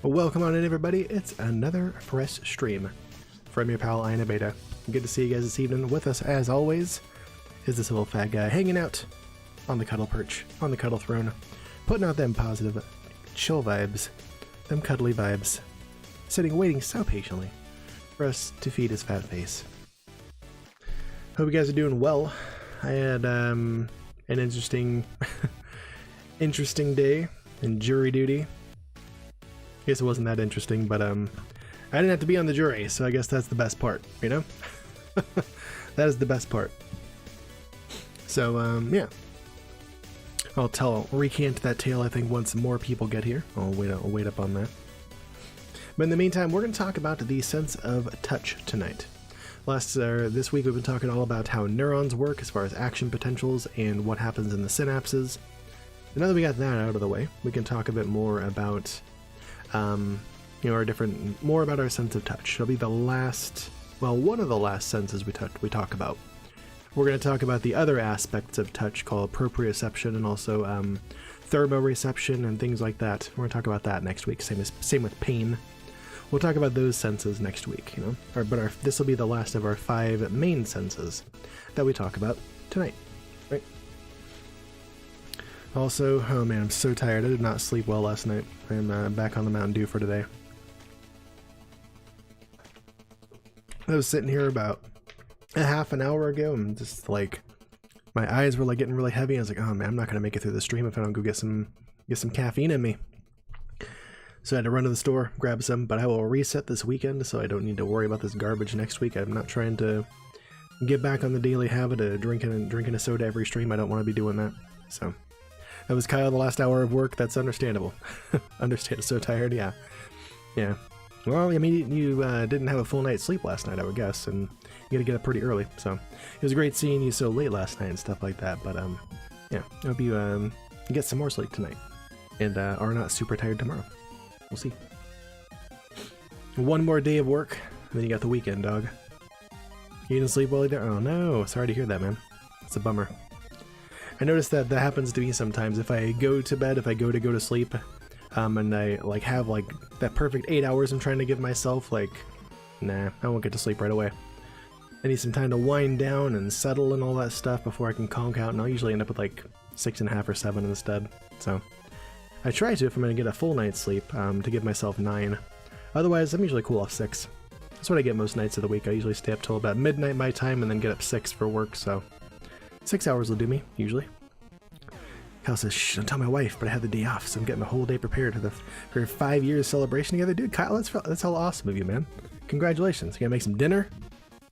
Welcome on in, everybody. It's another fresh stream from your pal InaBeta. Good to see you guys this evening. With us, as always, is this little fat guy hanging out on the cuddle perch, on the cuddle throne, putting out them positive, chill vibes, them cuddly vibes, sitting waiting so patiently for us to feed his fat face. Hope you guys are doing well. I had an interesting interesting day in jury duty. I guess it wasn't that interesting, but I didn't have to be on the jury, so I guess that's the best part, you know? That is the best part. So yeah, I'll recant that tale, I think, once more people get here. I'll wait up on that. But in the meantime, we're going to talk about the sense of touch tonight. This week we've been talking all about how neurons work as far as action potentials and what happens in the synapses. And now that we got that out of the way, we can talk a bit more about more about our sense of touch. It'll be the last, well, one of the last senses we talk about. We're going to talk about the other aspects of touch called proprioception and also thermoreception and things like that. We're going to talk about that next week. Same with pain. We'll talk about those senses next week, you know. This will be the last of our 5 main senses that we talk about tonight, right? Also, oh man, I'm so tired. I did not sleep well last night. I'm back on the Mountain Dew for today. I was sitting here about a half an hour ago and just like, my eyes were like getting really heavy. I was like, oh man, I'm not gonna make it through the stream if I don't go get some caffeine in me. So I had to run to the store, grab some, but I will reset this weekend so I don't need to worry about this garbage next week. I'm not trying to get back on the daily habit of drinking a soda every stream. I don't want to be doing that. So that was Kyle, the last hour of work. That's understandable. Understand. So tired. Yeah. Yeah. Well, I mean, you didn't have a full night's sleep last night, I would guess, and you got to get up pretty early. So it was great seeing you so late last night and stuff like that. But yeah, I hope you get some more sleep tonight and are not super tired tomorrow. We'll see. One more day of work, then you got the weekend, dog. You didn't sleep well either? Oh no, sorry to hear that, man. It's a bummer. I noticed that happens to me sometimes. If I go to bed, if I go to sleep, and I like have like that perfect 8 hours I'm trying to give myself, like, nah, I won't get to sleep right away. I need some time to wind down and settle and all that stuff before I can conk out, and I'll usually end up with like 6.5 or 7 instead. So I try to if I'm going to get a full night's sleep, to give myself 9. Otherwise, I'm usually cool off 6. That's what I get most nights of the week. I usually stay up till about midnight my time and then get up 6 for work, so 6 hours will do me, usually. Kyle says, shh, don't tell my wife, but I had the day off, so I'm getting the whole day prepared for 5 years celebration together. Dude, Kyle, that's all awesome of you, man. Congratulations. You gotta make some dinner?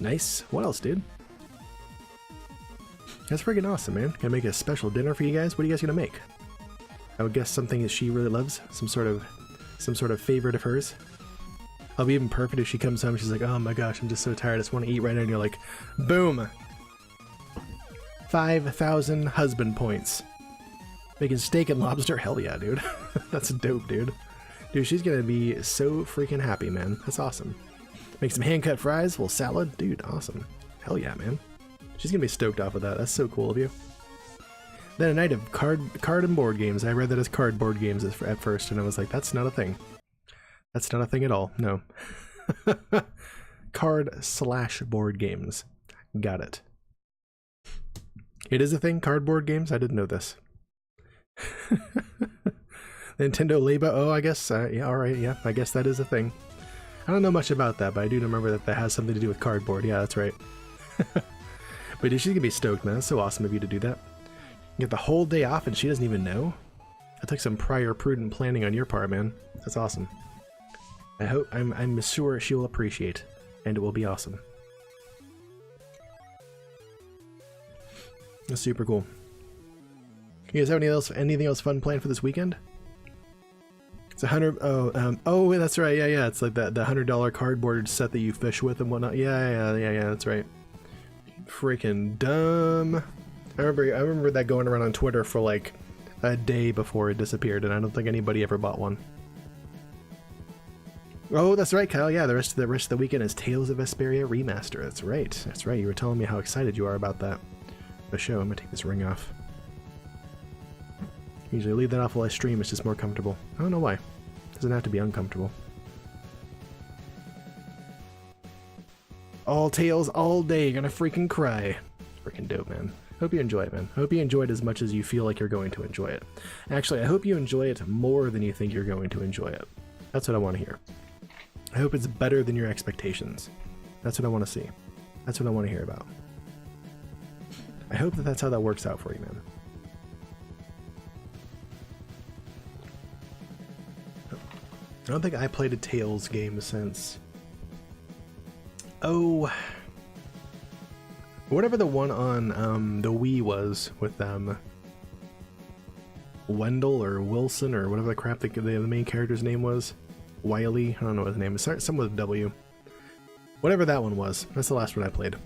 Nice. What else, dude? That's freaking awesome, man. Gonna make a special dinner for you guys? What are you guys gonna make? I would guess something that she really loves, some sort of favorite of hers. I'll be even perfect if she comes home and she's like, oh my gosh, I'm just so tired, I just want to eat right now, and you're like, boom! 5,000 husband points. Making steak and lobster? Hell yeah, dude. That's dope, dude. Dude, she's gonna be so freaking happy, man. That's awesome. Make some hand-cut fries, a little salad. Dude, awesome. Hell yeah, man. She's gonna be stoked off of that. That's so cool of you. Then a night of card and board games. I read that as cardboard games at first, and I was like, that's not a thing. That's not a thing at all. No. Card/board games. Got it. It is a thing, cardboard games? I didn't know this. Nintendo Labo. Oh, I guess, yeah, alright, yeah, I guess that is a thing. I don't know much about that, but I do remember that has something to do with cardboard. Yeah, that's right. But dude, she's gonna be stoked, man. That's so awesome of you to do that. You get the whole day off and she doesn't even know? That took some prior prudent planning on your part, man. That's awesome. I'm sure she will appreciate, and it will be awesome. That's super cool. You guys have anything else fun planned for this weekend? It's 100. Oh, that's right. Yeah. It's like the $100 cardboard set that you fish with and whatnot. Yeah. That's right. Freaking dumb. I remember that going around on Twitter for like a day before it disappeared, and I don't think anybody ever bought one. Oh, that's right, Kyle. Yeah, the rest of the weekend is Tales of Vesperia Remaster. That's right. That's right. You were telling me how excited you are about that. The show. I'm gonna take this ring off. Usually leave that off while I stream. It's just more comfortable. I don't know why. Doesn't have to be uncomfortable. All Tails all day, gonna freaking cry. Freaking dope, man. Hope you enjoy it, man. Hope you enjoy it as much as you feel like you're going to enjoy it. Actually, I hope you enjoy it more than you think you're going to enjoy it. That's what I want to hear. I hope it's better than your expectations. That's what I want to see. That's what I want to hear about. I hope that that's how that works out for you, man. I don't think I played a Tales game since... Oh... whatever the one on the Wii was with Wendell or Wilson or whatever the crap the main character's name was. Wiley, I don't know what his name is. Something with a W. Whatever that one was. That's the last one I played.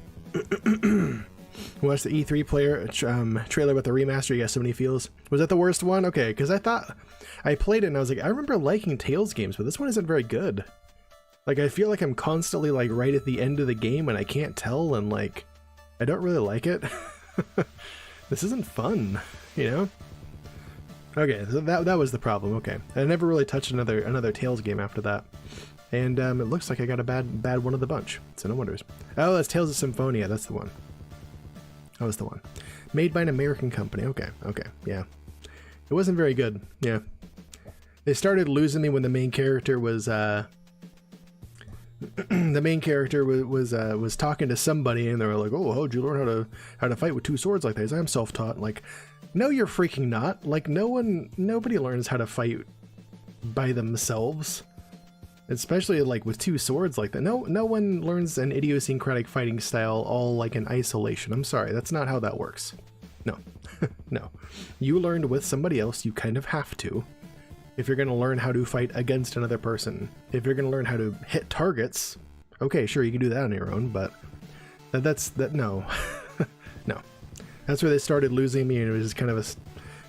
Watched the E3 trailer with the remaster. You got so many feels. Was that the worst one? Okay, because I thought I played it and I was like, I remember liking Tales games, but this one isn't very good. Like, I feel like I'm constantly like right at the end of the game and I can't tell, and like I don't really like it. This isn't fun, you know? Okay, so that was the problem. Okay, I never really touched another Tales game after that, and it looks like I got a bad one of the bunch. So no wonders. Oh, that's Tales of Symphonia. That's the one. That was the one. Made by an American company. Okay, yeah. It wasn't very good. Yeah, they started losing me when the main character was was talking to somebody, and they were like, "Oh, how'd you learn how to fight with two swords like this?" I'm self-taught. Like, no, you're freaking not. Like, nobody learns how to fight by themselves, especially like with two swords like that. No one learns an idiosyncratic fighting style all like in isolation. I'm sorry, that's not how that works. No, no. You learned with somebody else. You kind of have to. If you're going to learn how to fight against another person, if you're going to learn how to hit targets, okay, sure, you can do that on your own, but no. No. That's where they started losing me, and it was just kind of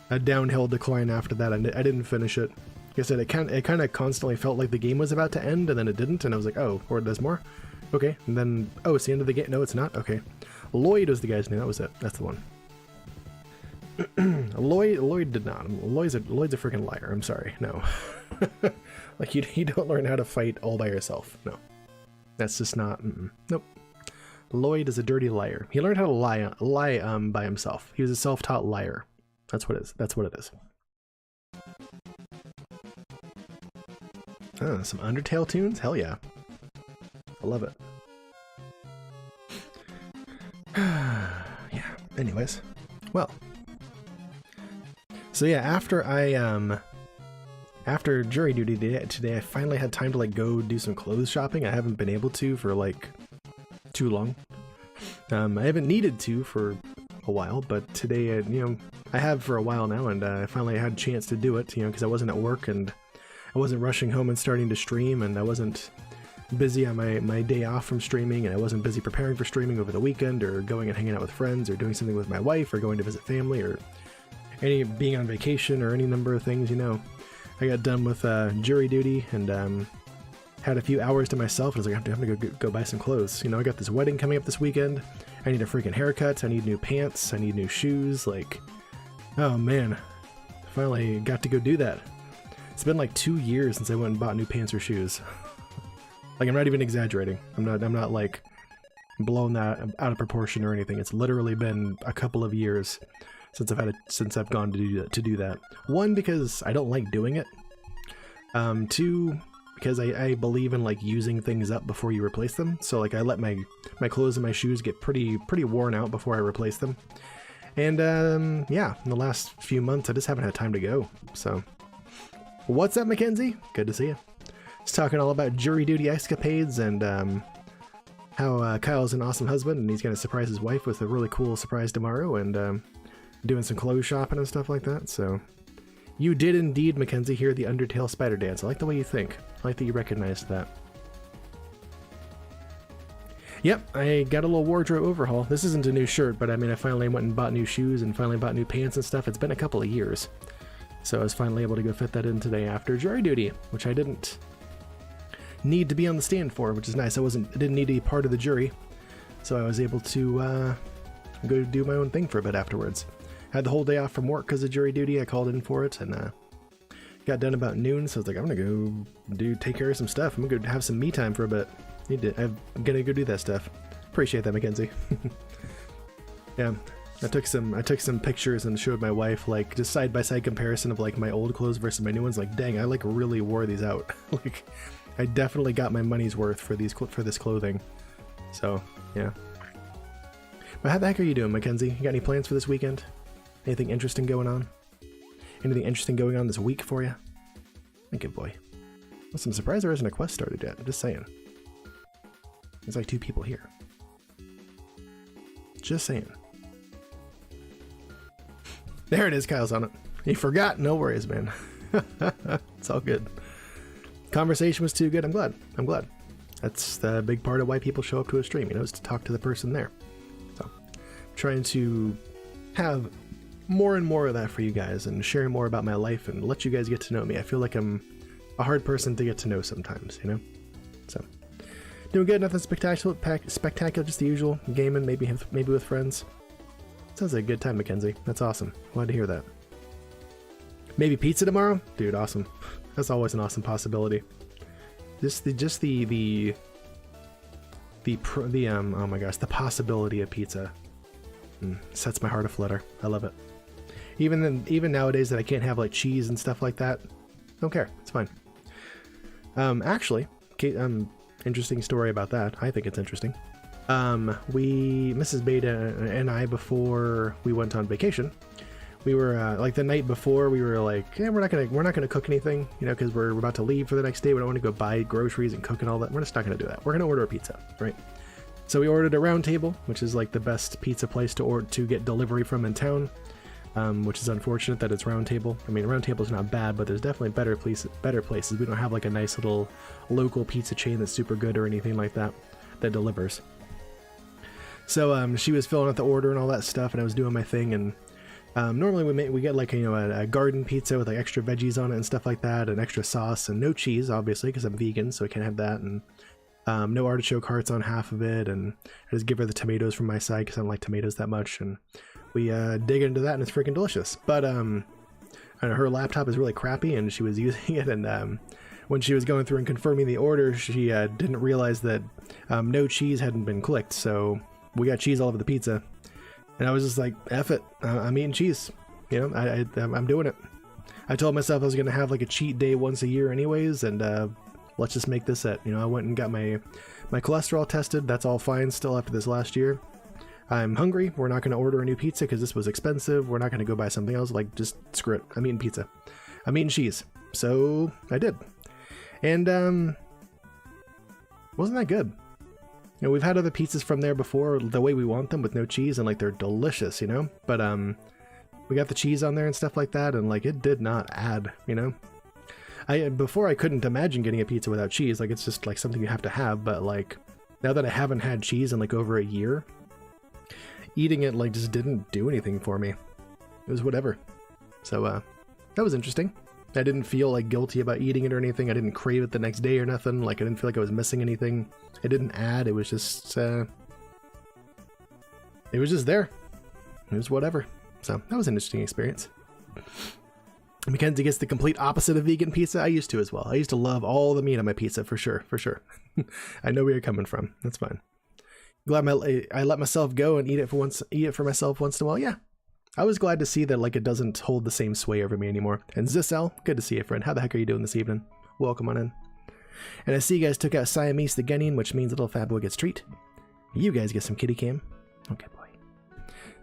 a downhill decline after that. I didn't finish it. Like I said, it kind of constantly felt like the game was about to end, and then it didn't, and I was like, oh, or there's more? Okay, and then, oh, it's the end of the game? No, it's not? Okay. Lloyd was the guy's name, that was it. That's the one. Lloyd did not. Lloyd's a freaking liar. I'm sorry. No. Like, you don't learn how to fight all by yourself. No. That's just not... Nope. Lloyd is a dirty liar. He learned how to lie by himself. He was a self-taught liar. That's what it is. That's what it is. Oh, some Undertale tunes? Hell yeah. I love it. Yeah. Anyways. Well. So yeah, after jury duty today, I finally had time to like go do some clothes shopping. I haven't been able to for like too long. I haven't needed to for a while, but today, I have for a while now, and I finally had a chance to do it, because I wasn't at work and I wasn't rushing home and starting to stream, and I wasn't busy on my day off from streaming, and I wasn't busy preparing for streaming over the weekend or going and hanging out with friends or doing something with my wife or going to visit family or being on vacation or any number of things, I got done with jury duty and had a few hours to myself, and I was like, I'm gonna go buy some clothes. I got this wedding coming up this weekend. I need a freaking haircut. I need new pants. I need new shoes. Like, oh man, finally got to go do that. It's been like 2 years since I went and bought new pants or shoes. Like, I'm not even exaggerating. I'm not like blowing that out of proportion or anything. It's literally been a couple of years since I've gone to do that. One, because I don't like doing it. Two, because I believe in like using things up before you replace them. So like I let my clothes and my shoes get pretty worn out before I replace them. And yeah, in the last few months I just haven't had time to go. So what's up, Mackenzie? Good to see you. Just talking all about jury duty escapades and how Kyle's an awesome husband and he's gonna surprise his wife with a really cool surprise tomorrow, and doing some clothes shopping and stuff like that. So you did indeed, Mackenzie, hear the Undertale spider dance. I like the way you think. I like that you recognized that. Yep, I got a little wardrobe overhaul. This isn't a new shirt, but I mean, I finally went and bought new shoes and finally bought new pants and stuff. It's been a couple of years. So I was finally able to go fit that in today after jury duty, which I didn't need to be on the stand for, which is nice. I didn't need to be part of the jury. So I was able to go do my own thing for a bit afterwards. Had the whole day off from work because of jury duty. I called in for it and Got done about noon, so I was like, I'm gonna go take care of some stuff. I'm gonna go have some me time for a bit. I'm gonna go do that stuff. Appreciate that, Mackenzie. Yeah, I took some pictures and showed my wife, like, just side by side comparison of like my old clothes versus my new ones. Like, dang, I like really wore these out. Like, I definitely got my money's worth for this clothing. So yeah. But how the heck are you doing, Mackenzie? You got any plans for this weekend? Anything interesting going on? Anything interesting going on this week for you? Thank you, boy. Well, I'm surprised there isn't a quest started yet. I'm just saying. There's like 2 people here. Just saying. There it is, Kyle's on it. You forgot? No worries, man. It's all good. Conversation was too good. I'm glad. I'm glad. That's the big part of why people show up to a stream, you know, is to talk to the person there. So, I'm trying to have more and more of that for you guys and share more about my life and let you guys get to know me. I feel like I'm a hard person to get to know sometimes, you know? So, doing good. Nothing spectacular, just the usual. Gaming, maybe with friends. Sounds like a good time, Mackenzie. That's awesome. Glad to hear that. Maybe pizza tomorrow? Dude, awesome. That's always an awesome possibility. Oh my gosh, the possibility of pizza sets my heart aflutter. I love it. Even nowadays that I can't have like cheese and stuff like that, don't care. It's fine. Actually, interesting story about that. I think it's interesting. Mrs. Beta and I, before we went on vacation, we were like the night before we were like, yeah, we're not gonna cook anything, you know, because we're about to leave for the next day. We don't want to go buy groceries and cook and all that. We're just not gonna do that. We're gonna order a pizza, right? So we ordered a Round Table, which is like the best pizza place to get delivery from in town, which is unfortunate that it's Round Table. I mean, Round Table is not bad, but there's definitely better places. We don't have like a nice little local pizza chain that's super good or anything like that delivers. So she was filling out the order and all that stuff, and I was doing my thing. And normally we get like, you know, a garden pizza with like extra veggies on it and stuff like that, and extra sauce and no cheese, obviously, because I'm vegan, so I can't have that. And no artichoke hearts on half of it, and I just give her the tomatoes from my side because I don't like tomatoes that much. And we dig into that, and it's freaking delicious. But I know her laptop is really crappy, and she was using it, and when she was going through and confirming the order, she didn't realize that no cheese hadn't been clicked, so we got cheese all over the pizza. And I was just like, F it, I'm eating cheese. You know, I'm doing it. I told myself I was going to have like a cheat day once a year anyways, and let's just make this it. You know, I went and got my cholesterol tested. That's all fine still after this last year. I'm hungry. We're not going to order a new pizza because this was expensive. We're not going to go buy something else. Like, just screw it. I'm eating pizza. I'm eating cheese. So I did. And wasn't that good? You know, we've had other pizzas from there before the way we want them with no cheese, and like they're delicious, you know? But we got the cheese on there and stuff like that, and like it did not add, you know? Before I couldn't imagine getting a pizza without cheese, like it's just like something you have to have, but like now that I haven't had cheese in like over a year, eating it like just didn't do anything for me. It was whatever. So that was interesting. I didn't feel like guilty about eating it or anything. I didn't crave it the next day or nothing. Like I didn't feel like I was missing anything. It didn't add. It was just there. It was whatever. So that was an interesting experience. Mackenzie gets the complete opposite of vegan pizza. I used to as well. I used to love all the meat on my pizza for sure. I know where you're coming from. That's fine. Glad I let myself go and eat it for myself once in a while. Yeah. I was glad to see that like it doesn't hold the same sway over me anymore. And Zissel, good to see you, friend. How the heck are you doing this evening? Welcome on in. And I see you guys took out Siamese the Guinean, which means little fat boy gets treat. You guys get some kitty cam. Okay, boy.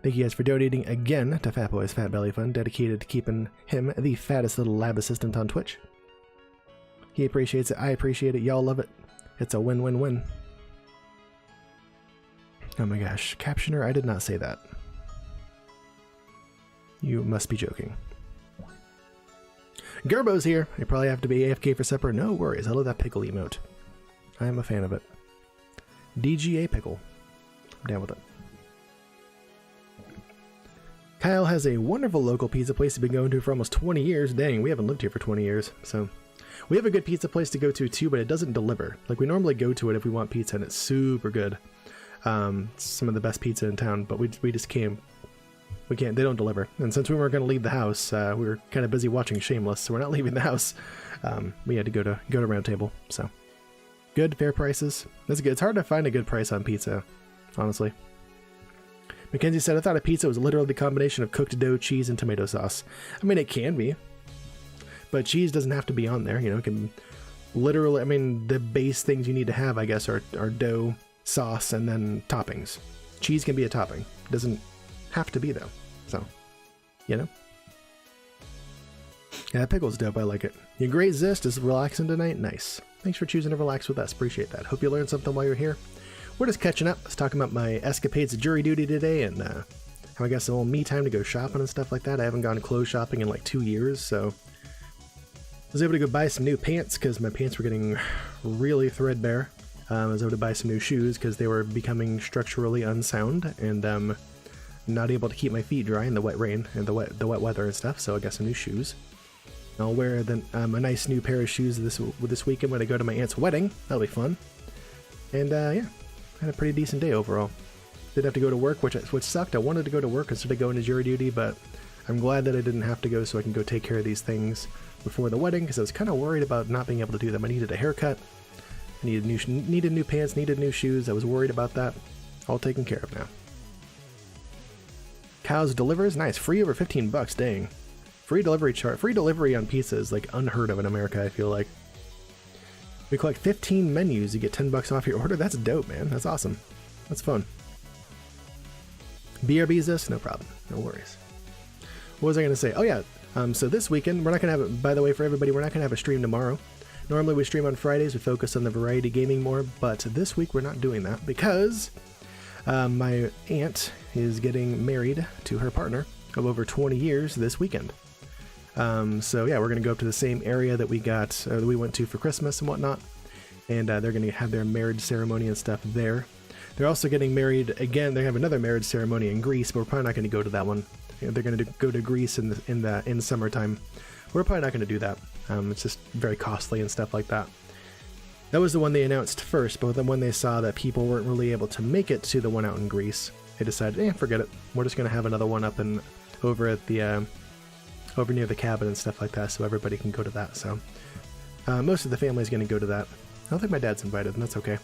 Thank you guys for donating again to Fat Boy's Fat Belly Fund, dedicated to keeping him the fattest little lab assistant on Twitch. He appreciates it. I appreciate it. Y'all love it. It's a win-win-win. Oh my gosh. Captioner, I did not say that. You must be joking. Gerbo's here. I probably have to be AFK for supper. No worries. I love that pickle emote. I am a fan of it. DGA pickle. I'm down with it. Kyle has a wonderful local pizza place he's been going to for almost 20 years. Dang, we haven't lived here for 20 years. So we have a good pizza place to go to too, but it doesn't deliver. Like we normally go to it if we want pizza and it's super good. Some of the best pizza in town, but we just came we can't. They don't deliver. And since we weren't going to leave the house, we were kind of busy watching Shameless, so we're not leaving the house. We had to go to Round Table. So good, fair prices. That's good. It's hard to find a good price on pizza, honestly. Mackenzie said, I thought a pizza was literally the combination of cooked dough, cheese, and tomato sauce. I mean, it can be, but cheese doesn't have to be on there. You know, it can literally, I mean, the base things you need to have, I guess, are dough, sauce, and then toppings. Cheese can be a topping. It doesn't have to be, though. So, you know. Yeah, that pickle's dope. I like it. Your great Zest is relaxing tonight? Nice. Thanks for choosing to relax with us. Appreciate that. Hope you learned something while you're here. We're just catching up. I was talking about my escapades of jury duty today and how I got some old me time to go shopping and stuff like that. I haven't gone clothes shopping in like 2 years, so I was able to go buy some new pants because my pants were getting really threadbare. I was able to buy some new shoes because they were becoming structurally unsound and not able to keep my feet dry in the wet rain and the wet weather and stuff, so I got some new shoes. I'll wear a nice new pair of shoes this weekend when I go to my aunt's wedding. That'll be fun. And yeah. Had a pretty decent day overall. Didn't have to go to work, which sucked. I wanted to go to work instead of going to jury duty, but I'm glad that I didn't have to go so I can go take care of these things before the wedding, because I was kind of worried about not being able to do them. I needed a haircut, I needed new pants, needed new shoes. I was worried about that. All taken care of now. Cows delivers? Nice. Free over 15 bucks, dang. Free delivery on pizza is like unheard of in America, I feel like. We collect 15 menus, you get 10 bucks off your order. That's dope, man. That's awesome. That's fun. BRB's this? No problem. No worries. What was I going to say? Oh, yeah. So this weekend, we're not going to have, by the way, for everybody, we're not going to have a stream tomorrow. Normally we stream on Fridays. We focus on the variety gaming more. But this week we're not doing that because my aunt is getting married to her partner of over 20 years this weekend. So yeah, we're gonna go up to the same area that we went to for Christmas and whatnot, and they're gonna have their marriage ceremony and stuff there. They're also getting married again. They have another marriage ceremony in Greece, but we're probably not gonna go to that one. They're gonna go to Greece in summertime. We're probably not gonna do that. It's just very costly and stuff like that. That was the one they announced first, but then when they saw that people weren't really able to make it to the one out in Greece, they decided, forget it. We're just gonna have another one up and over at the over near the cabin and stuff like that, so everybody can go to that. So most of the family is going to go to that. I don't think my dad's invited, and that's okay.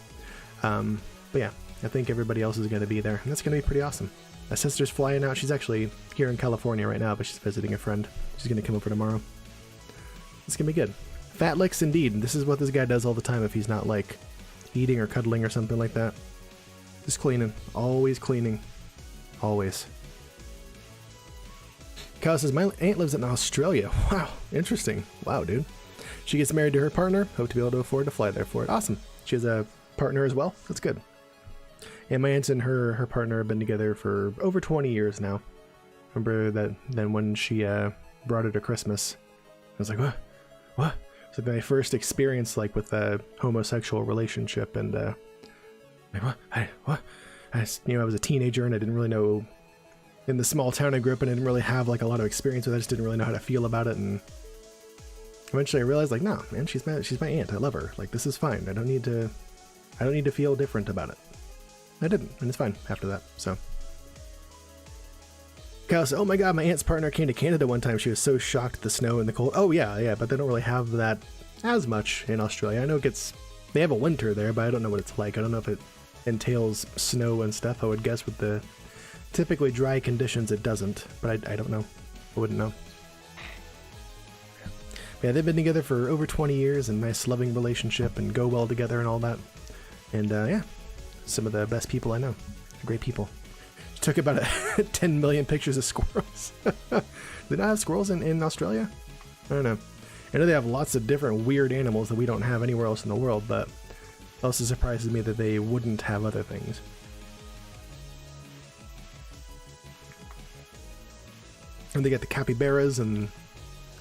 But yeah, I think everybody else is going to be there, and that's going to be pretty awesome. My sister's flying out. She's actually here in California right now, but she's visiting a friend. She's going to come over tomorrow. It's going to be good. Fat licks indeed. This is what this guy does all the time if he's not like eating or cuddling or something like that. Just cleaning. Always cleaning. Always. Kyle says, my aunt lives in Australia. Wow, interesting. Wow, dude. She gets married to her partner. Hope to be able to afford to fly there for it. Awesome. She has a partner as well. That's good. And my aunt and her partner have been together for over 20 years now. Remember that then when she brought her to Christmas, I was like, what? So my first experience like with a homosexual relationship, and like what? I was a teenager and I didn't really know. In the small town I grew up in, I didn't really have like a lot of experience with it. I just didn't really know how to feel about it, and eventually I realized, like, no, man, she's my aunt. I love her. Like, this is fine. I don't need to feel different about it. I didn't, and it's fine after that. So, Kyle said, oh my god, my aunt's partner came to Canada one time. She was so shocked at the snow and the cold. Oh yeah, but they don't really have that as much in Australia. I know they have a winter there, but I don't know what it's like. I don't know if it entails snow and stuff. I would guess with the typically dry conditions it doesn't, but I don't know. I wouldn't know. Yeah, they've been together for over 20 years, and nice loving relationship, and go well together and all that. And yeah, some of the best people I know. Great people. She took about 10 million pictures of squirrels. They not have squirrels in Australia? I don't know. I know they have lots of different weird animals that we don't have anywhere else in the world, but it also surprises me that they wouldn't have other things. And they got the capybaras and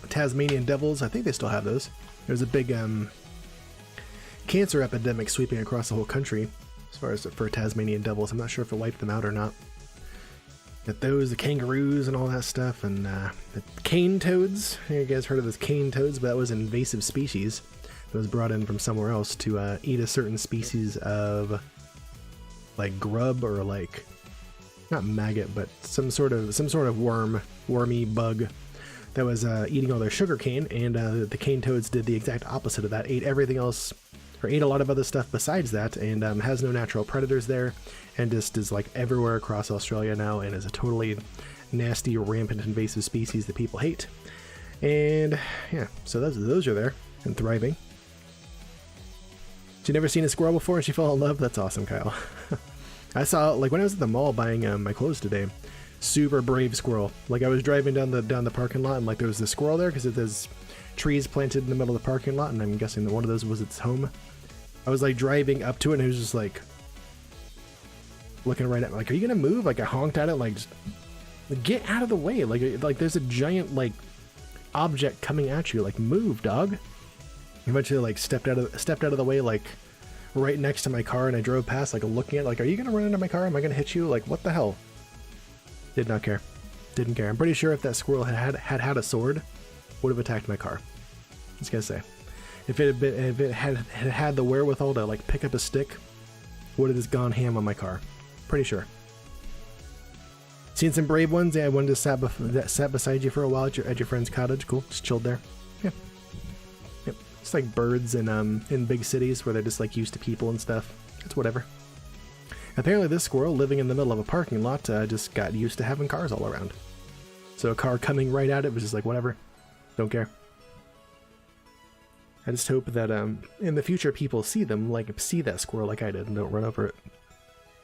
Tasmanian devils. I think they still have those. There's a big cancer epidemic sweeping across the whole country as far as for Tasmanian devils. I'm not sure if it wiped them out or not. Got those, the kangaroos and all that stuff, and the cane toads. You guys heard of those cane toads, but that was an invasive species that was brought in from somewhere else to eat a certain species of like grub or like not maggot, but some sort of wormy bug that was eating all their sugar cane, and the cane toads did the exact opposite of that, ate everything else, or ate a lot of other stuff besides that, and has no natural predators there, and just is like everywhere across Australia now, and is a totally nasty, rampant, invasive species that people hate. And yeah, so those are there and thriving. She'd never seen a squirrel before and she fell in love? That's awesome, Kyle. I saw, like, when I was at the mall buying my clothes today, super brave squirrel. Like, I was driving down the parking lot, and like there was this squirrel there because there's trees planted in the middle of the parking lot, and I'm guessing that one of those was its home. I was like driving up to it, and it was just like looking right at me, like, are you gonna move? Like, I honked at it, like, just get out of the way. Like there's a giant like object coming at you. Like, move, dog. Eventually, like, stepped out of the way, like right next to my car, and I drove past, like, looking at it, like, are you gonna run into my car? Am I gonna hit you? Like, what the hell? Did not care. Didn't care. I'm pretty sure if that squirrel had a sword, would have attacked my car. Just gonna say, if it had the wherewithal to like pick up a stick, would have just gone ham on my car. Pretty sure. Seen some brave ones. Yeah, one just sat beside you for a while at your friend's cottage. Cool. Just chilled there. Yeah. Yep. It's like birds in big cities where they're just like used to people and stuff. It's whatever. Apparently this squirrel living in the middle of a parking lot just got used to having cars all around. So a car coming right at it was just like, whatever. Don't care. I just hope that in the future people see that squirrel like I did and don't run over it.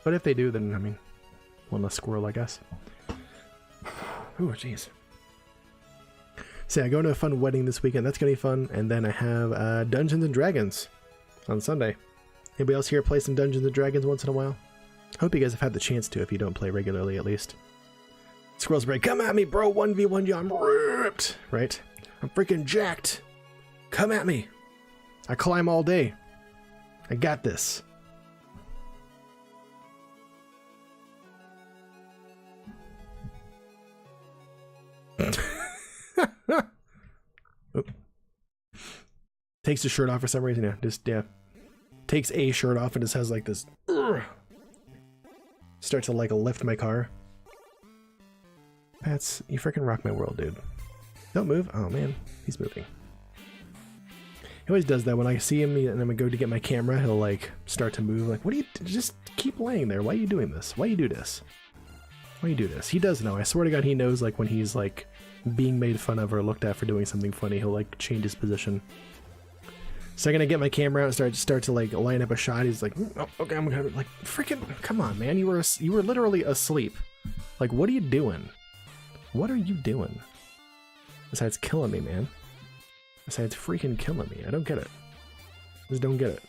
But if they do, then, I mean, one less squirrel, I guess. Ooh, jeez. So yeah, going to a fun wedding this weekend. That's going to be fun. And then I have Dungeons & Dragons on Sunday. Anybody else here play some Dungeons & Dragons once in a while? Hope you guys have had the chance to, if you don't play regularly at least. Squirrel's break, come at me, bro, 1v1 you, I'm ripped, right? I'm freaking jacked. Come at me. I climb all day. I got this. Takes the shirt off for some reason. Yeah, takes a shirt off and just has like this. Start to like lift my car. Pats, you freaking rock my world, dude. Don't move. Oh man, he's moving. He always does that when I see him and I'm gonna go to get my camera. He'll like start to move. Like, what do you? Just keep laying there. Why are you doing this? Why you do this? Why you do this? He does know. I swear to God, he knows. Like when he's like being made fun of or looked at for doing something funny, he'll like change his position. Second I get my camera out and start to like line up a shot, he's like, oh, okay, I'm gonna like freaking come on, man. You were literally asleep. Like, what are you doing? What are you doing? Besides killing me, man. Besides freaking killing me. I don't get it. Just don't get it.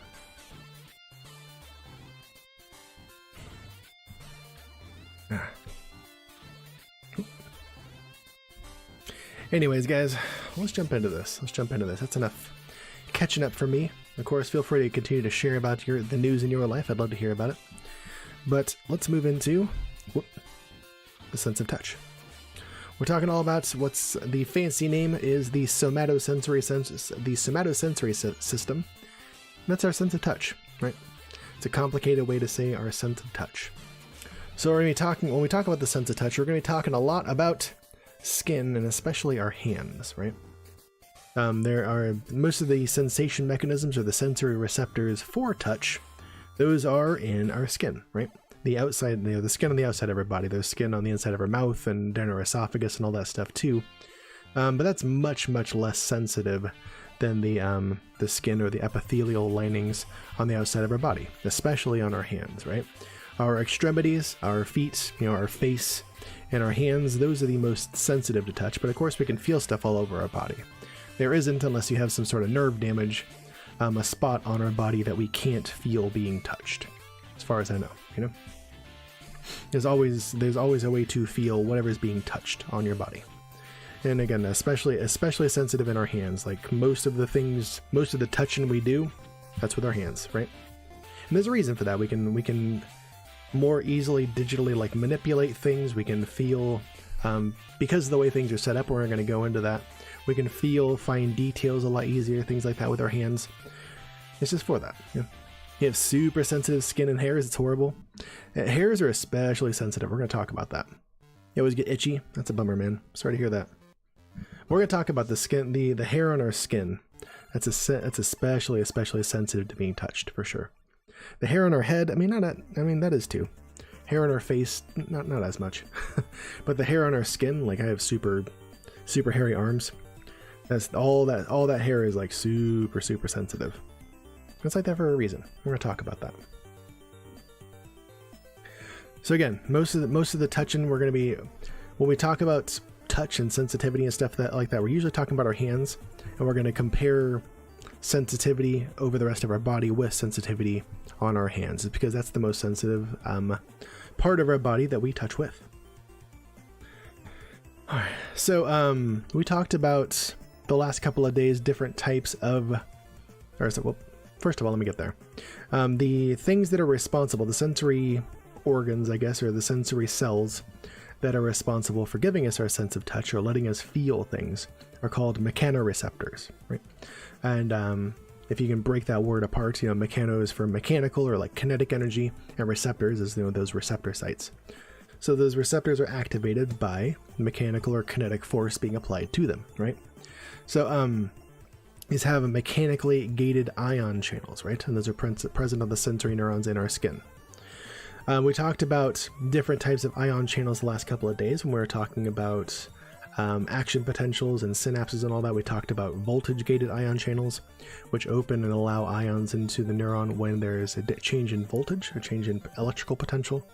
Anyways, guys, let's jump into this. That's enough catching up for me. Of course, feel free to continue to share about the news in your life. I'd love to hear about it. But let's move into the sense of touch. We're talking all about what's the fancy name is the somatosensory system. That's our sense of touch, right? It's a complicated way to say our sense of touch. So we're going to be talking, when we talk about the sense of touch, we're going to be talking a lot about skin and especially our hands, right? There are most of the sensation mechanisms or the sensory receptors for touch. Those are in our skin, right? The outside, the skin on the outside of our body. There's skin on the inside of our mouth and down our esophagus and all that stuff too. But that's much less sensitive than the skin or the epithelial linings on the outside of our body, especially on our hands, right? Our extremities, our feet, our face, and our hands, those are the most sensitive to touch. But of course, we can feel stuff all over our body. There isn't, unless you have some sort of nerve damage, a spot on our body that we can't feel being touched, as far as I know. There's always a way to feel whatever's being touched on your body. And again, especially sensitive in our hands. Like most of the touching we do, that's with our hands, right? And there's a reason for that. We can more easily digitally like manipulate things. We can feel, because of the way things are set up, we're going to go into that. We can feel fine details a lot easier, things like that with our hands. It's just for that. Yeah. You have super sensitive skin and hairs. It's horrible. Hairs are especially sensitive. We're going to talk about that. You always get itchy. That's a bummer, man. Sorry to hear that. We're going to talk about the skin, the hair on our skin. That's especially sensitive to being touched, for sure. The hair on our head, I mean that is too. Hair on our face, not as much. But the hair on our skin, like I have super hairy arms. That's all that hair is like super sensitive. It's like that for a reason. We're going to talk about that. So again, most of the touching we're going to be, when we talk about touch and sensitivity and stuff like that, we're usually talking about our hands, and we're going to compare sensitivity over the rest of our body with sensitivity on our hands, because that's the most sensitive part of our body that we touch with. All right, so we talked about the last couple of days different types of, first of all, let me get there. The things that are responsible, the sensory organs, I guess, or the sensory cells that are responsible for giving us our sense of touch or letting us feel things are called mechanoreceptors, right? And if you can break that word apart, mechano is for mechanical or like kinetic energy, and receptors is those receptor sites. So those receptors are activated by mechanical or kinetic force being applied to them, right? So these have mechanically gated ion channels, right? And those are present on the sensory neurons in our skin. We talked about different types of ion channels the last couple of days when we were talking about action potentials and synapses and all that. We talked about voltage-gated ion channels, which open and allow ions into the neuron when there's a change in voltage or change in electrical potential.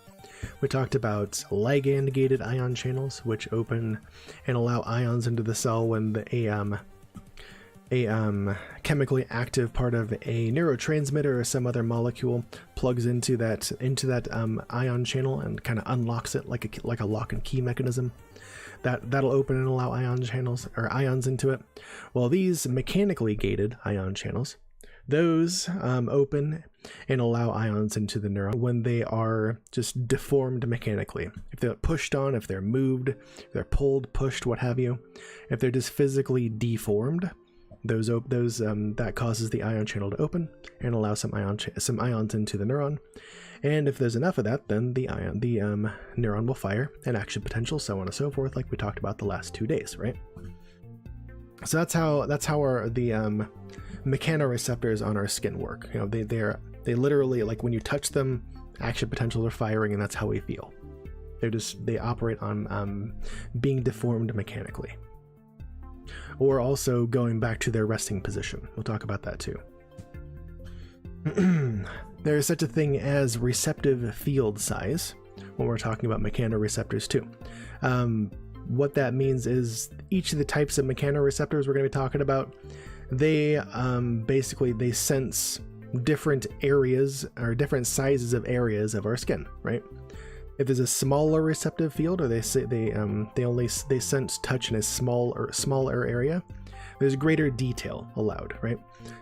We talked about ligand-gated ion channels, which open and allow ions into the cell when a chemically active part of a neurotransmitter or some other molecule plugs into that ion channel and kind of unlocks it like a lock and key mechanism. That'll open and allow ion channels or ions into it. Well, these mechanically gated ion channels, those open and allow ions into the neuron when they are just deformed mechanically. If they're pushed on, if they're moved, if they're pulled, pushed, what have you. If they're just physically deformed, that causes the ion channel to open and allow some ions into the neuron. And if there's enough of that, then the neuron will fire an action potential, so on and so forth, like we talked about the last 2 days, right? So that's how the mechanoreceptors on our skin work. They literally, like when you touch them, action potentials are firing, and that's how we feel. They operate on being deformed mechanically. Or also going back to their resting position. We'll talk about that too. There is such a thing as receptive field size when we're talking about mechanoreceptors too. What that means is each of the types of mechanoreceptors we're going to be talking about, they basically they sense different areas or different sizes of areas of our skin, right? If there's a smaller receptive field, or they sense touch in a smaller area, there's greater detail allowed, right?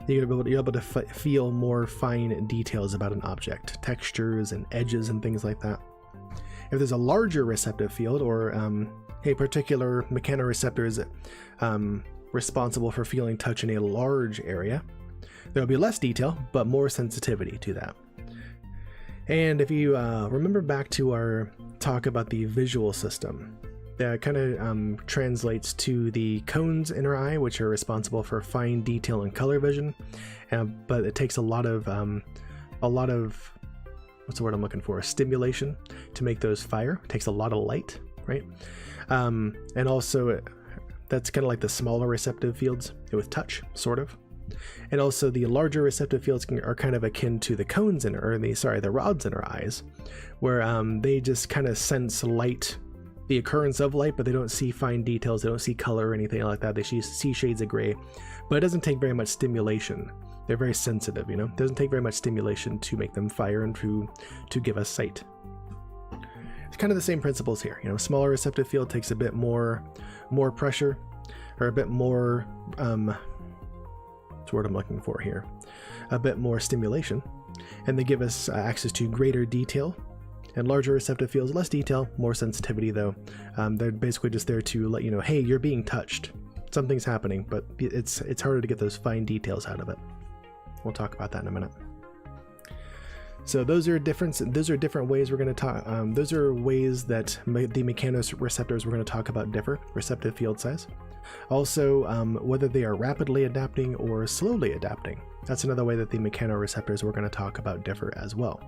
You're able to feel more fine details about an object, textures and edges and things like that. If there's a larger receptive field, or a particular mechanoreceptor is responsible for feeling touch in a large area, there'll be less detail, but more sensitivity to that. And if you remember back to our talk about the visual system, that kind of translates to the cones in our eye, which are responsible for fine detail and color vision. But it takes a lot of what's the word I'm looking for? Stimulation to make those fire. It takes a lot of light, right? And also that's kind of like the smaller receptive fields with touch, sort of. And also the larger receptive fields are kind of akin to the cones the rods in our eyes, where they just kind of sense light, the occurrence of light, but they don't see fine details, they don't see color or anything like that. They see shades of gray, but it doesn't take very much stimulation. They're very sensitive, It doesn't take very much stimulation to make them fire and to give us sight. It's kind of the same principles here. Smaller receptive field takes a bit more pressure, or a bit more that's the word I'm looking for here, a bit more stimulation, and they give us access to greater detail. And larger receptive fields, less detail, more sensitivity though. They're basically just there to let you know, hey, you're being touched. Something's happening, but it's harder to get those fine details out of it. We'll talk about that in a minute. So those are different ways we're going to talk. Those are ways that the mechanoreceptors we're going to talk about differ. Receptive field size. Also, whether they are rapidly adapting or slowly adapting. That's another way that the mechanoreceptors we're going to talk about differ as well.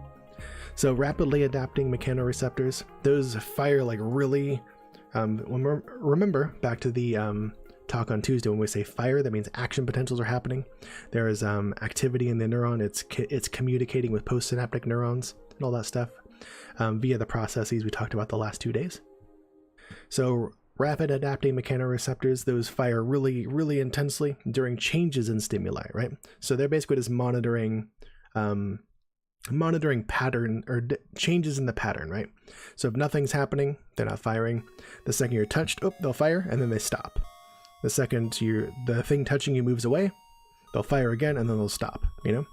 So rapidly adapting mechanoreceptors, those fire like really. Remember back to the talk on Tuesday when we say fire, that means action potentials are happening. There is activity in the neuron. It's communicating with postsynaptic neurons and all that stuff via the processes we talked about the last 2 days. So rapid adapting mechanoreceptors, those fire really, really intensely during changes in stimuli, right? So they're basically just monitoring pattern or changes in the pattern, right? So if nothing's happening, they're not firing. The second you're touched, they'll fire and then they stop. The second the thing touching you moves away, they'll fire again and then they'll stop, you know?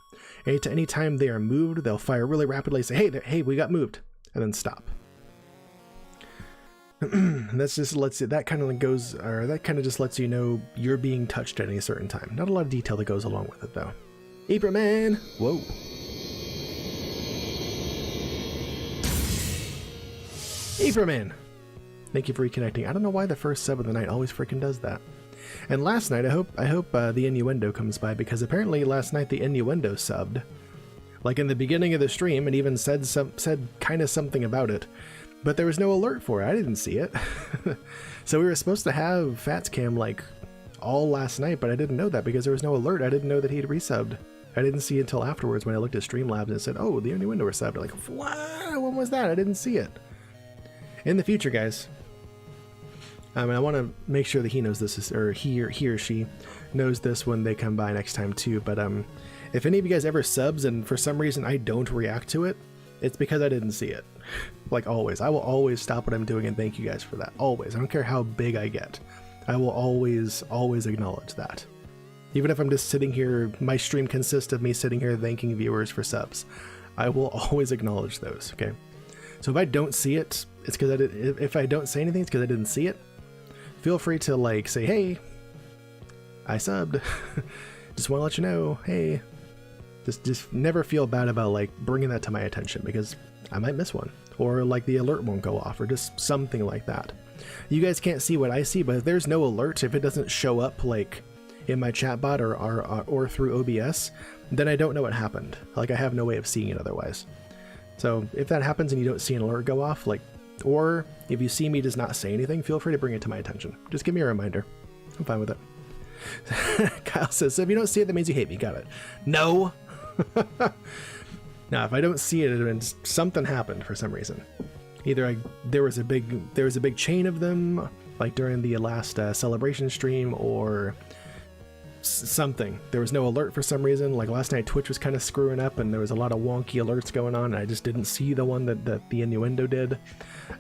Anytime they are moved, they'll fire really rapidly, say, hey, we got moved, and then stop. That's just that kind of just lets you know you're being touched at any certain time. Not a lot of detail that goes along with it though. Ypres, whoa. Ypres, thank you for reconnecting. I don't know why the first sub of the night always freaking does that. And last night, I hope the Innuendo comes by, because apparently last night the Innuendo subbed, like in the beginning of the stream, and even said kind of something about it, but there was no alert for it. I didn't see it. So we were supposed to have FatsCam like all last night, but I didn't know that because there was no alert. I didn't know that he'd resubbed. I didn't see it until afterwards when I looked at Streamlabs and it said, oh, the Innuendo was subbed. I'm like, what? When was that? I didn't see it. In the future, guys, and I want to make sure that he knows this, or he or she knows this when they come by next time too. But if any of you guys ever subs and for some reason I don't react to it, it's because I didn't see it. Like always, I will always stop what I'm doing and thank you guys for that. Always. I don't care how big I get. I will always acknowledge that. Even if I'm just sitting here, my stream consists of me sitting here thanking viewers for subs. I will always acknowledge those, okay? So if I don't see it, it's because if I don't say anything, it's because I didn't see it. Feel free to like say, hey, I subbed. Just want to let you know, hey. Just never feel bad about like bringing that to my attention, because I might miss one, or like the alert won't go off, or just something like that. You guys can't see what I see, but if there's no alert, if it doesn't show up like in my chat bot or through OBS, then I don't know what happened. Like I have no way of seeing it otherwise. So if that happens and you don't see an alert go off, like, or if you see me just not say anything, feel free to bring it to my attention. Just give me a reminder. I'm fine with it. Kyle says, so if you don't see it, that means you hate me. Got it. No. Now, if I don't see it, it means something happened for some reason. Either there was a big chain of them, like during the last celebration stream, or something. There was no alert for some reason. Like last night, Twitch was kind of screwing up, and there was a lot of wonky alerts going on, and I just didn't see the one that the Innuendo did.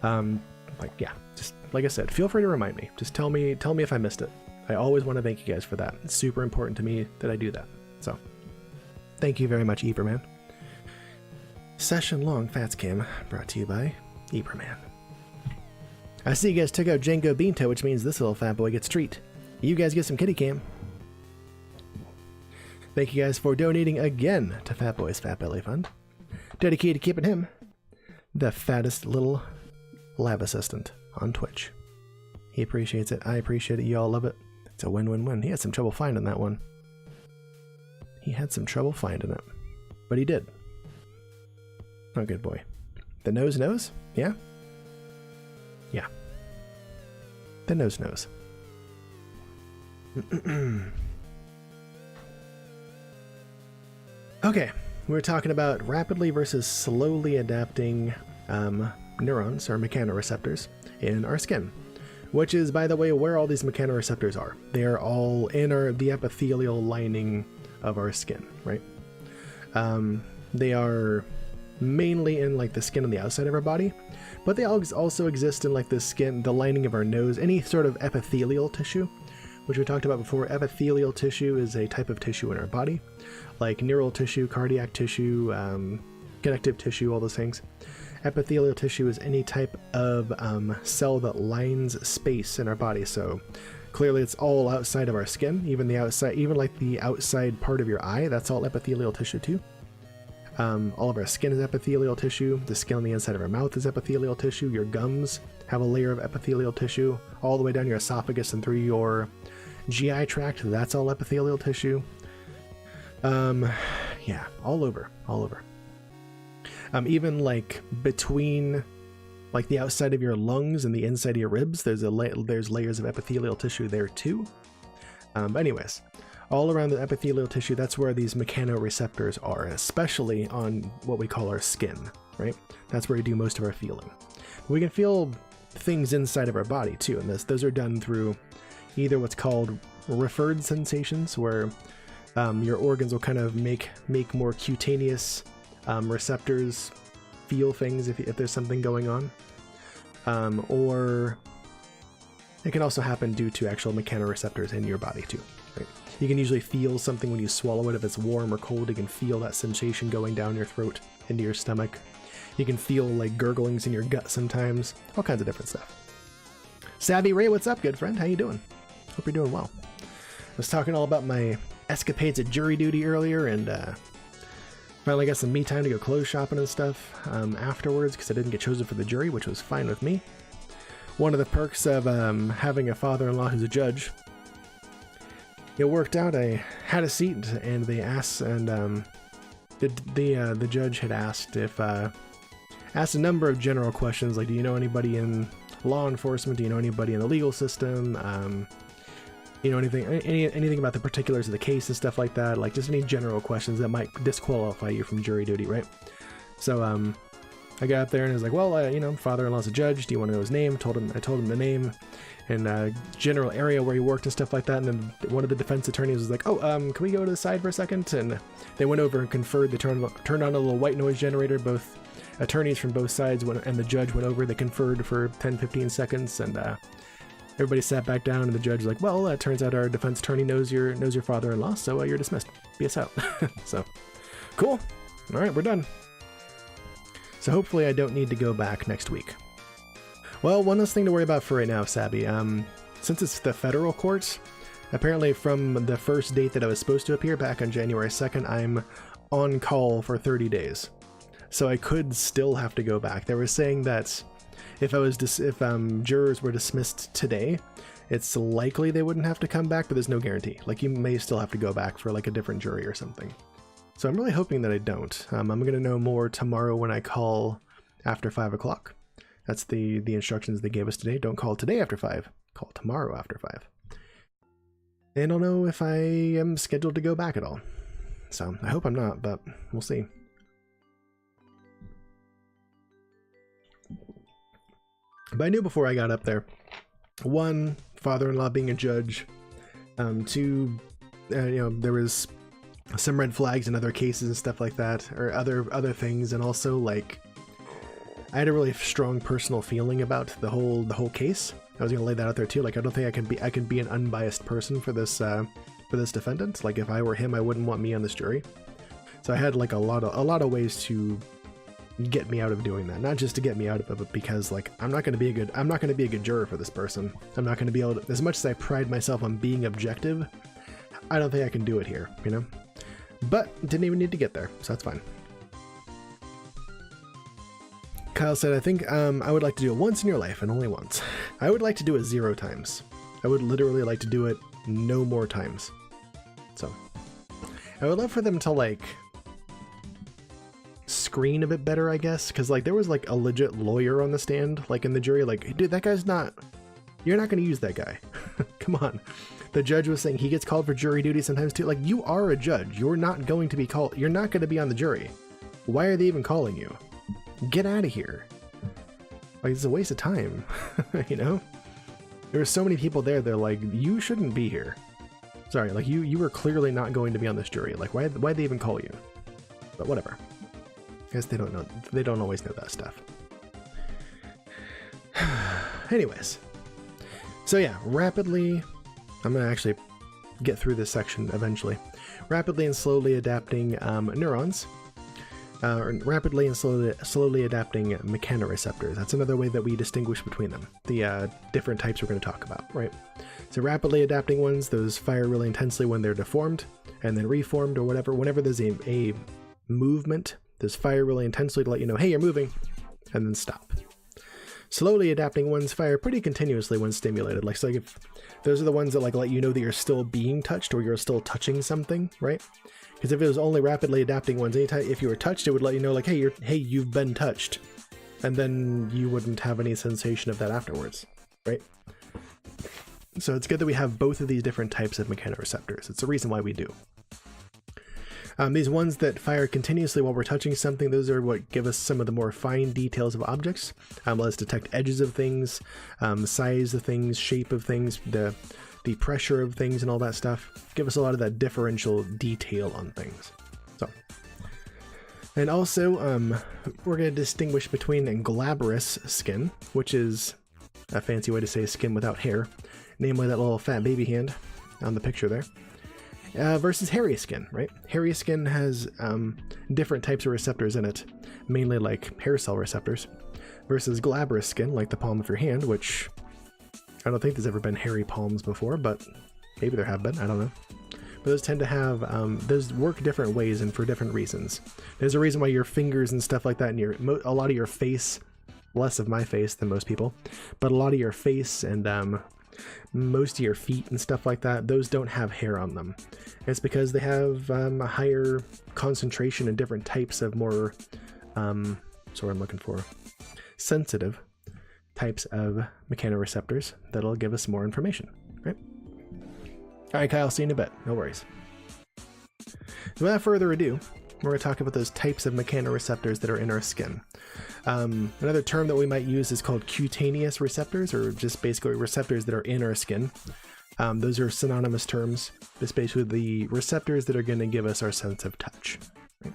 Like, yeah, just like I said, feel free to remind me. Just tell me if I missed it. I always want to thank you guys for that. It's super important to me that I do that. So, thank you very much, Ypres. Session long FatsCam brought to you by Ypres. I see you guys took out Django Binto, which means this little fat boy gets treat. You guys get some kitty cam. Thank you guys for donating again to Fat Boy's Fat Belly Fund, dedicated to keeping him the fattest little lab assistant on Twitch. He appreciates it. I appreciate it. You all love it. It's a win-win-win. He had some trouble finding that one. He had some trouble finding it, but he did. Oh, good boy. The nose knows? Yeah? Yeah. The nose knows. Okay, we're talking about rapidly versus slowly adapting neurons, or mechanoreceptors, in our skin. Which is, by the way, where all these mechanoreceptors are. They are all in the epithelial lining of our skin, right? They are mainly in like the skin on the outside of our body, but they also exist in like the skin, the lining of our nose, any sort of epithelial tissue, which we talked about before. Epithelial tissue is a type of tissue in our body, like neural tissue, cardiac tissue, connective tissue, all those things. Epithelial tissue is any type of cell that lines space in our body. So clearly it's all outside of our skin, even the outside, even like the outside part of your eye, that's all epithelial tissue too. All of our skin is epithelial tissue. The skin on the inside of our mouth is epithelial tissue. Your gums have a layer of epithelial tissue all the way down your esophagus and through your GI tract. That's all epithelial tissue. Yeah, all over. Even like between like the outside of your lungs and the inside of your ribs, there's layers of epithelial tissue there too. Anyways, all around the epithelial tissue, that's where these mechanoreceptors are, especially on what we call our skin, right? That's where we do most of our feeling. We can feel things inside of our body too, and those are done through either what's called referred sensations, where your organs will kind of make more cutaneous receptors feel things if there's something going on, or it can also happen due to actual mechanoreceptors in your body too, right? You can usually feel something when you swallow it. If it's warm or cold, you can feel that sensation going down your throat into your stomach. You can feel like gurglings in your gut sometimes, all kinds of different stuff. Savvy Ray, what's up, good friend? How you doing? Hope you're doing well. I was talking all about my escapades at jury duty earlier, and finally got some me time to go clothes shopping and stuff afterwards, because I didn't get chosen for the jury, which was fine with me. One of the perks of having a father-in-law who's a judge, it worked out. I had a seat, and they asked, and the judge had asked asked a number of general questions, like, do you know anybody in law enforcement? Do you know anybody in the legal system? You know, anything about the particulars of the case and stuff like that, like just any general questions that might disqualify you from jury duty, right? So I got up there and I was like, well, you know, father-in-law's a judge. Do you want to know his name? I told him the name and general area where he worked and stuff like that. And then one of the defense attorneys was like, oh, can we go to the side for a second? And they went over and conferred. They turned on a little white noise generator. Both attorneys from both sides and the judge went over. They conferred for 10-15 seconds, and everybody sat back down, and the judge was like, well, it turns out our defense attorney knows your father-in-law, so you're dismissed. BS out. So, cool. All right, we're done. So hopefully I don't need to go back next week. Well, one less thing to worry about for right now, Sabby. Since it's the federal courts, apparently from the first date that I was supposed to appear back on January 2nd, I'm on call for 30 days. So I could still have to go back. They were saying that if jurors were dismissed today, it's likely they wouldn't have to come back, but there's no guarantee. Like, you may still have to go back for like a different jury or something. So I'm really hoping that I don't. I'm going to know more tomorrow when I call after 5 o'clock. That's the instructions they gave us today. Don't call today after 5. Call tomorrow after 5. And I'll know if I am scheduled to go back at all. So I hope I'm not, but we'll see. But I knew before I got up there, 1, father-in-law being a judge, 2, you know, there was some red flags in other cases and stuff like that, or other things, and also like I had a really strong personal feeling about the whole case. I was gonna lay that out there too. Like, I don't think I can be an unbiased person for this defendant. Like, if I were him, I wouldn't want me on this jury. So I had like a lot of ways to get me out of doing that. Not just to get me out of it, but because like I'm not going to be a good juror for this person. I'm not going to be able to, as much as I pride myself on being objective, I don't think I can do it here, you know? But didn't even need to get there, so that's fine. Kyle said, I think I would like to do it once in your life, and only once. I would like to do it 0 times. I would literally like to do it no more times. So I would love for them to like screen a bit better, I guess, because like there was like a legit lawyer on the stand, like in the jury, like, dude, that guy's not, you're not going to use that guy. Come on. The judge was saying he gets called for jury duty sometimes too. Like, you are a judge. You're not going to be called, you're not going to be on the jury. Why are they even calling you? Get out of here. Like, it's a waste of time. You know, there were so many people there, they're like, you shouldn't be here. Sorry, like you were clearly not going to be on this jury. Like, why'd they even call you? But whatever. I guess they don't know. They don't always know that stuff. Anyways, so yeah, rapidly, I'm gonna actually get through this section eventually. Rapidly and slowly adapting neurons. Rapidly and slowly adapting mechanoreceptors. That's another way that we distinguish between them. The different types we're going to talk about, right? So rapidly adapting ones, those fire really intensely when they're deformed and then reformed or whatever. Whenever there's a movement Those fire really intensely to let you know, hey, you're moving, and then stop. Slowly adapting ones fire pretty continuously when stimulated. Like, so like if those are the ones that like let you know that you're still being touched or you're still touching something, right? Because if it was only rapidly adapting ones, anytime if you were touched, it would let you know like, hey, you've been touched, and then you wouldn't have any sensation of that afterwards, right? So it's good that we have both of these different types of mechanoreceptors. It's the reason why we do. These ones that fire continuously while we're touching something, those are what give us some of the more fine details of objects. Let us detect edges of things, size of things, shape of things, the pressure of things and all that stuff. Give us a lot of that differential detail on things. So, and also, we're going to distinguish between glabrous skin, which is a fancy way to say skin without hair, namely that little fat baby hand on the picture there. Versus hairy skin, right? Hairy skin has different types of receptors in it, mainly like hair cell receptors, versus glabrous skin, like the palm of your hand, which I don't think there's ever been hairy palms before, but maybe there have been, I don't know. But those tend to have, those work different ways and for different reasons. There's a reason why your fingers and stuff like that, and a lot of your face, less of my face than most people, but a lot of your face and most of your feet and stuff like that, those don't have hair on them. It's because they have a higher concentration and different types of more, so I'm looking for, sensitive types of mechanoreceptors that'll give us more information, right? All right, Kyle, see you in a bit. No worries. So without further ado, we're going to talk about those types of mechanoreceptors that are in our skin. Another term that we might use is called cutaneous receptors, or just basically receptors that are in our skin. Those are synonymous terms. It's basically the receptors that are going to give us our sense of touch. Right?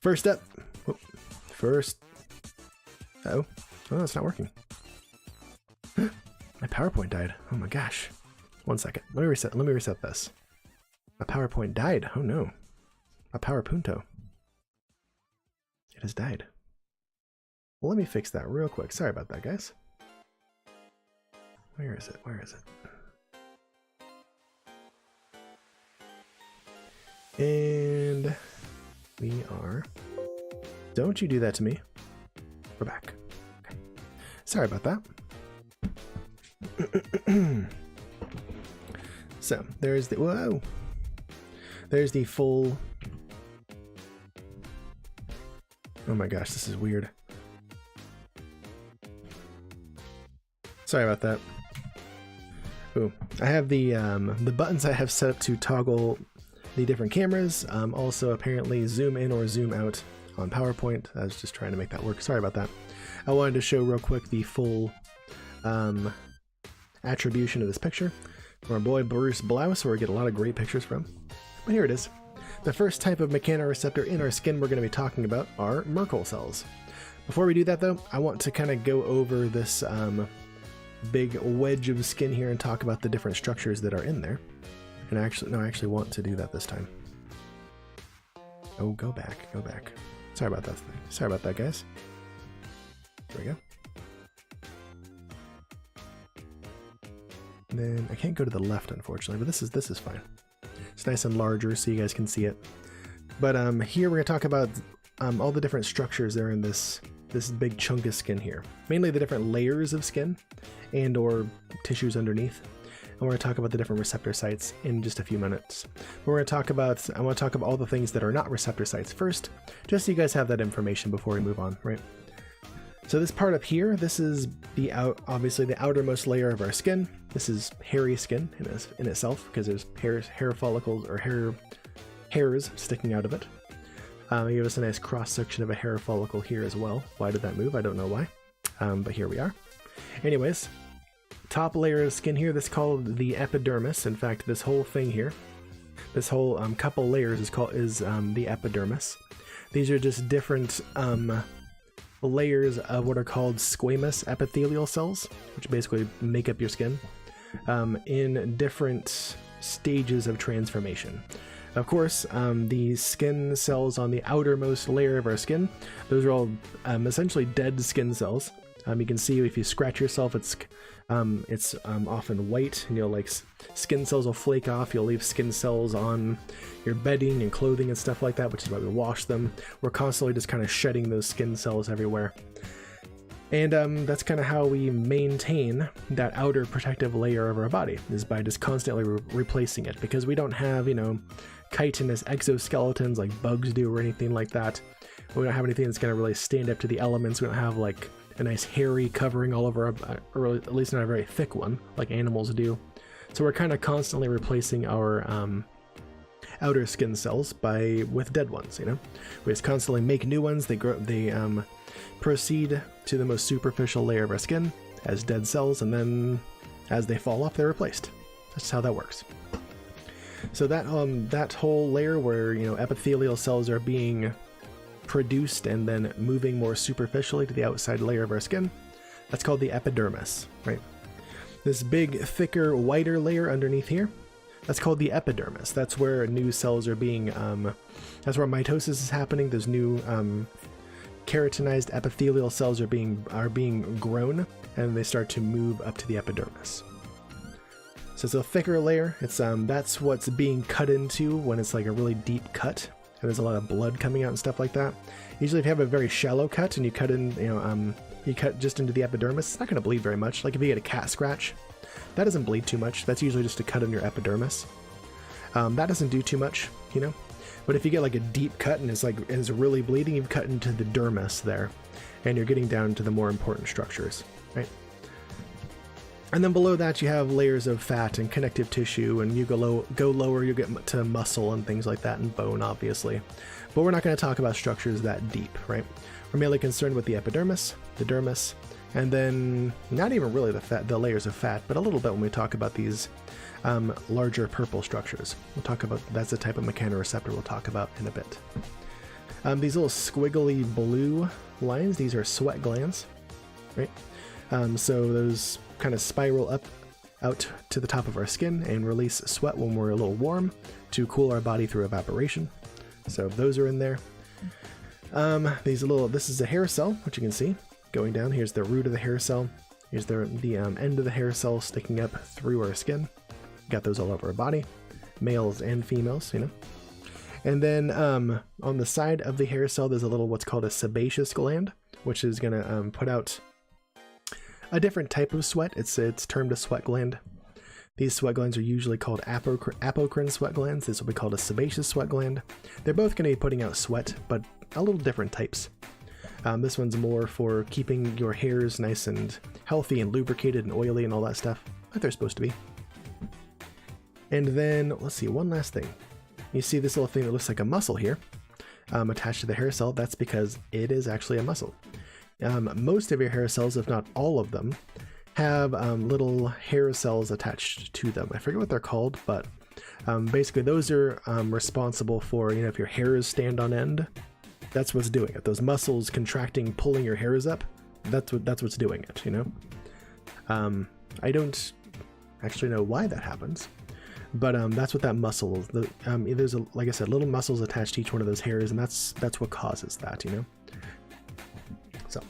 First up, oh, it's not working. My PowerPoint died. Oh my gosh. 1 second. Let me reset this. My PowerPoint died. Oh no. My PowerPunto. It has died. Well, let me fix that real quick. Sorry about that, guys. Where is it? Where is it? And we are... Don't you do that to me. We're back. Okay. Sorry about that. So, there's the... Whoa! There's the full... Oh my gosh, this is weird. Sorry about that. Ooh, I have the buttons I have set up to toggle the different cameras. Also, apparently zoom in or zoom out on PowerPoint. I was just trying to make that work. Sorry about that. I wanted to show real quick the full attribution of this picture from our boy Bruce Blouse, where we get a lot of great pictures from. But here it is. The first type of mechanoreceptor in our skin we're going to be talking about are Merkel cells. Before we do that though, I want to kind of go over this big wedge of skin here and talk about the different structures that are in there. And I actually want to do that this time. Oh, go back. Sorry about that. Sorry about that, guys. There we go. And then I can't go to the left, unfortunately, but this is fine. It's nice and larger so you guys can see it. But here we're going to talk about all the different structures that are in this big chunk of skin here. Mainly the different layers of skin and or tissues underneath. And we're going to talk about the different receptor sites in just a few minutes. I want to talk about all the things that are not receptor sites first, just so you guys have that information before we move on, right? So this part up here, this is obviously the outermost layer of our skin. This is hairy skin in itself, because there's hair follicles or hairs sticking out of it. You give us a nice cross section of a hair follicle here as well. Why did that move? I don't know why, but here we are. Anyways, top layer of skin here, this is called the epidermis. In fact, this whole thing here, this whole couple layers is the epidermis. These are just different layers of what are called squamous epithelial cells, which basically make up your skin, in different stages of transformation. Of course, the skin cells on the outermost layer of our skin, those are all essentially dead skin cells. You can see if you scratch yourself, it's often white, and like skin cells will flake off. You'll leave skin cells on your bedding and clothing and stuff like that, which is why we wash them. We're constantly just kind of shedding those skin cells everywhere. And that's kind of how we maintain that outer protective layer of our body, is by just constantly replacing it, because we don't have, chitinous exoskeletons like bugs do or anything like that. We don't have anything that's going to really stand up to the elements. We don't have like a nice hairy covering all over, or at least not a very thick one like animals do. So we're kind of constantly replacing our outer skin cells with dead ones. We just constantly make new ones. They grow. They proceed to the most superficial layer of our skin as dead cells, and then as they fall off, they're replaced. That's how that works. So that whole layer where epithelial cells are being produced and then moving more superficially to the outside layer of our skin, that's called the epidermis, right? This big, thicker, whiter layer underneath here, that's called the epidermis. That's where new cells are being, that's where mitosis is happening. Those new keratinized epithelial cells are being grown, and they start to move up to the epidermis. So it's a thicker layer. It's that's what's being cut into when it's like a really deep cut, and there's a lot of blood coming out and stuff like that. Usually, if you have a very shallow cut and you cut in, you cut just into the epidermis, it's not going to bleed very much. Like if you get a cat scratch, that doesn't bleed too much. That's usually just a cut in your epidermis. That doesn't do too much, But if you get like a deep cut and it's really bleeding, you've cut into the dermis there, and you're getting down to the more important structures, right? And then below that you have layers of fat and connective tissue, and you go lower, you get to muscle and things like that, and bone, obviously. But we're not going to talk about structures that deep, right? We're mainly concerned with the epidermis, the dermis, and then not even really the layers of fat, but a little bit when we talk about these larger purple structures. We'll talk about, that's the type of mechanoreceptor we'll talk about in a bit. These little squiggly blue lines, these are sweat glands, right? So those kind of spiral up out to the top of our skin and release sweat when we're a little warm to cool our body through evaporation. So those are in there. This is a hair cell, which you can see going down. Here's the root of the hair cell. Here's the end of the hair cell sticking up through our skin. Got those all over our body, males and females, And then on the side of the hair cell, there's a little what's called a sebaceous gland, which is going to put out a different type of sweat. It's termed a sweat gland. These sweat glands are usually called apocrine sweat glands. This will be called a sebaceous sweat gland. They're both going to be putting out sweat, but a little different types. This one's more for keeping your hairs nice and healthy and lubricated and oily and all that stuff, like they're supposed to be. And then, let's see, one last thing. You see this little thing that looks like a muscle here, attached to the hair cell. That's because it is actually a muscle. Most of your hair cells, if not all of them, have little hair cells attached to them. I forget what they're called, but basically those are responsible for, if your hairs stand on end, that's what's doing it. Those muscles contracting, pulling your hairs up, that's what's doing it, I don't actually know why that happens, but that's what that muscle is. There's, like I said, little muscles attached to each one of those hairs, and that's what causes that, So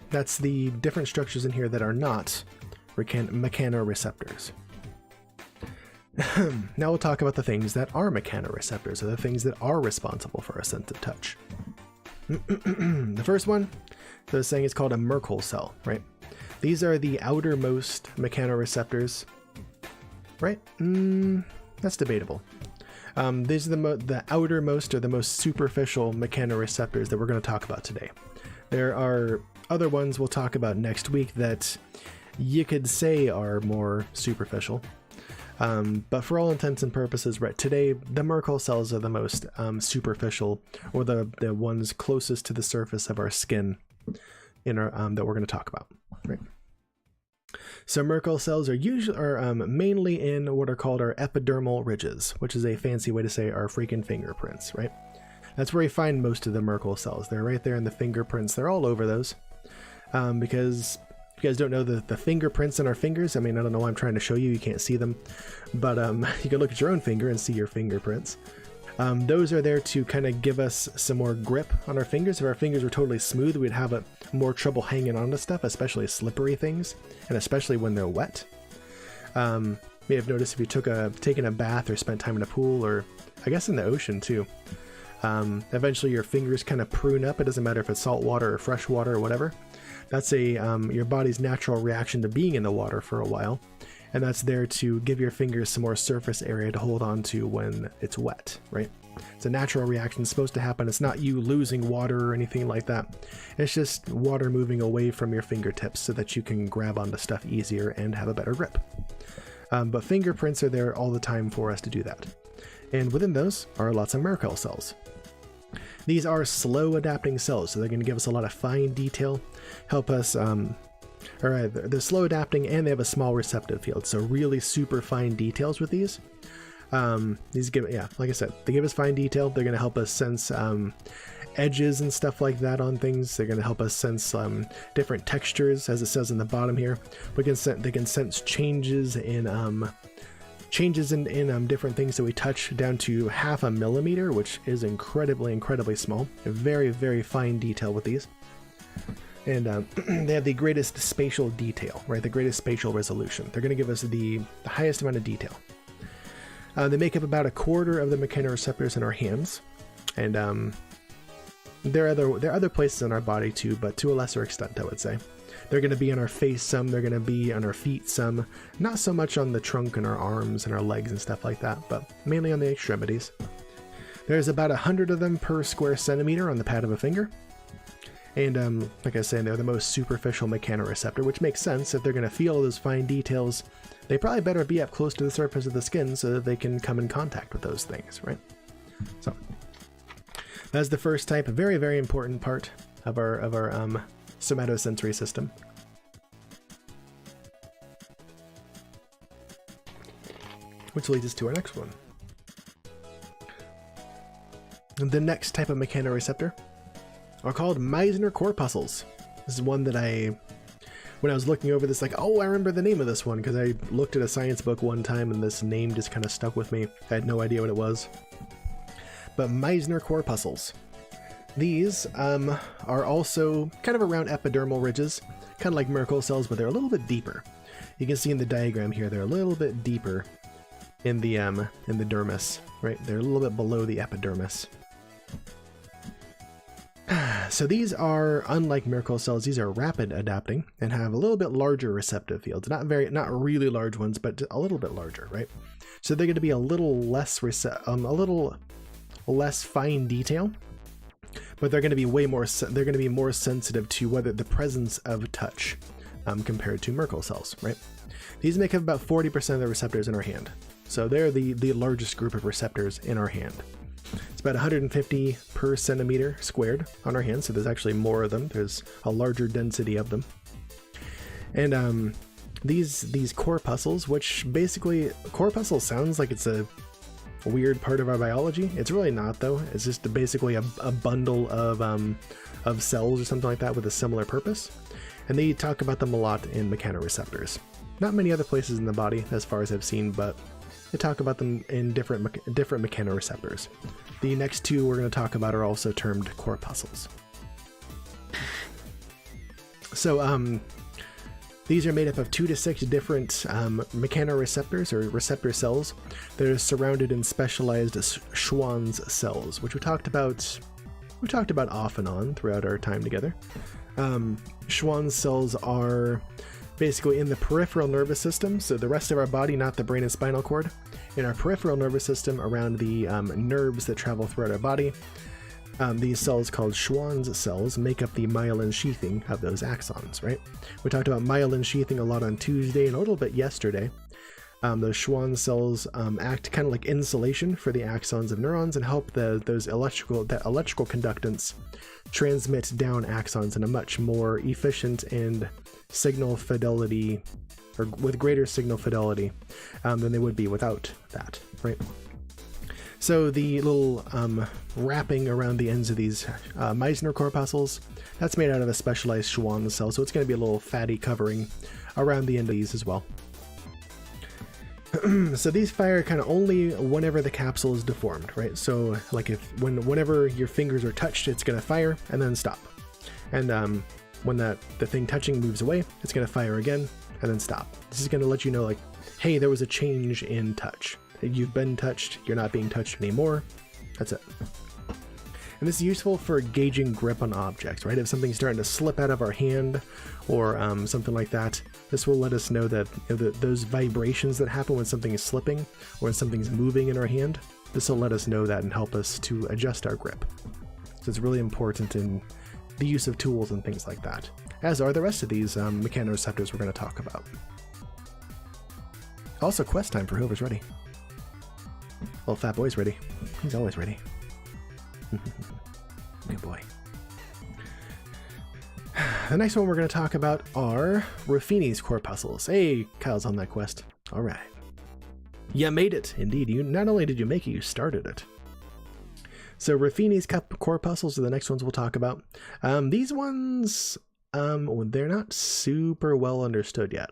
that's the different structures in here that are not mechanoreceptors. Now we'll talk about the things that are mechanoreceptors, or the things that are responsible for our sense of touch. The first one, I was saying, is called a Merkel cell, right? These are the outermost mechanoreceptors, right? That's debatable. These are the outermost, or the most superficial mechanoreceptors that we're going to talk about today. There are other ones we'll talk about next week that you could say are more superficial. But for all intents and purposes, right, today, the Merkel cells are the most superficial, or the ones closest to the surface of our skin in our that we're going to talk about, right? So Merkel cells are mainly in what are called our epidermal ridges, which is a fancy way to say our freaking fingerprints, right? That's where you find most of the Merkel cells. They're right there in the fingerprints. They're all over those. Because if you guys don't know the fingerprints in our fingers, I mean, I don't know why I'm trying to show you. You can't see them. But you can look at your own finger and see your fingerprints. Those are there to kind of give us some more grip on our fingers. If our fingers were totally smooth, we'd have more trouble hanging on to stuff, especially slippery things, and especially when they're wet. You may have noticed if you taken a bath or spent time in a pool, or I guess in the ocean too, eventually your fingers kind of prune up. It doesn't matter if it's salt water or fresh water or whatever. That's your body's natural reaction to being in the water for a while. And that's there to give your fingers some more surface area to hold on to when it's wet, right? It's a natural reaction. It's supposed to happen. It's not you losing water or anything like that. It's just water moving away from your fingertips so that you can grab onto stuff easier and have a better grip. But fingerprints are there all the time for us to do that. And within those are lots of Merkel cells. These are slow adapting cells, so they're going to give us a lot of fine detail, help us they're slow adapting, and they have a small receptive field, so really super fine details with these. These give, like I said, they give us fine detail. They're going to help us sense edges and stuff like that on things. They're going to help us sense different textures, as it says in the bottom here. They can sense changes in different things that we touch down to 0.5 millimeter, which is incredibly small. A very, very fine detail with these. And they have the greatest spatial detail, right? The greatest spatial resolution. They're going to give us the highest amount of detail. They make up about 1/4 of the mechanoreceptors in our hands. And there are other places in our body too, but to a lesser extent, I would say. They're going to be on our face some, they're going to be on our feet some, not so much on the trunk and our arms and our legs and stuff like that, but mainly on the extremities. There's about 100 of them per square centimeter on the pad of a finger. And like I was saying, they're the most superficial mechanoreceptor, which makes sense. If they're going to feel those fine details, they probably better be up close to the surface of the skin so that they can come in contact with those things, right? So that's the first type, a very, very important part of our somatosensory system. Which leads us to our next one. The next type of mechanoreceptor are called Meissner corpuscles. This is one that when I was looking over this, like, oh, I remember the name of this one, because I looked at a science book one time and this name just kind of stuck with me. I had no idea what it was. But Meissner corpuscles. These are also kind of around epidermal ridges, kind of like Merkel cells, but they're a little bit deeper. You can see in the diagram here, they're a little bit deeper in the dermis, right? They're a little bit below the epidermis. So these are, unlike Merkel cells, these are rapid adapting and have a little bit larger receptive fields. Not really large ones, but a little bit larger, right? So they're going to be a little less fine detail, but they're going to be more sensitive to the presence of touch compared to Merkel cells, right? These make up about 40% of the receptors in our hand. So they're the largest group of receptors in our hand. It's about 150 per centimeter squared on our hand, so there's actually more of them. There's a larger density of them. And these corpuscles, which basically, corpuscle sounds like it's a weird part of our biology. It's really not, though. It's just basically a bundle of cells or something like that with a similar purpose. And they talk about them a lot in mechanoreceptors. Not many other places in the body, as far as I've seen, but they talk about them in different mechanoreceptors. The next two we're going to talk about are also termed corpuscles. So these are made up of 2 to 6 different mechanoreceptors, or receptor cells, that are surrounded in specialized Schwann's cells, which we talked about off and on throughout our time together. Schwann's cells are basically in the peripheral nervous system, so the rest of our body, not the brain and spinal cord. In our peripheral nervous system, around the nerves that travel throughout our body, these cells called Schwann's cells make up the myelin sheathing of those axons, right? We talked about myelin sheathing a lot on Tuesday and a little bit yesterday. Those Schwann cells act kind of like insulation for the axons of neurons and help that electrical conductance transmit down axons in a much more efficient and signal fidelity, or with greater signal fidelity than they would be without that, right? So the little wrapping around the ends of these Meissner corpuscles, that's made out of a specialized Schwann cell, so it's going to be a little fatty covering around the end of these as well. So these fire kind of only whenever the capsule is deformed, right? So like whenever your fingers are touched, it's going to fire and then stop. And when the thing touching moves away, it's going to fire again and then stop. This is going to let you know, like, hey, there was a change in touch. You've been touched, you're not being touched anymore. That's it. And this is useful for gauging grip on objects, right? If something's starting to slip out of our hand or something like that, this will let us know that, those vibrations that happen when something is slipping or when something's moving in our hand, this will let us know that and help us to adjust our grip. So it's really important in the use of tools and things like that, as are the rest of these mechanoreceptors we're going to talk about. Also, quest time for whoever's ready. Well, Fat Boy's ready. He's always ready. Good boy. The next one we're going to talk about are Ruffini's corpuscles. Hey, Kyle's on that quest. All right. You made it. Indeed, you not only did you make it, you started it. So Ruffini's corpuscles are the next ones we'll talk about. These ones, they're not super well understood yet.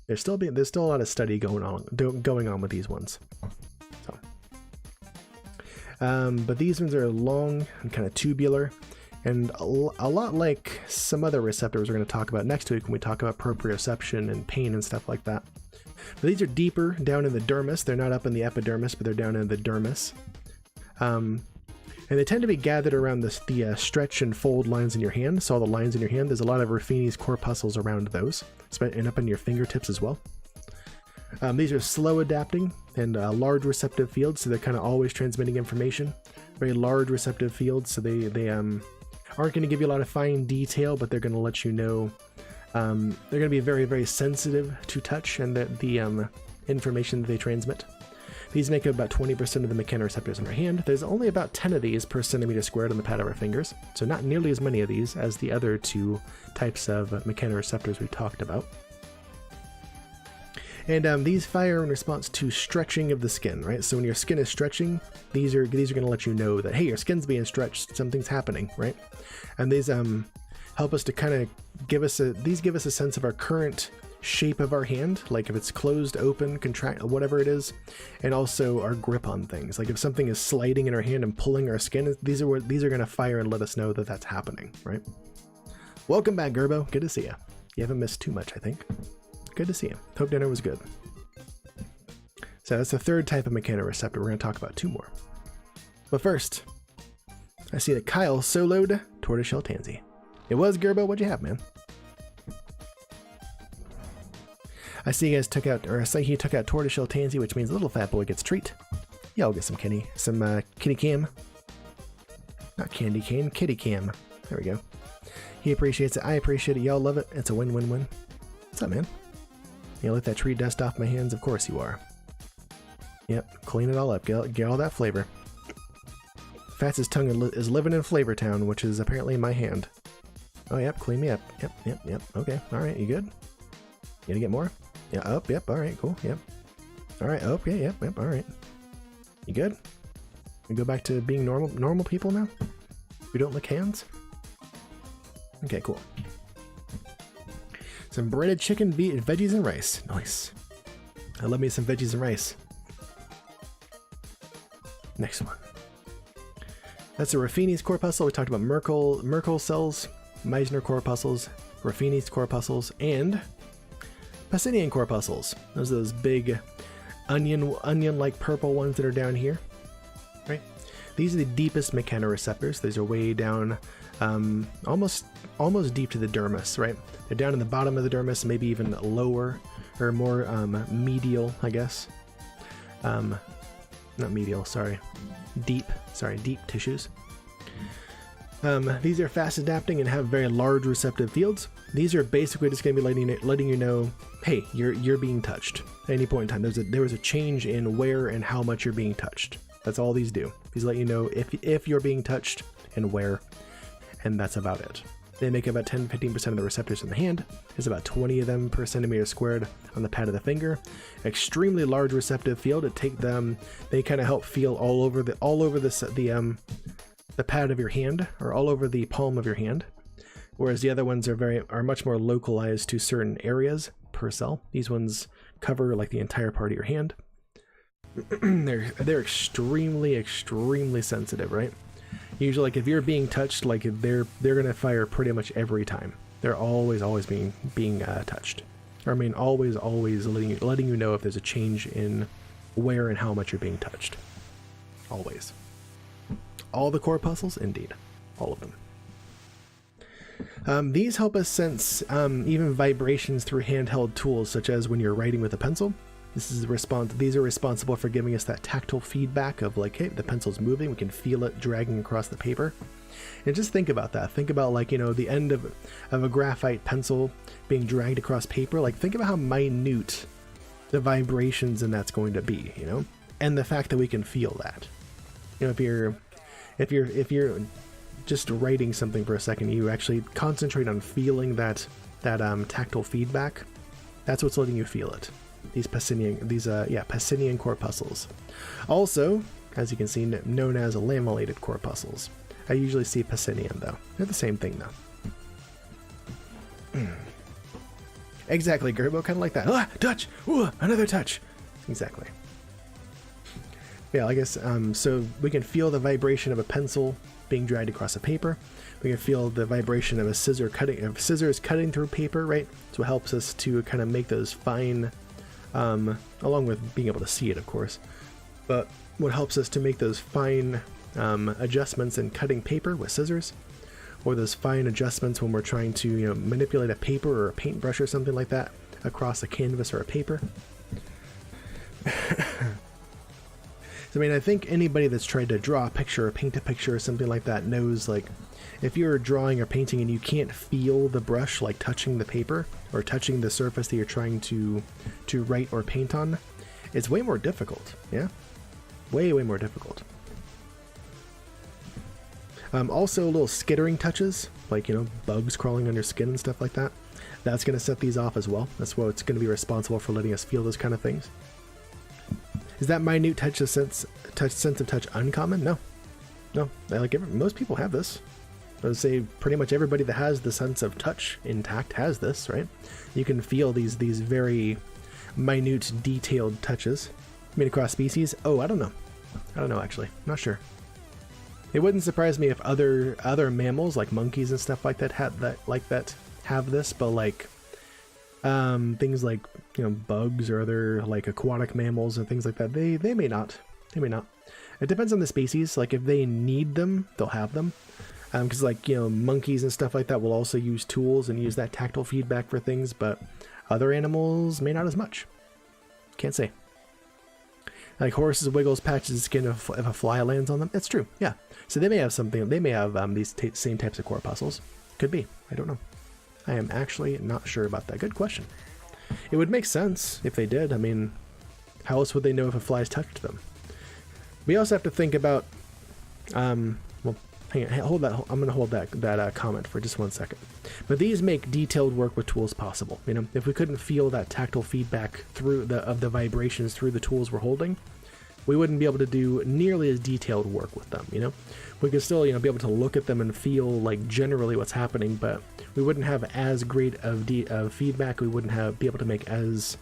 There's still a lot of study going on with these ones. But these ones are long and kind of tubular, and a lot like some other receptors we're going to talk about next week when we talk about proprioception and pain and stuff like that. But these are deeper down in the dermis. They're not up in the epidermis, but they're down in the dermis. And they tend to be gathered around the stretch and fold lines in your hand. So all the lines in your hand, there's a lot of Ruffini's corpuscles around those, and up in your fingertips as well. These are slow adapting and large receptive fields, so they're kind of always transmitting information. Very large receptive fields, so they aren't going to give you a lot of fine detail, but they're going to let you know. They're going to be very, very sensitive to touch and the information that they transmit. These make up about 20% of the mechanoreceptors in our hand. There's only about 10 of these per centimeter squared on the pad of our fingers, so not nearly as many of these as the other two types of mechanoreceptors we talked about. And these fire in response to stretching of the skin, right? So when your skin is stretching, these are going to let you know that, hey, your skin's being stretched, something's happening, right? And these help us to kind of give us a sense of our current shape of our hand, like if it's closed, open, contract, whatever it is, and also our grip on things. Like if something is sliding in our hand and pulling our skin, these are going to fire and let us know that that's happening, right? Welcome back, Gerbo. Good to see you. You haven't missed too much, I think. Good to see you. Hope dinner was good. So that's the third type of mechanoreceptor. We're going to talk about two more. But first, I see that Kyle soloed Tortoiseshell Tansy. It was Gerbo. What'd you have, man? I see you guys took out Tortoiseshell Tansy, which means little fat boy gets treat. Yeah, I'll get some kitty cam. Not candy cane, kitty cam. There we go. He appreciates it. I appreciate it. Y'all love it. It's a win-win-win. What's up, man? You let that tree dust off my hands? Of course you are. Yep, clean it all up. Get all that flavor. Fats' tongue is living in Flavor Town, which is apparently in my hand. Oh, yep, clean me up. Yep. Okay, alright, you good? You gonna get more? Yeah, up, yep, alright, cool, yep. Alright, okay, yep, alright. You good? We go back to being normal people now? We don't lick hands? Okay, cool. Some breaded chicken, veggies, and rice. Nice. I love me some veggies and rice. Next one. That's the Ruffini's corpuscle. We talked about Merkel cells, Meissner corpuscles, Ruffini's corpuscles, and Pacinian corpuscles. Those are those big onion-like purple ones that are down here, right? These are the deepest mechanoreceptors. These are way down, almost deep to the dermis, right? They're down in the bottom of the dermis, maybe even lower or more medial, I guess. Not medial, sorry. Deep tissues. These are fast adapting and have very large receptive fields. These are basically just going to be letting you know, hey, you're being touched at any point in time. There was a change in where and how much you're being touched. That's all these do. These let you know if you're being touched and where, and that's about it. They make about 10-15% of the receptors in the hand. There's about 20 of them per centimeter squared on the pad of the finger. Extremely large receptive field. They kind of help feel all over the pad of your hand, or all over the palm of your hand. Whereas the other ones are much more localized to certain areas per cell. These ones cover like the entire part of your hand. they're extremely sensitive, right? Usually, like if you're being touched, like they're gonna fire pretty much every time. They're always being touched. Or, I mean, always letting you know if there's a change in where and how much you're being touched. Always. All the corpuscles, indeed, all of them. These help us sense even vibrations through handheld tools, such as when you're writing with a pencil. These are responsible for giving us that tactile feedback of like, hey, the pencil's moving, we can feel it dragging across the paper. And just think about that. Think about, like, you know, the end of a graphite pencil being dragged across paper. Like, think about how minute the vibrations in that's going to be, you know? And the fact that we can feel that. You know, if you're just writing something for a second, you actually concentrate on feeling that tactile feedback. That's what's letting you feel it. These Pacinian corpuscles. Also, as you can see, known as lamellated corpuscles. I usually see Pacinian, though. They're the same thing, though. Exactly, Gerbo, kind of like that. Ah, touch! Ooh, another touch! Exactly. Yeah, I guess, so we can feel the vibration of a pencil being dragged across a paper. We can feel the vibration of scissors cutting through paper, right? So it helps us to kind of make those fine, along with being able to see it, of course. But what helps us to make those fine adjustments in cutting paper with scissors, or those fine adjustments when we're trying to, you know, manipulate a paper or a paintbrush or something like that across a canvas or a paper. I mean, I think anybody that's tried to draw a picture or paint a picture or something like that knows, like, if you're drawing or painting and you can't feel the brush, like, touching the paper or touching the surface that you're trying to write or paint on, it's way more difficult, yeah? Way more difficult. Also, little skittering touches, like, you know, bugs crawling on your skin and stuff like that. That's going to set these off as well. That's what's going to be responsible for letting us feel those kind of things. Is that minute sense of touch uncommon? No. Like most people have this. I would say pretty much everybody that has the sense of touch intact has this, right? You can feel these very minute, detailed touches. I mean, across species? Oh, I don't know. Actually. I'm not sure. It wouldn't surprise me if other mammals like monkeys and stuff like that have this, but like things like, you know, bugs or other like aquatic mammals and things like that, they may not. It depends on the species. Like if they need them, they'll have them. Because like, you know, monkeys and stuff like that will also use tools and use that tactile feedback for things, but other animals may not as much. Can't say. Like horses wiggles patches of skin if a fly lands on them. It's true, yeah. So they may have something. They may have these same types of corpuscles. Could be. I don't know. I am actually not sure about that. Good question. It would make sense if they did. I mean, how else would they know if a fly's touched them? We also have to think about. Well, hang on. Hold that. I'm going to hold that comment for just 1 second. But these make detailed work with tools possible. You know, if we couldn't feel that tactile feedback through the vibrations through the tools we're holding, we wouldn't be able to do nearly as detailed work with them, you know? We could still, you know, be able to look at them and feel, like, generally what's happening, but we wouldn't have as great of feedback. We wouldn't be able to make as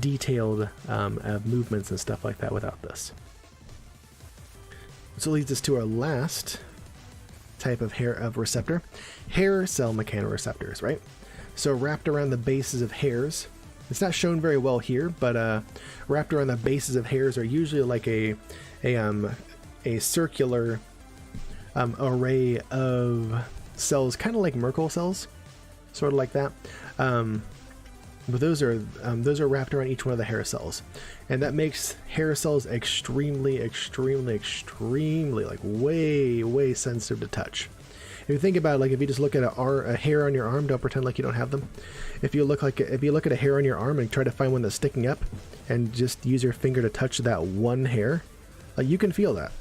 detailed movements and stuff like that without this. So it leads us to our last type of receptor, hair cell mechanoreceptors, right? So wrapped around the bases of hairs. It's not shown very well here, but wrapped around the bases of hairs are usually like a circular array of cells, kind of like Merkel cells, sort of like that. But those are wrapped around each one of the hair cells, and that makes hair cells extremely like way sensitive to touch. If you think about it, like if you just look at a hair on your arm, don't pretend like you don't have them. If you look at a hair on your arm and try to find one that's sticking up, and just use your finger to touch that one hair, like you can feel that,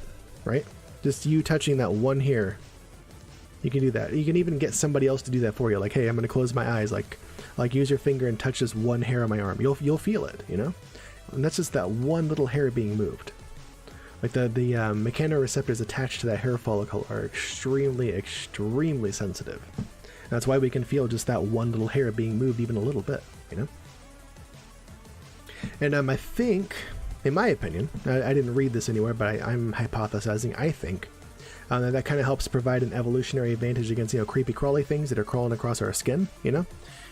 right? Just you touching that one hair, you can do that. You can even get somebody else to do that for you. Like, hey, I'm going to close my eyes. Like use your finger and touch this one hair on my arm. You'll feel it, you know. And that's just that one little hair being moved. Like the mechanoreceptors attached to that hair follicle are extremely sensitive. And that's why we can feel just that one little hair being moved even a little bit, you know? And I think in my opinion, I didn't read this anywhere, but I'm hypothesizing, I think, that kind of helps provide an evolutionary advantage against, you know, creepy crawly things that are crawling across our skin, you know?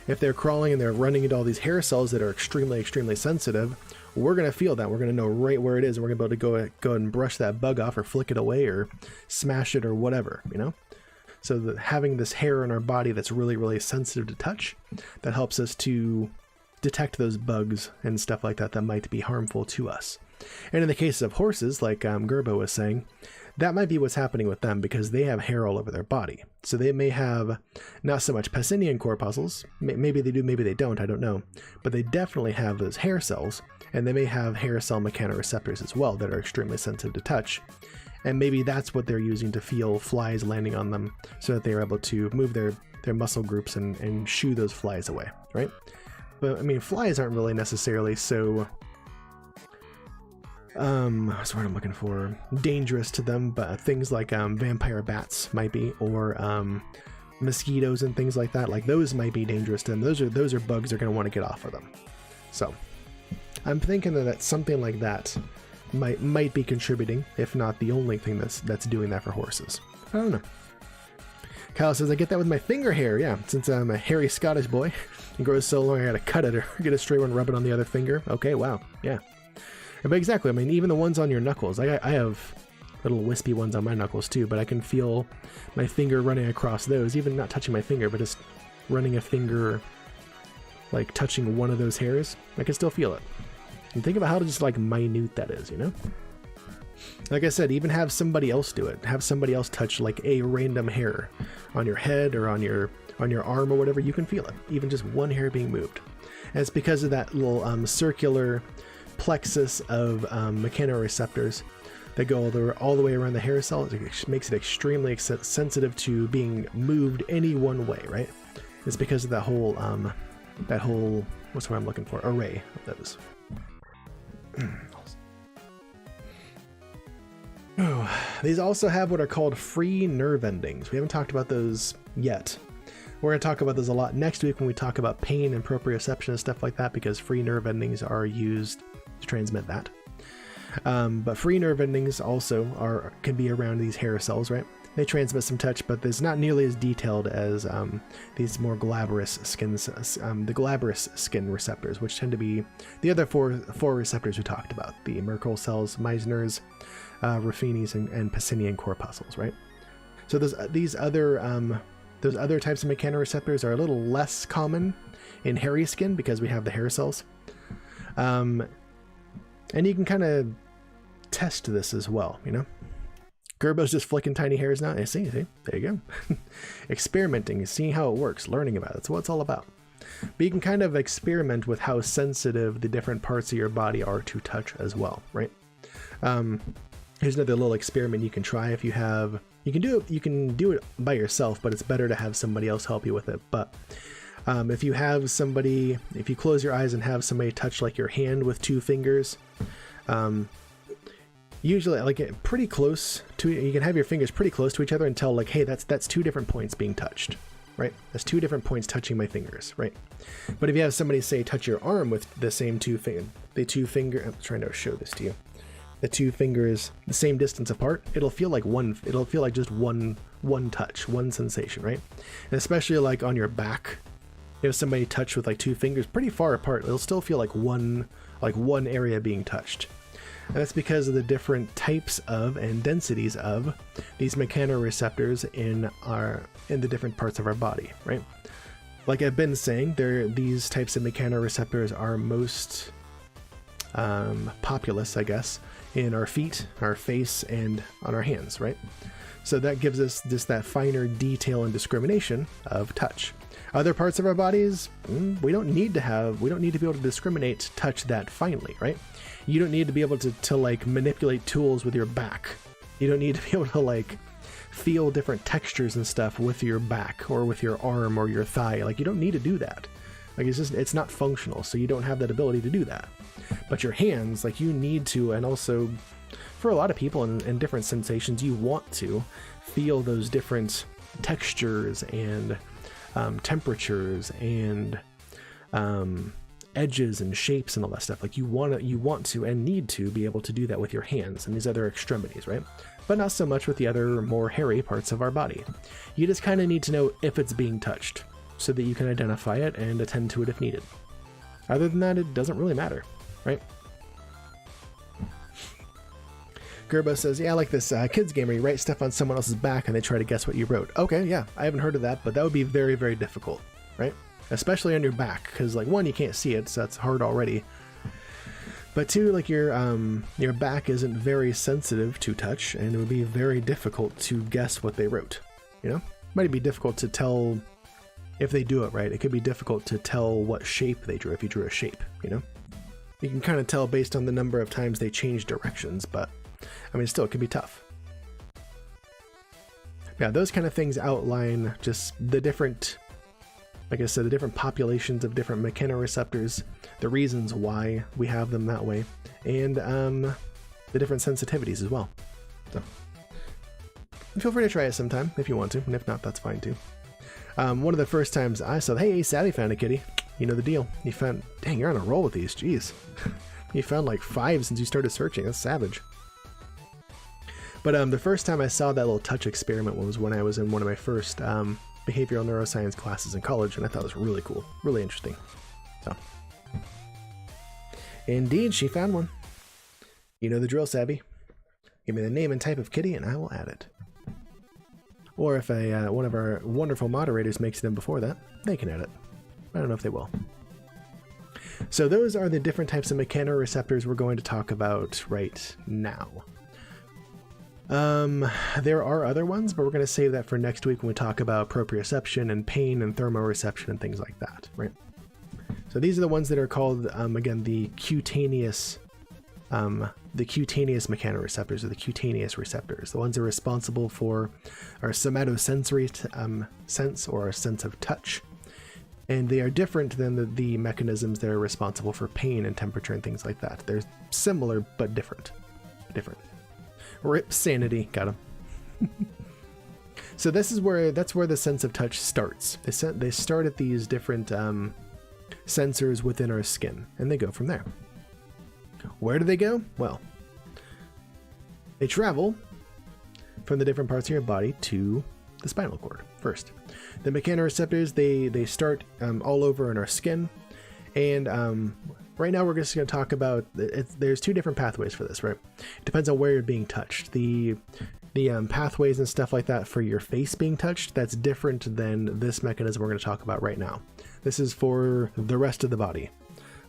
If they're crawling and they're running into all these hair cells that are extremely, extremely sensitive, we're going to feel that. We're going to know right where it is, and we're going to be able to go and brush that bug off or flick it away or smash it or whatever, you know? So that having this hair in our body that's really, really sensitive to touch, that helps us to detect those bugs and stuff like that that might be harmful to us. And in the case of horses, like Gerbo was saying, that might be what's happening with them because they have hair all over their body. So they may have not so much Pacinian corpuscles, maybe they do, maybe they don't, I don't know. But they definitely have those hair cells, and they may have hair cell mechanoreceptors as well that are extremely sensitive to touch. And maybe that's what they're using to feel flies landing on them so that they're able to move their muscle groups and shoo those flies away, right? But I mean, flies aren't really necessarily so what's the word I'm looking for? Dangerous to them, but things like vampire bats might be, or mosquitoes and things like that. Like those might be dangerous to them. Those are bugs they're going to want to get off of them. So I'm thinking that something like that might be contributing, if not the only thing that's doing that for horses. I don't know. Kyle says, I get that with my finger hair. Yeah, since I'm a hairy Scottish boy, it grows so long I gotta cut it or get a straight one, rub it on the other finger. Okay, wow, yeah. But exactly, I mean, even the ones on your knuckles, I have little wispy ones on my knuckles too, but I can feel my finger running across those, even not touching my finger, but just running a finger, like touching one of those hairs, I can still feel it. And think about how just like minute that is, you know? Like I said, even have somebody else do it. Have somebody else touch like a random hair on your head or on your arm or whatever. You can feel it, even just one hair being moved. And it's because of that little circular plexus of mechanoreceptors that go all the way around the hair cell. It makes it extremely sensitive to being moved any one way, right? It's because of that whole what's what I'm looking for? Array of those. These also have what are called free nerve endings. We haven't talked about those yet. We're going to talk about those a lot next week when we talk about pain and proprioception and stuff like that, because free nerve endings are used to transmit that. But free nerve endings also can be around these hair cells, right? They transmit some touch, but it's not nearly as detailed as these more glabrous the glabrous skin receptors, which tend to be the other four receptors we talked about: the Merkel cells, Meissner's, Ruffini's, and Pacinian corpuscles, right? So those other types of mechanoreceptors are a little less common in hairy skin because we have the hair cells, and you can kind of test this as well, you know. Gerbo's just flicking tiny hairs now. See, there you go. Experimenting, seeing how it works, learning about it. That's what it's all about. But you can kind of experiment with how sensitive the different parts of your body are to touch as well, right? Here's another little experiment you can try if you have. You can do it by yourself, but it's better to have somebody else help you with it. But if you close your eyes and have somebody touch like your hand with two fingers, usually like pretty close to, you can have your fingers pretty close to each other and tell like, hey, that's two different points being touched, right? That's two different points touching my fingers, right? But if you have somebody say touch your arm with the same I'm trying to show this to you. The two fingers the same distance apart, it'll feel like just one touch, one sensation, right? And especially like on your back, if somebody touched with like two fingers pretty far apart, it'll still feel like one area being touched. And that's because of the different types of and densities of these mechanoreceptors in the different parts of our body, right? Like I've been saying, these types of mechanoreceptors are most populous, I guess, in our feet, our face, and on our hands, right? So that gives us just that finer detail and discrimination of touch. Other parts of our bodies, we don't need to be able to discriminate touch that finely, right? You don't need to be able to like manipulate tools with your back. You don't need to be able to like feel different textures and stuff with your back or with your arm or your thigh. Like you don't need to do that. Like it's not functional, so you don't have that ability to do that. But your hands, like you need to, and also for a lot of people and different sensations, you want to feel those different textures and temperatures and edges and shapes and all that stuff. Like you want to and need to be able to do that with your hands and these other extremities, right? But not so much with the other more hairy parts of our body. You just kind of need to know if it's being touched so that you can identify it and attend to it if needed. Other than that, it doesn't really matter, right? Gerbo says, yeah, I like this kids game where you write stuff on someone else's back and they try to guess what you wrote. Okay, yeah, I haven't heard of that, but that would be very, very difficult, right? Especially on your back, because like one, you can't see it, so that's hard already. But two, like your back isn't very sensitive to touch, and it would be very difficult to guess what they wrote. You know, might be difficult to tell if they do it right. It could be difficult to tell what shape they drew if you drew a shape. You know, you can kind of tell based on the number of times they change directions, but I mean, still, it can be tough. Yeah, those kind of things outline just the different, like I said, the different populations of different mechanoreceptors, the reasons why we have them that way, and the different sensitivities as well. So feel free to try it sometime if you want to, and if not, that's fine too. One of the first times I saw, hey, Sally found a kitty. You know the deal. You found, dang, you're on a roll with these, jeez. You found like 5 since you started searching, that's savage. But the first time I saw that little touch experiment was when I was in one of my first behavioral neuroscience classes in college, and I thought it was really cool, really interesting. So, indeed, she found one. You know the drill, Savvy. Give me the name and type of kitty, and I will add it. Or if one of our wonderful moderators makes it in before that, they can add it. I don't know if they will. So those are the different types of mechanoreceptors we're going to talk about right now. There are other ones, but we're going to save that for next week when we talk about proprioception and pain and thermoreception and things like that, right? So these are the ones that are called, again, the cutaneous mechanoreceptors, or the cutaneous receptors. The ones that are responsible for our somatosensory sense, or our sense of touch. And they are different than the mechanisms that are responsible for pain and temperature and things like that. They're similar, but different. Rip sanity, got him. So that's where the sense of touch starts. They start at these different sensors within our skin, and they go from there. Where do they go? Well, they travel from the different parts of your body to the spinal cord first. The mechanoreceptors, they start all over in our skin, and right now we're just going to talk about, there's 2 different pathways for this, right? It depends on where you're being touched. The pathways and stuff like that for your face being touched, that's different than this mechanism we're going to talk about right now. This is for the rest of the body,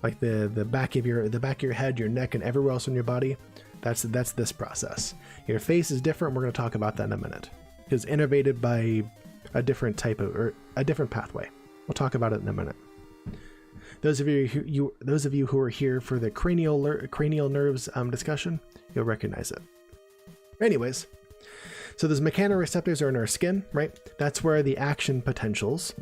like the back of your head, your neck, and everywhere else in your body. That's this process. Your face is different. We're going to talk about that in a minute. It's innervated by a different type of, or a different pathway. We'll talk about it in a minute. Those of you who are here for the cranial nerves discussion, you'll recognize it. Anyways, so those mechanoreceptors are in our skin, right? That's where the action potentials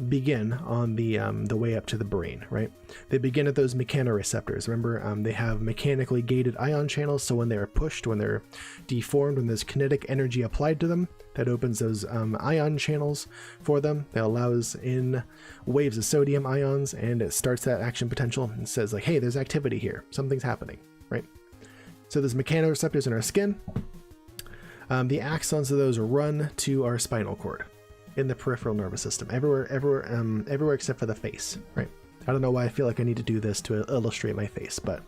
begin on the way up to the brain, right? They begin at those mechanoreceptors. Remember, they have mechanically gated ion channels, so when they are pushed, when they're deformed, when there's kinetic energy applied to them, that opens those ion channels for them. That allows in waves of sodium ions, and it starts that action potential and says like, hey, there's activity here, something's happening, right? So there's mechanoreceptors in our skin. The axons of those run to our spinal cord in the peripheral nervous system, everywhere except for the face, right? I don't know why I feel like I need to do this to illustrate my face, but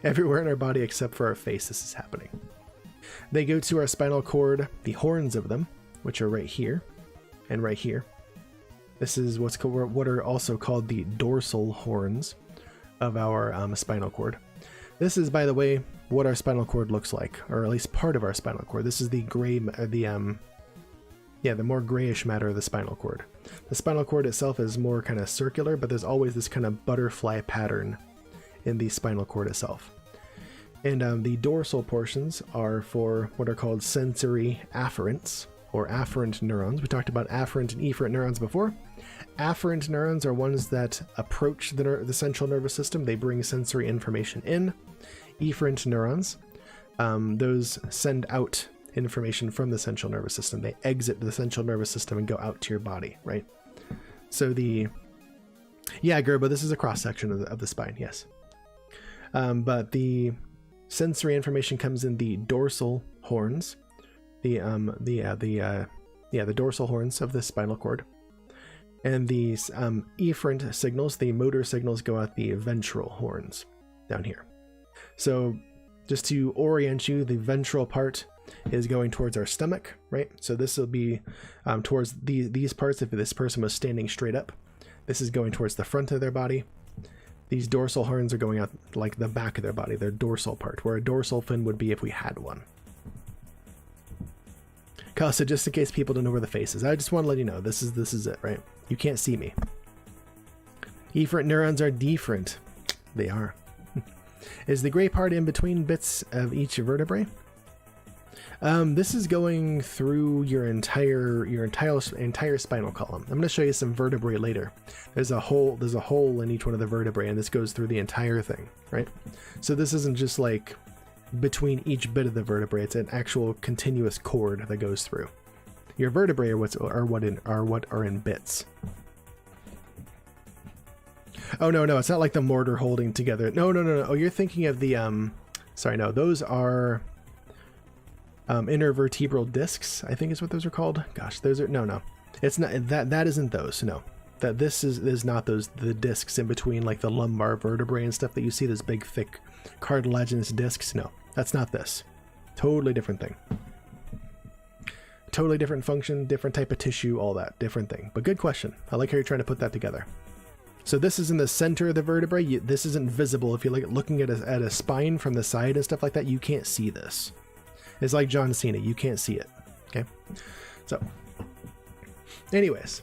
everywhere in our body except for our face, this is happening. They go to our spinal cord, the horns of them, which are right here and right here. This is what are also called the dorsal horns of our spinal cord. This is, by the way, what our spinal cord looks like, or at least part of our spinal cord. This is the the more grayish matter of the spinal cord. The spinal cord itself is more kind of circular, but there's always this kind of butterfly pattern in the spinal cord itself. And the dorsal portions are for what are called sensory afferents, or afferent neurons. We talked about afferent and efferent neurons before. Afferent neurons are ones that approach the central nervous system. They bring sensory information in. Efferent neurons, those send out information from the central nervous system. They exit the central nervous system and go out to your body, right? So the Yeah, Gerbo, this is a cross section of the spine. Yes, but the sensory information comes in the dorsal horns, the dorsal horns of the spinal cord, and these efferent signals, the motor signals, go out the ventral horns down here. So just to orient you, the ventral part is going towards our stomach, right? So this will be towards these parts. If this person was standing straight up, this is going towards the front of their body. These dorsal horns are going out like the back of their body, their dorsal part, where a dorsal fin would be if we had one. Kyle said, just in case people don't know where the face is, I just want to let you know, this is it, right? You can't see me. Efferent neurons are deferent. They are. Is the gray part in between bits of each vertebrae? This is going through your entire spinal column. I'm going to show you some vertebrae later. There's a hole in each one of the vertebrae, and this goes through the entire thing, right? So this isn't just like between each bit of the vertebrae. It's an actual continuous cord that goes through. Your vertebrae are what are in bits. Oh no, it's not like the mortar holding together. No. Oh, you're thinking of the sorry, no, those are intervertebral discs, I think is what those are called. Gosh, those are no. It's not that isn't those. No. That this is not those, the discs in between like the lumbar vertebrae and stuff that you see, those big thick cartilaginous discs. No, that's not this. Totally different thing. Totally different function, different type of tissue, all that, different thing. But good question. I like how you're trying to put that together. So this is in the center of the vertebrae. This isn't visible. If you're looking at a spine from the side and stuff like that, you can't see this. It's like John Cena. You can't see it. Okay. So anyways,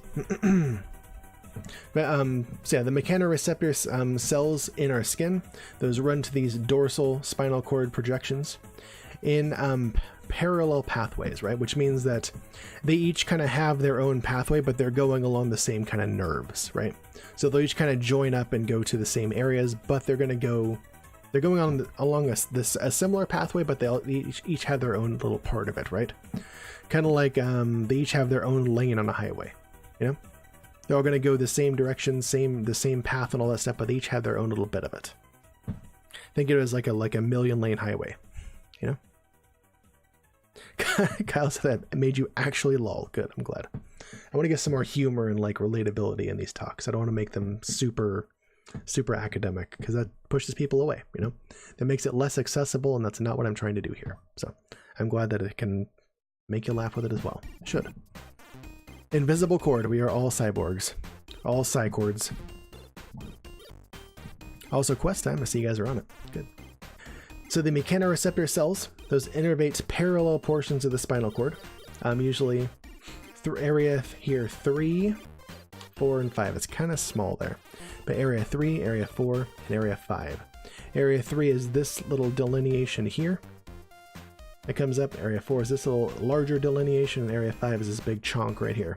but so yeah, the mechanoreceptor cells in our skin, those run to these dorsal spinal cord projections in parallel pathways, right? Which means that they each kind of have their own pathway, but they're going along the same kind of nerves, right? So they'll each kind of join up and go to the same areas, but they're going along a similar pathway, but they each have their own little part of it, right? Kind of like they each have their own lane on a highway, you know? They're all going to go the same direction, the same path and all that stuff, but they each have their own little bit of it. Think of it as like a million lane highway, you know? Kyle said that made you actually lol. Good, I'm glad. I want to get some more humor and like relatability in these talks. I don't want to make them super academic because that pushes people away, you know? That makes it less accessible, and that's not what I'm trying to do here. So I'm glad that it can make you laugh with it as well. It should. Invisible cord. We are all cyborgs. All cycords. Also quest time. I see you guys are on it. Good. So the mechanoreceptor cells, those innervate parallel portions of the spinal cord. Usually through area here 3, 4, and 5. It's kind of small there. But area 3, area 4, and area 5. Area 3 is this little delineation here. It comes up. Area 4 is this little larger delineation, and area 5 is this big chunk right here.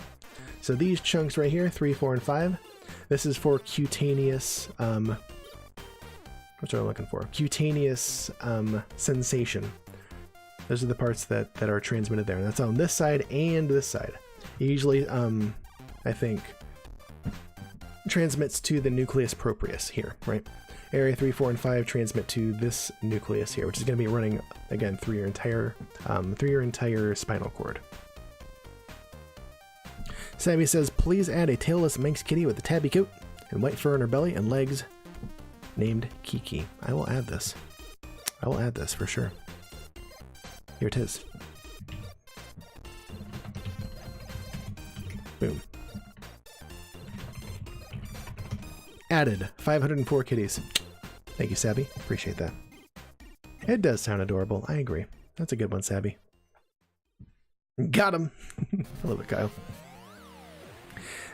So these chunks right here, 3, 4, and 5, this is for cutaneous, what's what I'm looking for? Cutaneous sensation. Those are the parts that are transmitted there. And that's on this side and this side. It usually, I think, transmits to the nucleus proprius here, right? Area 3, 4, and 5 transmit to this nucleus here, which is going to be running, again, through your entire spinal cord. Savvy says, please add a tailless Manx kitty with a tabby coat and white fur on her belly and legs named Kiki. I will add this. I will add this for sure. Here it is. Boom. Added 504 kitties. Thank you, Sabby. Appreciate that. It does sound adorable. I agree. That's a good one, Sabby. Got him. I love it, Kyle.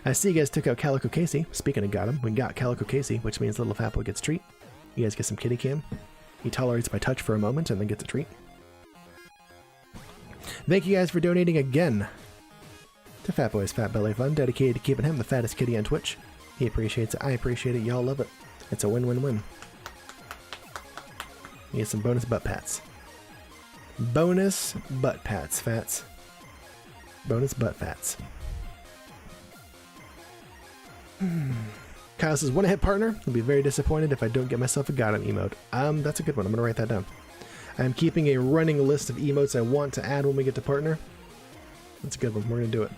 I see you guys took out Calico Casey. Speaking of got him, we got Calico Casey, which means Little Fatboy gets a treat. You guys get some kitty cam. He tolerates my touch for a moment and then gets a treat. Thank you guys for donating again to Fatboy's Fat Belly Fund, dedicated to keeping him the fattest kitty on Twitch. He appreciates it. I appreciate it. Y'all love it. It's a win-win-win. You get some bonus butt pats. Bonus butt pats, Fats. Bonus butt fats. Kyle says, "Want to hit partner? I'll be very disappointed if I don't get myself a Gotham emote." That's a good one. I'm gonna write that down. I'm keeping a running list of emotes I want to add when we get to partner. That's a good one. We're gonna do it.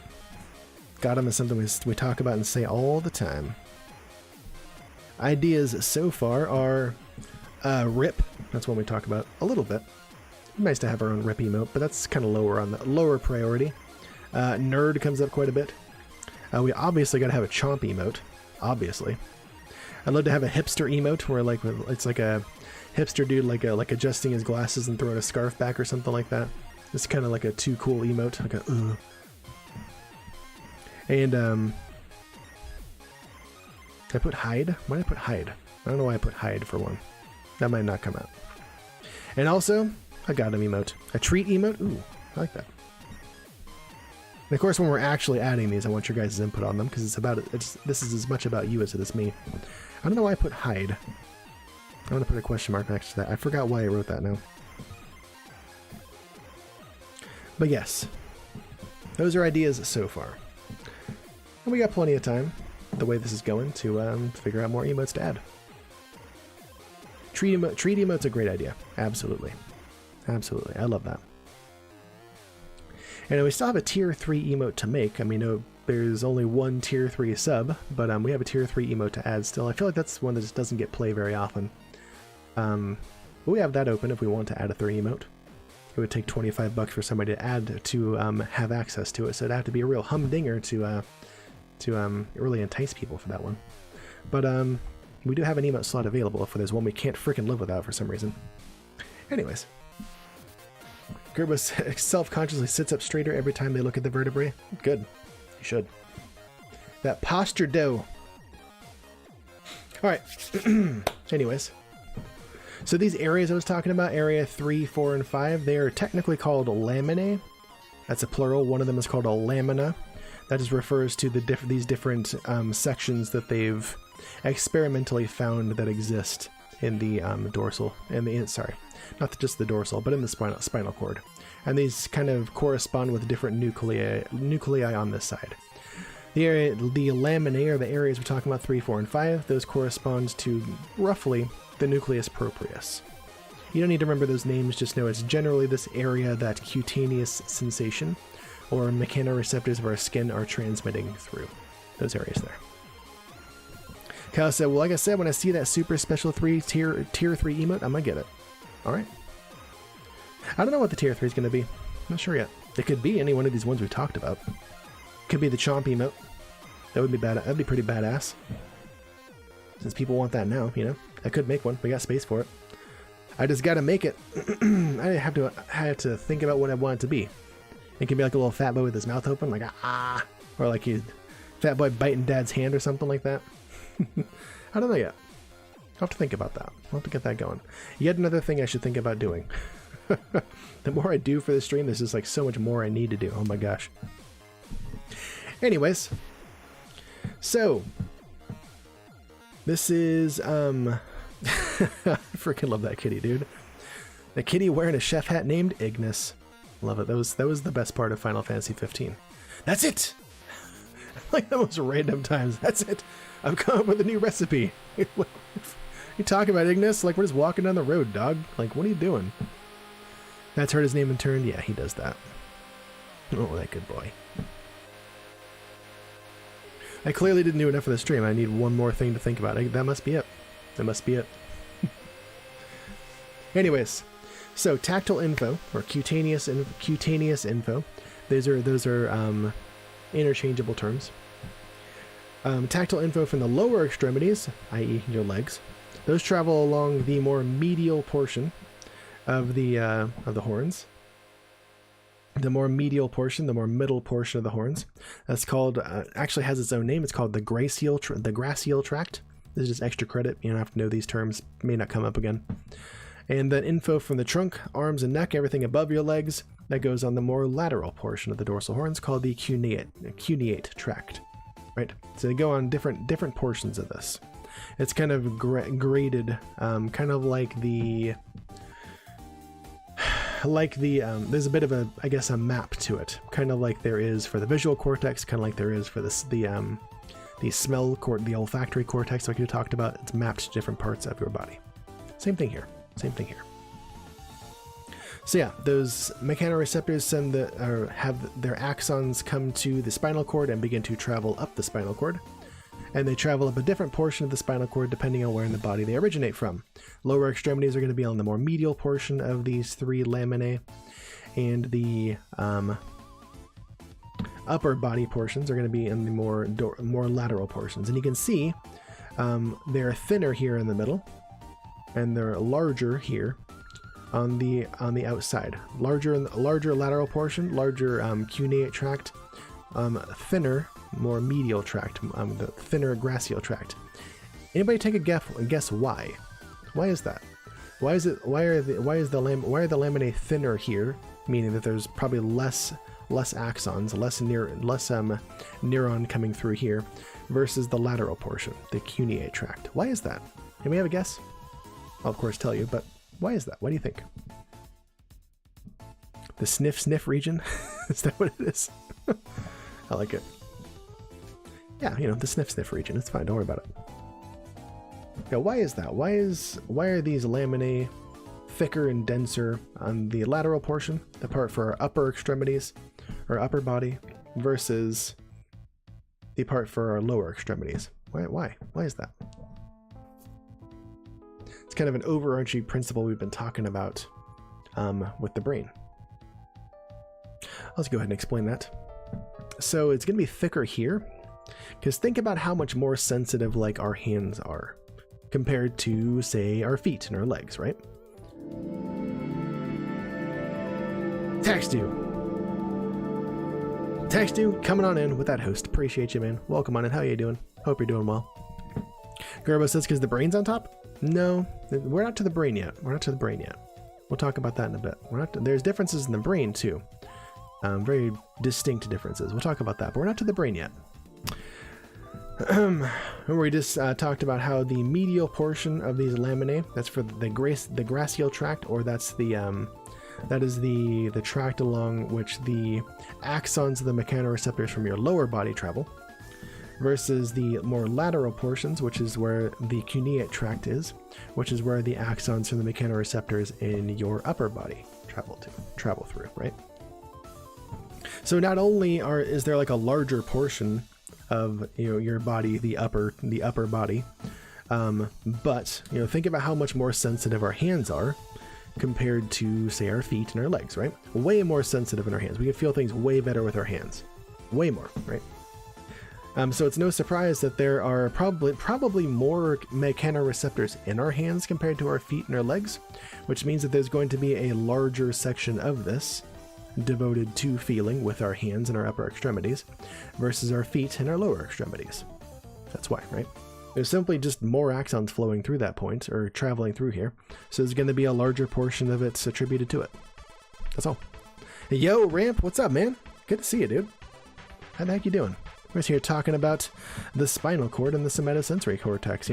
Gotham is something we talk about and say all the time. Ideas so far are Rip. That's one we talk about a little bit. Nice to have our own Rip emote, but that's kind of lower on the lower priority. Nerd comes up quite a bit. We obviously got to have a Chomp emote. Obviously, I'd love to have a hipster emote where like it's like a hipster dude like adjusting his glasses and throwing a scarf back or something like that. It's kind of like a too cool emote, like a And I put hide. Why did I put hide? I don't know why I put hide for one. That might not come out. And also a Gotham emote, a treat emote. Ooh, I like that. And of course, when we're actually adding these, I want your guys' input on them because this is as much about you as it is me. I don't know why I put hide. I'm gonna put a question mark next to that. I forgot why I wrote that now. But yes, those are ideas so far. And we got plenty of time, the way this is going, to figure out more emotes to add. Treat emote's a great idea. Absolutely. Absolutely. I love that. And we still have a tier 3 emote to make. I mean, there's only one tier 3 sub, but we have a tier 3 emote to add still. I feel like that's one that just doesn't get play very often. But we have that open if we want to add a 3 emote. It would take $25 for somebody to add to have access to it, so it'd have to be a real humdinger to really entice people for that one. But we do have an emote slot available if there's one we can't freaking live without for some reason. Anyways. Gerbo self-consciously sits up straighter every time they look at the vertebrae. Good. You should. That posture dough. Alright. Anyways. So these areas I was talking about, area 3, 4, and 5, they are technically called laminae. That's a plural. One of them is called a lamina. That just refers to these different sections that they've experimentally found that exist in the dorsal, sorry, not just the dorsal, but in the spinal cord. And these kind of correspond with different nuclei on this side. The laminae, or the areas we're talking about, 3, 4, and 5, those correspond to roughly the nucleus proprius. You don't need to remember those names, just know it's generally this area that cutaneous sensation or mechanoreceptors of our skin are transmitting through. Those areas there. Kyle said, well, like I said, when I see that super special tier 3 emote, I'm gonna get it. Alright. I don't know what the tier 3 is gonna be. I'm not sure yet. It could be any one of these ones we talked about. Could be the Chomp emote. That would be bad. That'd be pretty badass. Since people want that now, you know. I could make one. We got space for it. I just gotta make it. I have to think about what I want it to be. It can be like a little fat boy with his mouth open, like ah, or like a fat boy biting dad's hand or something like that. I don't know yet. I'll have to think about that. I'll have to get that going. Yet another thing I should think about doing. The more I do for the stream, there's just like so much more I need to do. Oh my gosh. Anyways, so this is I freaking love that kitty, dude. The kitty wearing a chef hat named Ignis. Love it. That was the best part of Final Fantasy 15. That's it. Like the most random times. That's it. I've come up with a new recipe. You talk about Ignis like we're just walking down the road, dog. Like, what are you doing? That's heard his name in turn. Yeah, he does that. Oh, that good boy. I clearly didn't do enough for the stream. I need one more thing to think about. That must be it. That must be it. Anyways, so tactile info or cutaneous info. Those are interchangeable terms. Tactile info from the lower extremities, i.e. your legs, those travel along the more medial portion of the horns. The more medial portion, the more middle portion of the horns. That's called, actually has its own name. It's called the gracial tract. This is just extra credit. You don't have to know these terms. May not come up again. And then info from the trunk, arms, and neck, everything above your legs, that goes on the more lateral portion of the dorsal horns called the cuneate tract. Right? So they go on different portions of this. It's kind of graded, kind of like the there's a bit of a, I guess, a map to it, kind of like there is for the visual cortex, kind of like there is for the the the olfactory cortex like you talked about, it's mapped to different parts of your body. Same thing here. Same thing here. So yeah, those mechanoreceptors have their axons come to the spinal cord and begin to travel up the spinal cord. And they travel up a different portion of the spinal cord depending on where in the body they originate from. Lower extremities are going to be on the more medial portion of these three laminae, and the upper body portions are going to be in the more lateral portions. And you can see they're thinner here in the middle, and they're larger here on the outside. Larger lateral portion, larger cuneate tract, thinner, more medial tract, the thinner gracial tract. Anybody take a guess why? Why is that? Why is the laminae thinner here, meaning that there's probably less axons, less neuron coming through here, versus the lateral portion, the cuneate tract? Why is that? Anybody have a guess? I'll of course tell you, but why is that? What do you think? The sniff region? Is that what it is? I like it. Yeah, you know, the sniff region. It's fine. Don't worry about it. Yeah, why is that? Why are these laminae thicker and denser on the lateral portion, the part for our upper extremities or upper body, versus the part for our lower extremities? Why is that? It's kind of an overarching principle we've been talking about with the brain. Let's go ahead and explain that. So it's going to be thicker here, because think about how much more sensitive like our hands are compared to, say, our feet and our legs, right? Taxdu coming on in with that host. Appreciate you, man. Welcome on in. How you doing? Hope you're doing well. Garbo says because the brain's on top? No, we're not to the brain yet. We're not to the brain yet. We'll talk about that in a bit. There's differences in the brain too. Very distinct differences. We'll talk about that, but we're not to the brain yet. Remember we just talked about how the medial portion of these laminae, that's for the gracial tract, or that's that is the tract along which the axons of the mechanoreceptors from your lower body travel, versus the more lateral portions, which is where the cuneate tract is, which is where the axons from the mechanoreceptors in your upper body travel through, right? So not only is there like a larger portion of your body, the upper body, but think about how much more sensitive our hands are compared to, say, our feet and our legs, right? Way more sensitive in our hands. We can feel things way better with our hands, way more, right? So it's no surprise that there are probably more mechanoreceptors in our hands compared to our feet and our legs, which means that there's going to be a larger section of this devoted to feeling with our hands and our upper extremities versus our feet and our lower extremities. That's why, right? There's simply just more axons flowing through that point, or traveling through here, so there's going to be a larger portion of it attributed to it. That's all. Hey, yo, Ramp, what's up, man? Good to see you, dude. How the heck you doing? We're just here talking about the spinal cord and the somatosensory cortex,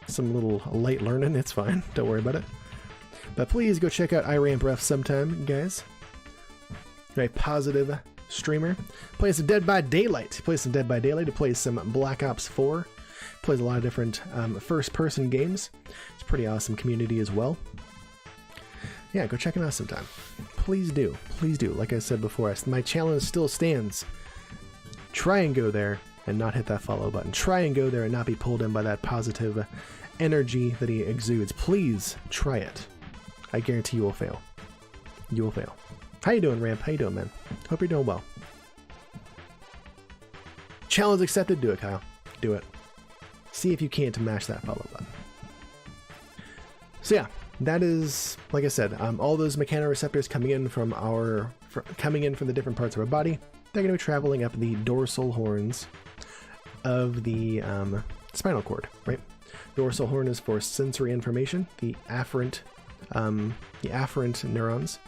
Some little light learning, it's fine. Don't worry about it. But please go check out iRampRef sometime, guys. Very positive streamer. Plays some Dead by Daylight. He plays some Dead by Daylight. He plays some Black Ops 4. Plays a lot of different first-person games. It's a pretty awesome community as well. Yeah, go check him out sometime. Please do. Please do. Like I said before, my challenge still stands. Try and go there and not hit that follow button. Try and go there and not be pulled in by that positive energy that he exudes. Please try it. I guarantee you will fail. You will fail. How you doing, Ramp? How you doing, man? Hope you're doing well. Challenge accepted. Do it, Kyle. Do it. See if you can't mash that follow button. So yeah, that is, like I said, all those mechanoreceptors coming in from the different parts of our body. They're going to be traveling up the dorsal horns of the spinal cord, right? Dorsal horn is for sensory information. The afferent neurons,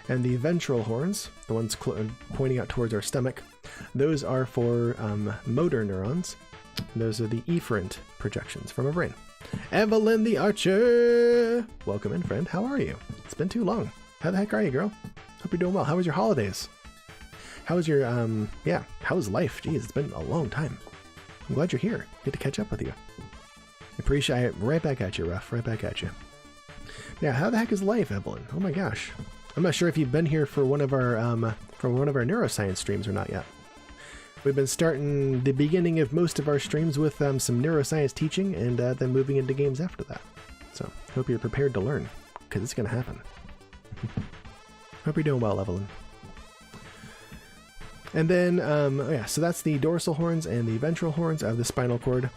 and the ventral horns, the ones pointing out towards our stomach, those are for motor neurons. Those are the efferent projections from our brain. Evelyn the Archer! Welcome in, friend. How are you? It's been too long. How the heck are you, girl? Hope you're doing well. How was your holidays? How was your, how was life? Jeez, it's been a long time. I'm glad you're here. Good to catch up with you. Appreciate it. Right back at you, Ruff. Right back at you. Yeah, how the heck is life, Evelyn? Oh my gosh. I'm not sure if you've been here for one of our neuroscience streams or not yet. We've been starting the beginning of most of our streams with some neuroscience teaching and then moving into games after that. So, hope you're prepared to learn, because it's going to happen. Hope you're doing well, Evelyn. And then, yeah, so that's the dorsal horns and the ventral horns of the spinal cord.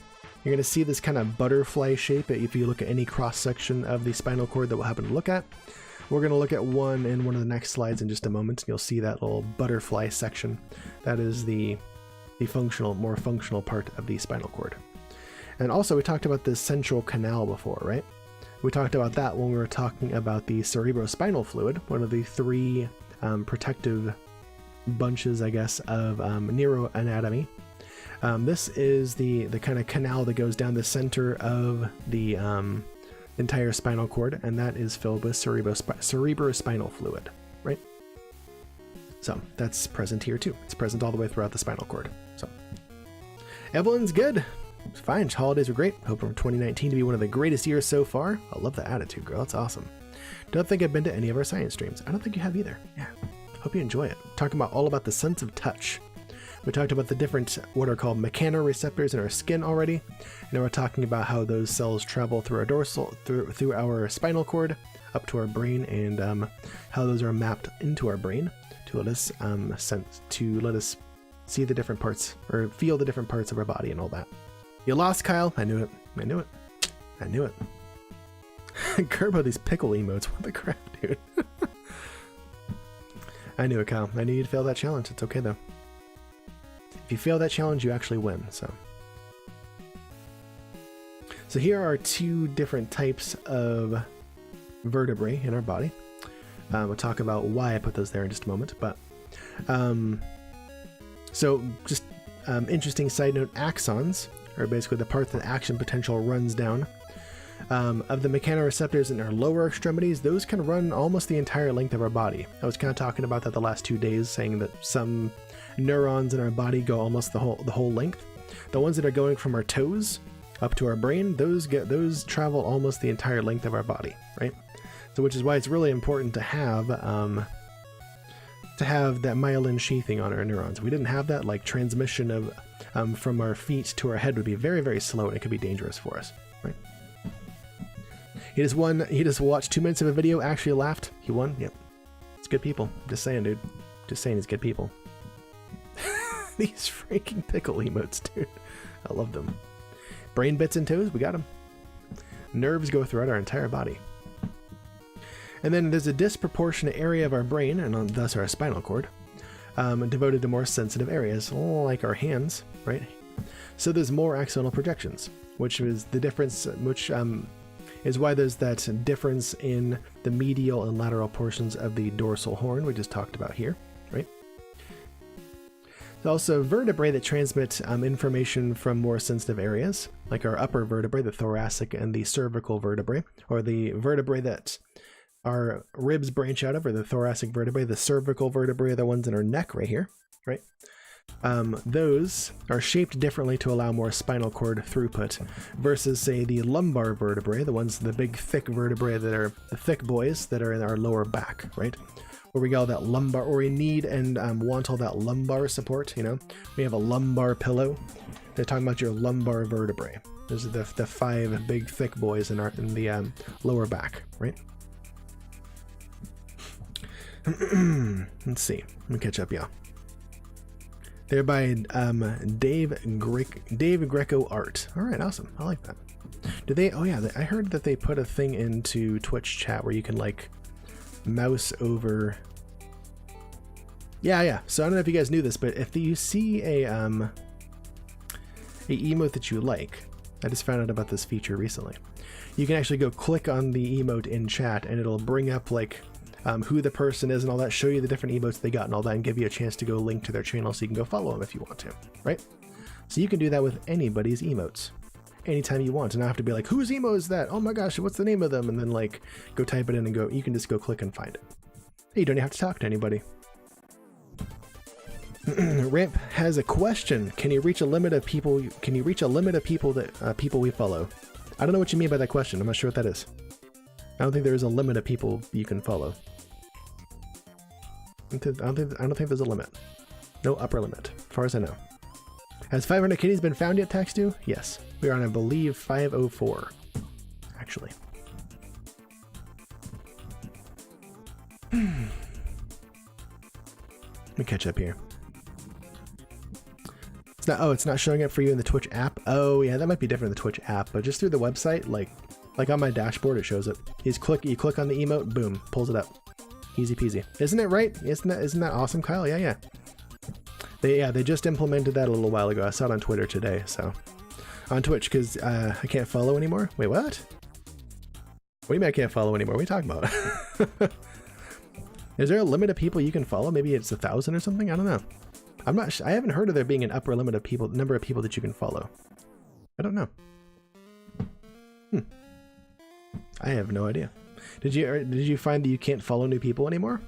You're going to see this kind of butterfly shape if you look at any cross-section of the spinal cord that we'll happen to look at. We're going to look at one in one of the next slides in just a moment, and you'll see that little butterfly section. That is the more functional part of the spinal cord. And also, we talked about the central canal before, right? We talked about that when we were talking about the cerebrospinal fluid, one of the three protective bunches, I guess, of neuroanatomy. This is the kind of canal that goes down the center of the entire spinal cord, and that is filled with cerebrospinal fluid, right? So that's present here too. It's present all the way throughout the spinal cord. So Evelyn's good. It's fine. Holidays were great. Hope for 2019 to be one of the greatest years so far. I love the attitude, girl. That's awesome. Don't think I've been to any of our science streams. I don't think you have either. Yeah. Hope you enjoy it. Talking all about the sense of touch. We talked about the different, what are called mechanoreceptors in our skin already. Now we're talking about how those cells travel through our dorsal, through our spinal cord, up to our brain, and how those are mapped into our brain to let us see the different parts, or feel the different parts of our body and all that. You lost, Kyle. I knew it. I knew it. I knew it. Curbo, these pickle emotes. What the crap, dude? I knew it, Kyle. I knew you'd fail that challenge. It's okay, though. If you fail that challenge, you actually win, so. So here are two different types of vertebrae in our body. We'll talk about why I put those there in just a moment, but so just interesting side note, axons are basically the part that action potential runs down. Of the mechanoreceptors in our lower extremities, those can run almost the entire length of our body. I was kind of talking about that the last 2 days, saying that some neurons in our body go almost the whole length. The ones that are going from our toes up to our brain, those travel almost the entire length of our body, right? So which is why it's really important to have that myelin sheathing on our neurons. If we didn't have that, like transmission of from our feet to our head would be very, very slow, and it could be dangerous for us, right? He just watched 2 minutes of a video, actually laughed. He won. Yep. It's good people. Just saying, dude. Just saying it's good people. These freaking pickle emotes, dude. I love them. Brain bits and toes, we got them. Nerves go throughout our entire body. And then there's a disproportionate area of our brain, and thus our spinal cord, devoted to more sensitive areas, like our hands, right? So there's more axonal projections, which is the difference, which is why there's that difference in the medial and lateral portions of the dorsal horn we just talked about here, right? There's also vertebrae that transmit information from more sensitive areas, like our upper vertebrae, the thoracic and the cervical vertebrae, or the vertebrae that our ribs branch out of, or the thoracic vertebrae. The cervical vertebrae are the ones in our neck right here, right? Those are shaped differently to allow more spinal cord throughput versus, say, the lumbar vertebrae, the ones, the big thick vertebrae that are the thick boys that are in our lower back, right? Where we get all that lumbar, or we need and want all that lumbar support, you know? We have a lumbar pillow. They're talking about your lumbar vertebrae. Those are the 5 big thick boys in the lower back, right? Let's see. Let me catch up, y'all. They're by Dave Greco Art. All right, awesome. I like that. Do they? Oh yeah, I heard that they put a thing into Twitch chat where you can like mouse over. Yeah. So I don't know if you guys knew this, but if you see a emote that you like, I just found out about this feature recently. You can actually go click on the emote in chat, and it'll bring up like who the person is and all that, show you the different emotes they got and all that, and give you a chance to go link to their channel so you can go follow them if you want to, right? So you can do that with anybody's emotes anytime you want, and not have to be like, whose emo is that? Oh my gosh, what's the name of them? And then like go type it in and go, you can just go click and find it. You don't even have to talk to anybody. Ramp has a question. Can you reach a limit of people? Can you reach a limit of people that people we follow? I don't know what you mean by that question. I'm not sure what that is. I don't think there is a limit of people you can follow. I don't think there's a limit. No upper limit, as far as I know. Has 500 kitties been found yet, Taxdu? Yes. We are on, I believe, 504. Actually. Let me catch up here. It's not. Oh, it's not showing up for you in the Twitch app. Oh, yeah, that might be different in the Twitch app, but just through the website, like on my dashboard, it shows it. You click on the emote, boom, pulls it up. Easy peasy. Isn't it right? Isn't that awesome, Kyle? Yeah. They just implemented that a little while ago. I saw it on Twitter today, so on Twitch, because I can't follow anymore. Wait, what? What do you mean I can't follow anymore? What are you talking about? Is there a limit of people you can follow? Maybe it's 1,000 or something. I don't know. I haven't heard of there being an upper limit of number of people that you can follow. I don't know. I have no idea. Did you find that you can't follow new people anymore?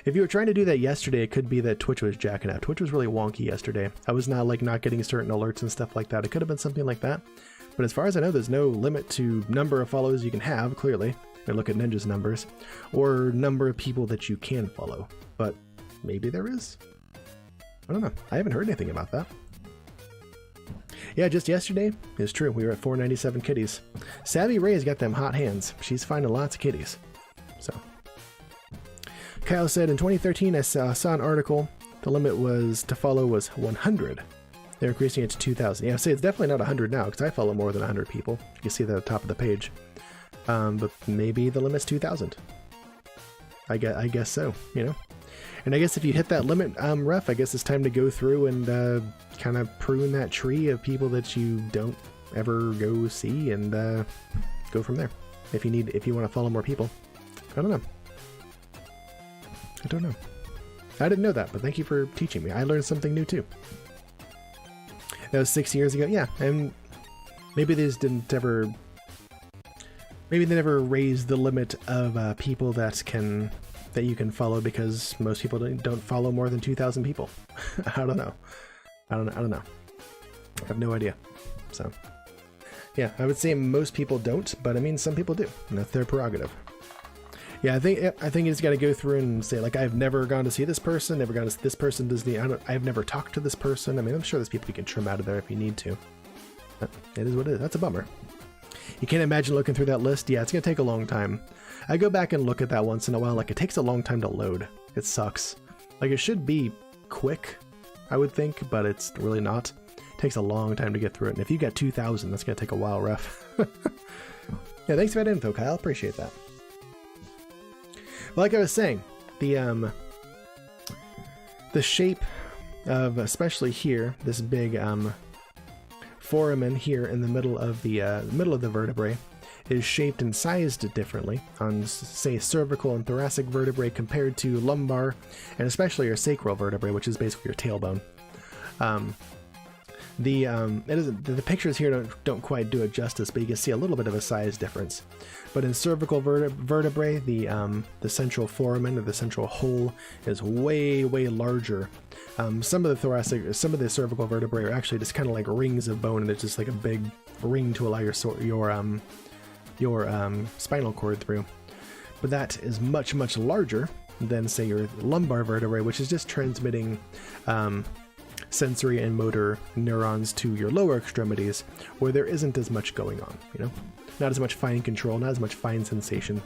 If you were trying to do that yesterday, it could be that Twitch was jacking out. Twitch was really wonky yesterday. I was not getting certain alerts and stuff like that. It could have been something like that. But as far as I know, there's no limit to number of followers you can have, clearly. I look at Ninja's numbers, or number of people that you can follow. But maybe there is? I don't know. I haven't heard anything about that. Yeah, just yesterday, it's true, we were at 497 kitties. Savvy Ray's got them hot hands. She's finding lots of kitties. So, Kyle said, in 2013, I saw an article, the limit to follow was 100. They're increasing it to 2,000. Yeah, say it's definitely not 100 now, because I follow more than 100 people. You can see that at the top of the page. But maybe the limit's 2,000. I guess so, you know? And I guess if you hit that limit, Ref, I guess it's time to go through and kind of prune that tree of people that you don't ever go see and go from there. If you want to follow more people. I don't know. I didn't know that, but thank you for teaching me. I learned something new too. That was 6 years ago. Yeah, and maybe they never raised the limit of people that you can follow, because most people don't follow more than 2,000 people. I don't know. I have no idea. So, yeah, I would say most people don't, but I mean, some people do, and that's their prerogative. Yeah, I think you just got to go through and say, like, I've never gone to see this person, never gone to see this person, I've never talked to this person. I mean, I'm sure there's people you can trim out of there if you need to. But it is what it is. That's a bummer. You can't imagine looking through that list. Yeah, it's going to take a long time. I go back and look at that once in a while. Like, it takes a long time to load. It sucks. Like, it should be quick, I would think, but it's really not. It takes a long time to get through it. And if you got 2,000, that's going to take a while, Ref. Yeah, thanks for that info, Kyle. Appreciate that. Well, like I was saying, the shape of, especially here, this big foramen here in the middle of the vertebrae is shaped and sized differently on, say, cervical and thoracic vertebrae compared to lumbar, and especially your sacral vertebrae, which is basically your tailbone. The pictures here don't quite do it justice, but you can see a little bit of a size difference. But in cervical vertebrae, the central foramen, or the central hole, is way larger. Some of the cervical vertebrae are actually just kind of like rings of bone, and it's just like a big ring to allow your spinal cord through. But that is much larger than, say, your lumbar vertebrae, which is just transmitting sensory and motor neurons to your lower extremities, where there isn't as much going on, you know? Not as much fine control, not as much fine sensation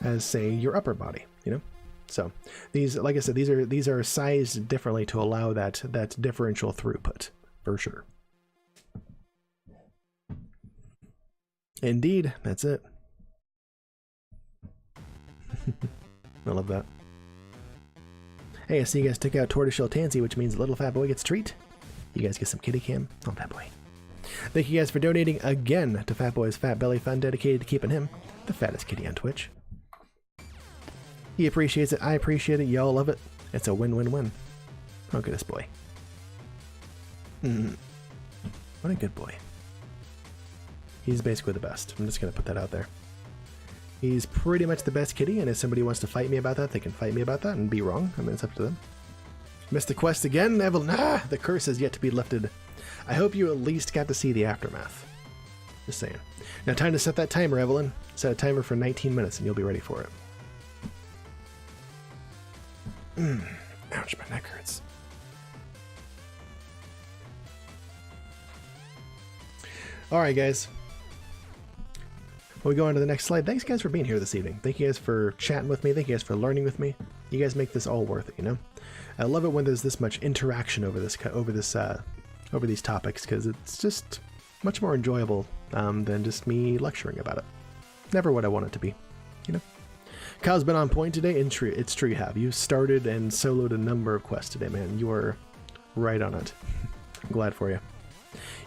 as, say, your upper body, you know? So these, like I said, these are sized differently to allow that differential throughput, for sure. Indeed, that's it. I love that. Hey, I see you guys took out Tortoiseshell Tansy, which means Little Fat Boy gets a treat. You guys get some kitty cam. Oh, Fat Boy. Thank you guys for donating again to Fat Boy's Fat Belly Fund, dedicated to keeping him the fattest kitty on Twitch. He appreciates it, I appreciate it, y'all love it. It's a win-win-win. Oh, goodness boy. What a good boy. He's basically the best. I'm just going to put that out there. He's pretty much the best kitty, and if somebody wants to fight me about that, they can fight me about that and be wrong. I mean, it's up to them. Missed the quest again, Evelyn. Ah, the curse is yet to be lifted. I hope you at least got to see the aftermath. Just saying. Now time to set that timer, Evelyn. Set a timer for 19 minutes and you'll be ready for it. Ouch, my neck hurts. Alright, guys. Well, we go on to the next slide. Thanks, guys, for being here this evening. Thank you guys for chatting with me. Thank you guys for learning with me. You guys make this all worth it, you know? I love it when there's this much interaction over these topics, because it's just much more enjoyable than just me lecturing about it. Never what I want it to be, you know? Kyle's been on point today. It's true you have. You started and soloed a number of quests today, man. You are right on it. I'm glad for you.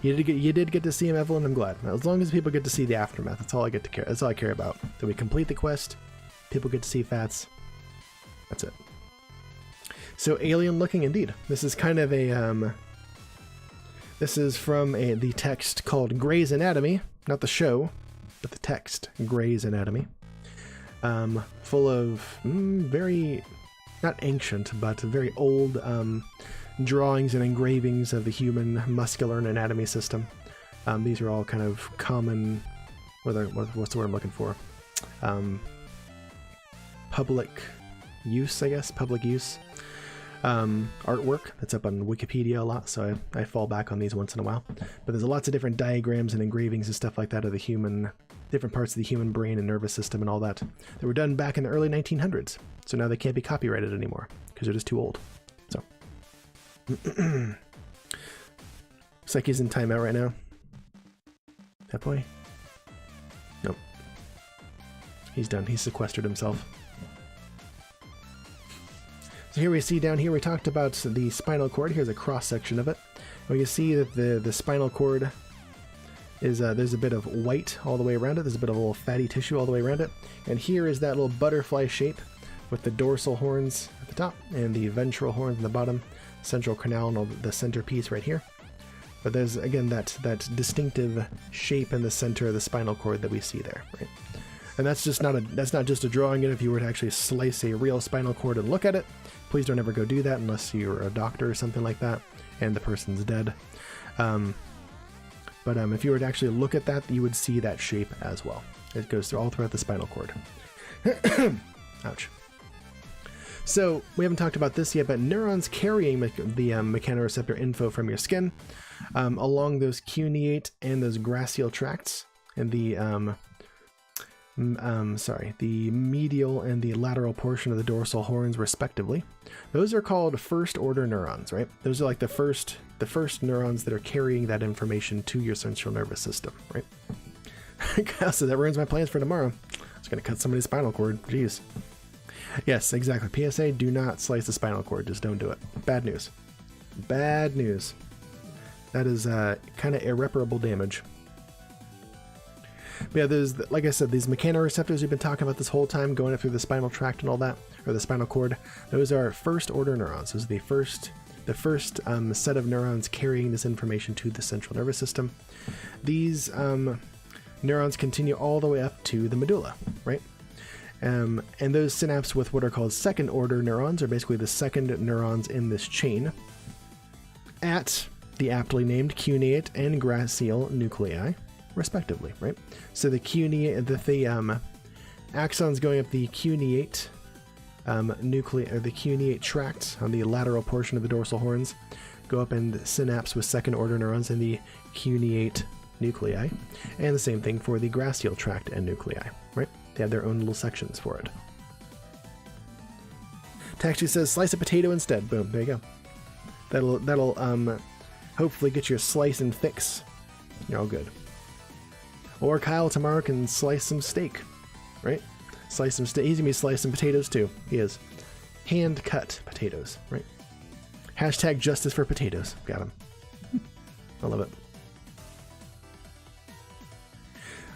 You did get to see him, Evelyn. I'm glad. As long as people get to see the aftermath, that's all I get to care. That's all I care about. That we complete the quest. People get to see Fats. That's it. So alien looking indeed. This is kind of a this is from the text called Grey's Anatomy, not the show, but the text Grey's Anatomy. Full of very, not ancient, but very old drawings and engravings of the human muscular and anatomy system. These are all kind of common, what's the word I'm looking for? Public use, I guess, public use. Artwork that's up on Wikipedia a lot, so I fall back on these once in a while. But there's lots of different diagrams and engravings and stuff like that of the human, different parts of the human brain and nervous system and all that were done back in the early 1900s. So now they can't be copyrighted anymore because they're just too old. So looks like he's in timeout right now. That boy? Nope. He's done. He's sequestered himself. So here we see down here, we talked about the spinal cord. Here's a cross section of it. We can see that the spinal cord is, there's a bit of white all the way around it. There's a bit of a little fatty tissue all the way around it. And here is that little butterfly shape with the dorsal horns at the top and the ventral horns at the bottom, central canal and all the centerpiece right here. But there's, again, that distinctive shape in the center of the spinal cord that we see there, right? And that's just that's not just a drawing. If you were to actually slice a real spinal cord and look at it, please don't ever go do that unless you're a doctor or something like that and the person's dead. But if you were to actually look at that, you would see that shape as well. It goes all throughout the spinal cord. Ouch. So we haven't talked about this yet, but neurons carrying the mechanoreceptor info from your skin along those cuneate and those gracial tracts and the the medial and the lateral portion of the dorsal horns respectively. Those are called first order neurons, right? Those are like the first neurons that are carrying that information to your central nervous system, right? So that ruins my plans for tomorrow. I was going to cut somebody's spinal cord. Jeez. Yes, exactly. PSA, do not slice the spinal cord. Just don't do it. Bad news. Bad news. That is kind of irreparable damage. But yeah, there's, like I said, these mechanoreceptors we've been talking about this whole time, going up through the spinal tract and all that, or the spinal cord. Those are first order neurons. Those are the first set of neurons carrying this information to the central nervous system. These neurons continue all the way up to the medulla, right? And those synapse with what are called second order neurons are basically the second neurons in this chain at the aptly named cuneate and gracial nuclei, respectively, right? So the cuneate, the axons going up the cuneate nuclei, or the cuneate tract on the lateral portion of the dorsal horns, go up and synapse with second order neurons in the cuneate nuclei, and the same thing for the gracial tract and nuclei, right? They have their own little sections for it. Taxi says slice a potato instead. Boom, there you go. That'll hopefully get you a slice and fix. You're all good. Or Kyle tomorrow can slice some steak, right? Slice some steak. He's gonna be slicing potatoes too. He is. Hand cut potatoes, right? Hashtag justice for potatoes. Got him. I love it.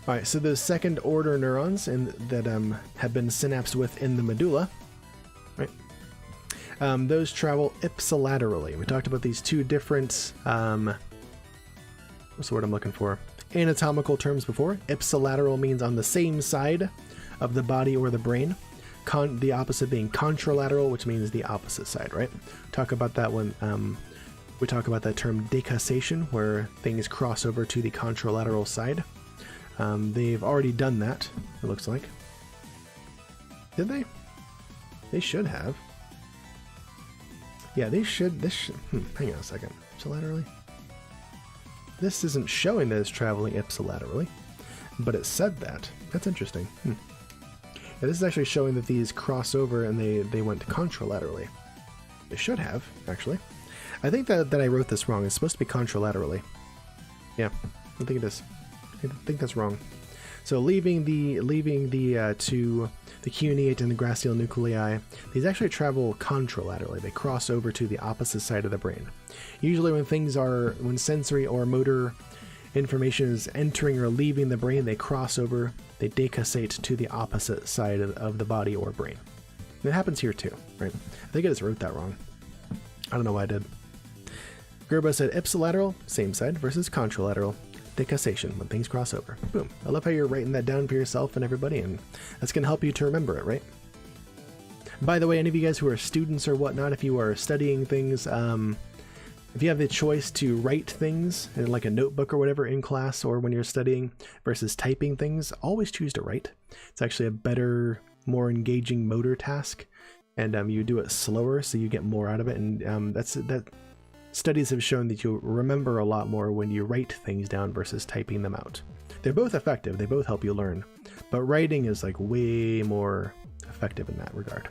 All right, so those second order neurons that have been synapsed with in the medulla, right? Those travel ipsilaterally. We talked about these two different, what's the word I'm looking for? Anatomical terms before. Ipsilateral means on the same side of the body or the brain. the opposite being contralateral, which means the opposite side, right? Talk about that when we talk about that term decussation, where things cross over to the contralateral side. They've already done that, it looks like. Did they? They should have. Yeah, they should. Hang on a second. Ipsilaterally? This isn't showing that it's traveling ipsilaterally, but it said that. That's interesting. Yeah, this is actually showing that these cross over and they went contralaterally. They should have, actually. I think that I wrote this wrong. It's supposed to be contralaterally. Yeah, I think it is. I think that's wrong. So leaving the cuneate and the gracial nuclei, these actually travel contralaterally. They cross over to the opposite side of the brain. Usually when sensory or motor information is entering or leaving the brain, they cross over, they decussate to the opposite side of the body or brain. And it happens here too, right? I think I just wrote that wrong. I don't know why I did. Gerbo said ipsilateral, same side, versus contralateral. Decussation, when things cross over. Boom. I love how you're writing that down for yourself and everybody, and that's going to help you to remember it, right? By the way, any of you guys who are students or whatnot, if you are studying things, if you have the choice to write things in like a notebook or whatever in class or when you're studying versus typing things, always choose to write. It's actually a better, more engaging motor task, and you do it slower so you get more out of it, and that studies have shown that you'll remember a lot more when you write things down versus typing them out. They're both effective, they both help you learn, but writing is like way more effective in that regard.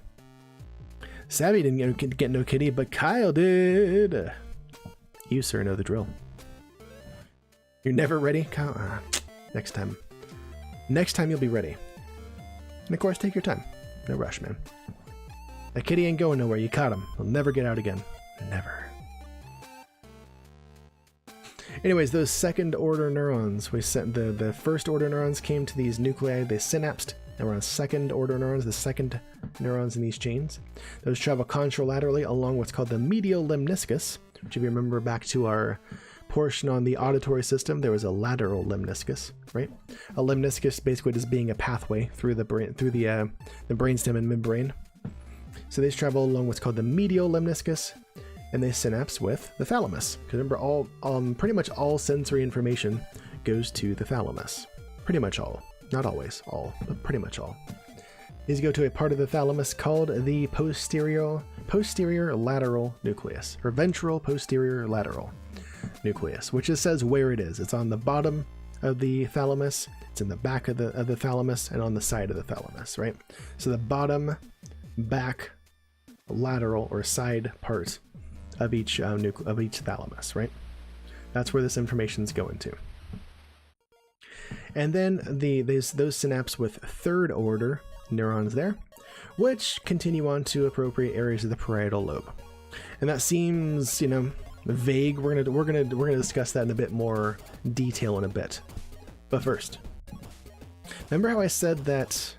Savvy didn't get no kitty, but Kyle did. You, sir, know the drill. You're never ready, Kyle? Next time. Next time you'll be ready. And of course, take your time. No rush, man. That kitty ain't going nowhere. You caught him. He'll never get out again. Never. Anyways, those second order neurons, we sent the first order neurons came to these nuclei, they synapsed, and we're on second order neurons, the second neurons in these chains. Those travel contralaterally along what's called the medial lemniscus, which if you remember back to our portion on the auditory system, there was a lateral lemniscus, right? A lemniscus basically just being a pathway through the brain, through the brainstem and midbrain. So these travel along what's called the medial lemniscus, and they synapse with the thalamus. Because remember, pretty much all sensory information goes to the thalamus. Pretty much all. Not always all, but pretty much all. These go to a part of the thalamus called the posterior lateral nucleus, or ventral posterior lateral nucleus, which just says where it is. It's on the bottom of the thalamus, it's in the back of the thalamus, and on the side of the thalamus, right? So the bottom, back, lateral, or side part of each thalamus, right? That's where this information's going to. And then those synapse with third order neurons there, which continue on to appropriate areas of the parietal lobe. And that seems, vague. We're gonna discuss that in a bit more detail in a bit. But first, remember how I said that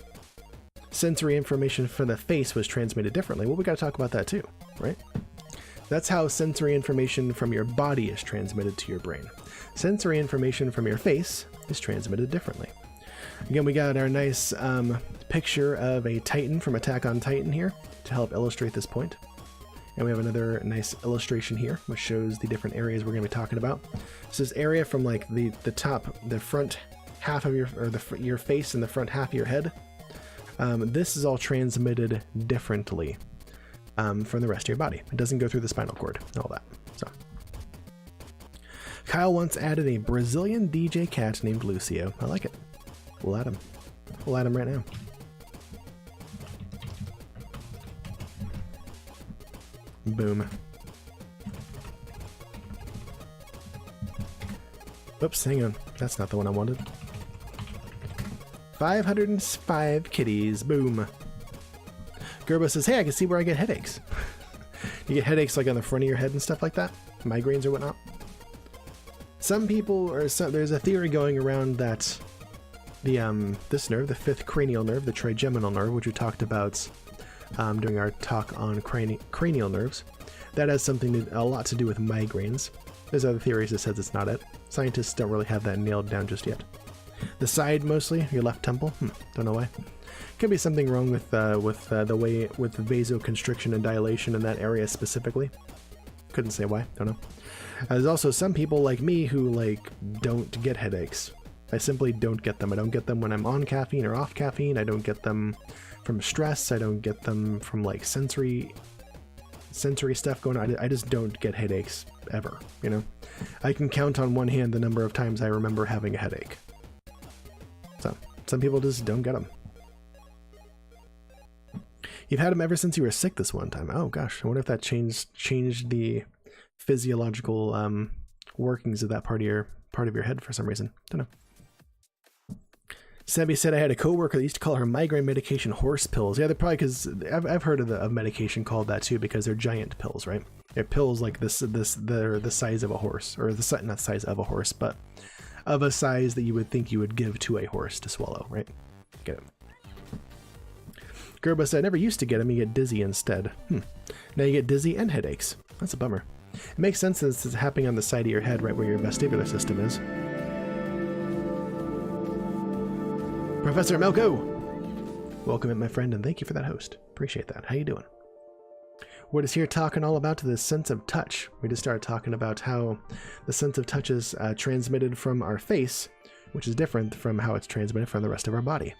sensory information from the face was transmitted differently? Well, we gotta talk about that too, right? That's how sensory information from your body is transmitted to your brain. Sensory information from your face is transmitted differently. Again, we got our nice picture of a Titan from Attack on Titan here to help illustrate this point. And we have another nice illustration here, which shows the different areas we're going to be talking about. So this area from like the front half of your face and the front half of your head, this is all transmitted differently from the rest of your body. It doesn't go through the spinal cord and all that. So Kyle once added a Brazilian DJ cat named Lucio. I like it. We'll add him. We'll add him right now. Boom. Oops, hang on. That's not the one I wanted. 505 kitties. Boom. Gerbo says, hey, I can see where I get headaches. You get headaches like on the front of your head and stuff like that? Migraines or whatnot? Some people, there's a theory going around that this nerve, the fifth cranial nerve, the trigeminal nerve, which we talked about during our talk on cranial nerves, that has a lot to do with migraines. There's other theories that says it's not it. Scientists don't really have that nailed down just yet. The side mostly, your left temple, don't know why. Could be something wrong with the way with vasoconstriction and dilation in that area specifically. Couldn't say why. Don't know. There's also some people like me who like don't get headaches. I simply don't get them. I don't get them when I'm on caffeine or off caffeine. I don't get them from stress. I don't get them from like sensory stuff going on. I just don't get headaches ever, you know? I can count on one hand the number of times I remember having a headache. So, some people just don't get them. You've had them ever since you were sick this one time. Oh gosh, I wonder if that changed the physiological workings of that part of your head for some reason. Don't know. Sebby said I had a coworker that used to call her migraine medication horse pills. Yeah, they're probably because I've heard of medication called that too, because they're giant pills, right? They're pills like this. They're the size of a horse, or not size of a horse, but of a size that you would think you would give to a horse to swallow, right? Get it. Gerba said I never used to get them. You get dizzy instead. Now you get dizzy and headaches. That's a bummer. It makes sense that this is happening on the side of your head, right where your vestibular system is. Professor Melko! Welcome in, my friend, and thank you for that host. Appreciate that. How you doing? We're just here talking all about the sense of touch. We just started talking about how the sense of touch is transmitted from our face, which is different from how it's transmitted from the rest of our body.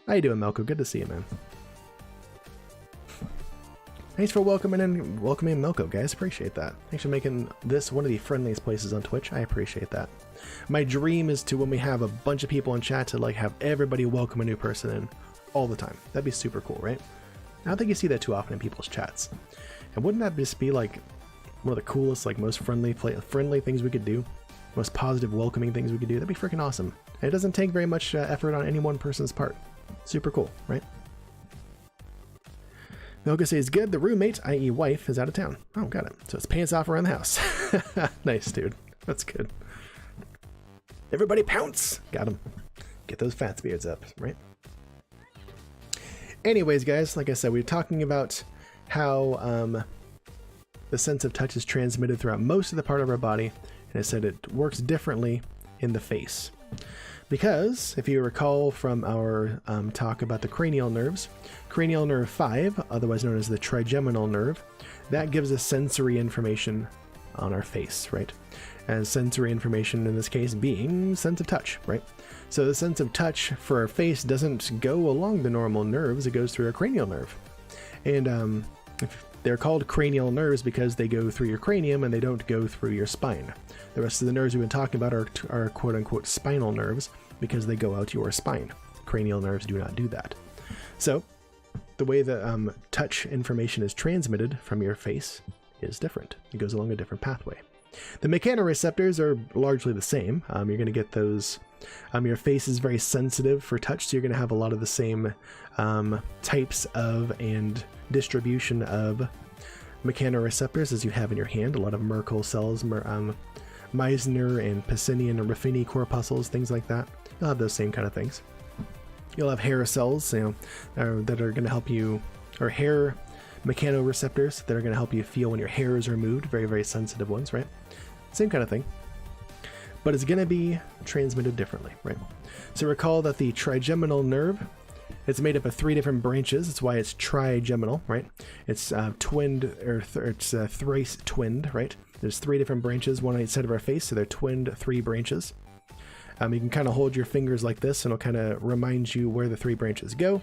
How you doing, Melko? Good to see you, man. Thanks for welcoming Melko, guys. Appreciate that. Thanks for making this one of the friendliest places on Twitch. I appreciate that. My dream is to, when we have a bunch of people in chat, to like have everybody welcome a new person in all the time. That'd be super cool, right? I don't think you see that too often in people's chats. And wouldn't that just be like one of the coolest, like most friendly things we could do? Most positive, welcoming things we could do? That'd be freaking awesome. And it doesn't take very much effort on any one person's part. Super cool, right? Melka says, good, the roommate, i.e. wife, is out of town. Oh, got it. So it's pants off around the house. Nice, dude. That's good. Everybody pounce! Got him. Get those fat beards up, right? Anyways, guys, like I said, we were talking about how the sense of touch is transmitted throughout most of the part of our body, and I said it works differently in the face. Because, if you recall from our talk about the cranial nerves, cranial nerve 5, otherwise known as the trigeminal nerve, that gives us sensory information on our face, right? And sensory information in this case being sense of touch, right? So the sense of touch for our face doesn't go along the normal nerves, it goes through our cranial nerve. And they're called cranial nerves because they go through your cranium and they don't go through your spine. The rest of the nerves we've been talking about are quote-unquote spinal nerves because they go out your spine. Cranial nerves do not do that. So the way that touch information is transmitted from your face is different. It goes along a different pathway. The mechanoreceptors are largely the same. You're going to get those. Your face is very sensitive for touch, so you're going to have a lot of the same types of and distribution of mechanoreceptors as you have in your hand. A lot of Merkel cells, Meissner and Pacinian and Ruffini corpuscles, things like that. You'll have those same kind of things. You'll have hair cells, that are going to help you, or hair mechanoreceptors that are going to help you feel when your hair is removed. Very, very sensitive ones, right? Same kind of thing. But it's going to be transmitted differently, right? So recall that the trigeminal nerve, it's made up of 3 different branches. That's why it's trigeminal, right? It's twinned, or it's thrice twinned, right? There's 3 different branches, one on each side of our face, so they're twinned 3 branches. You can kind of hold your fingers like this, and it'll kind of remind you where the 3 branches go,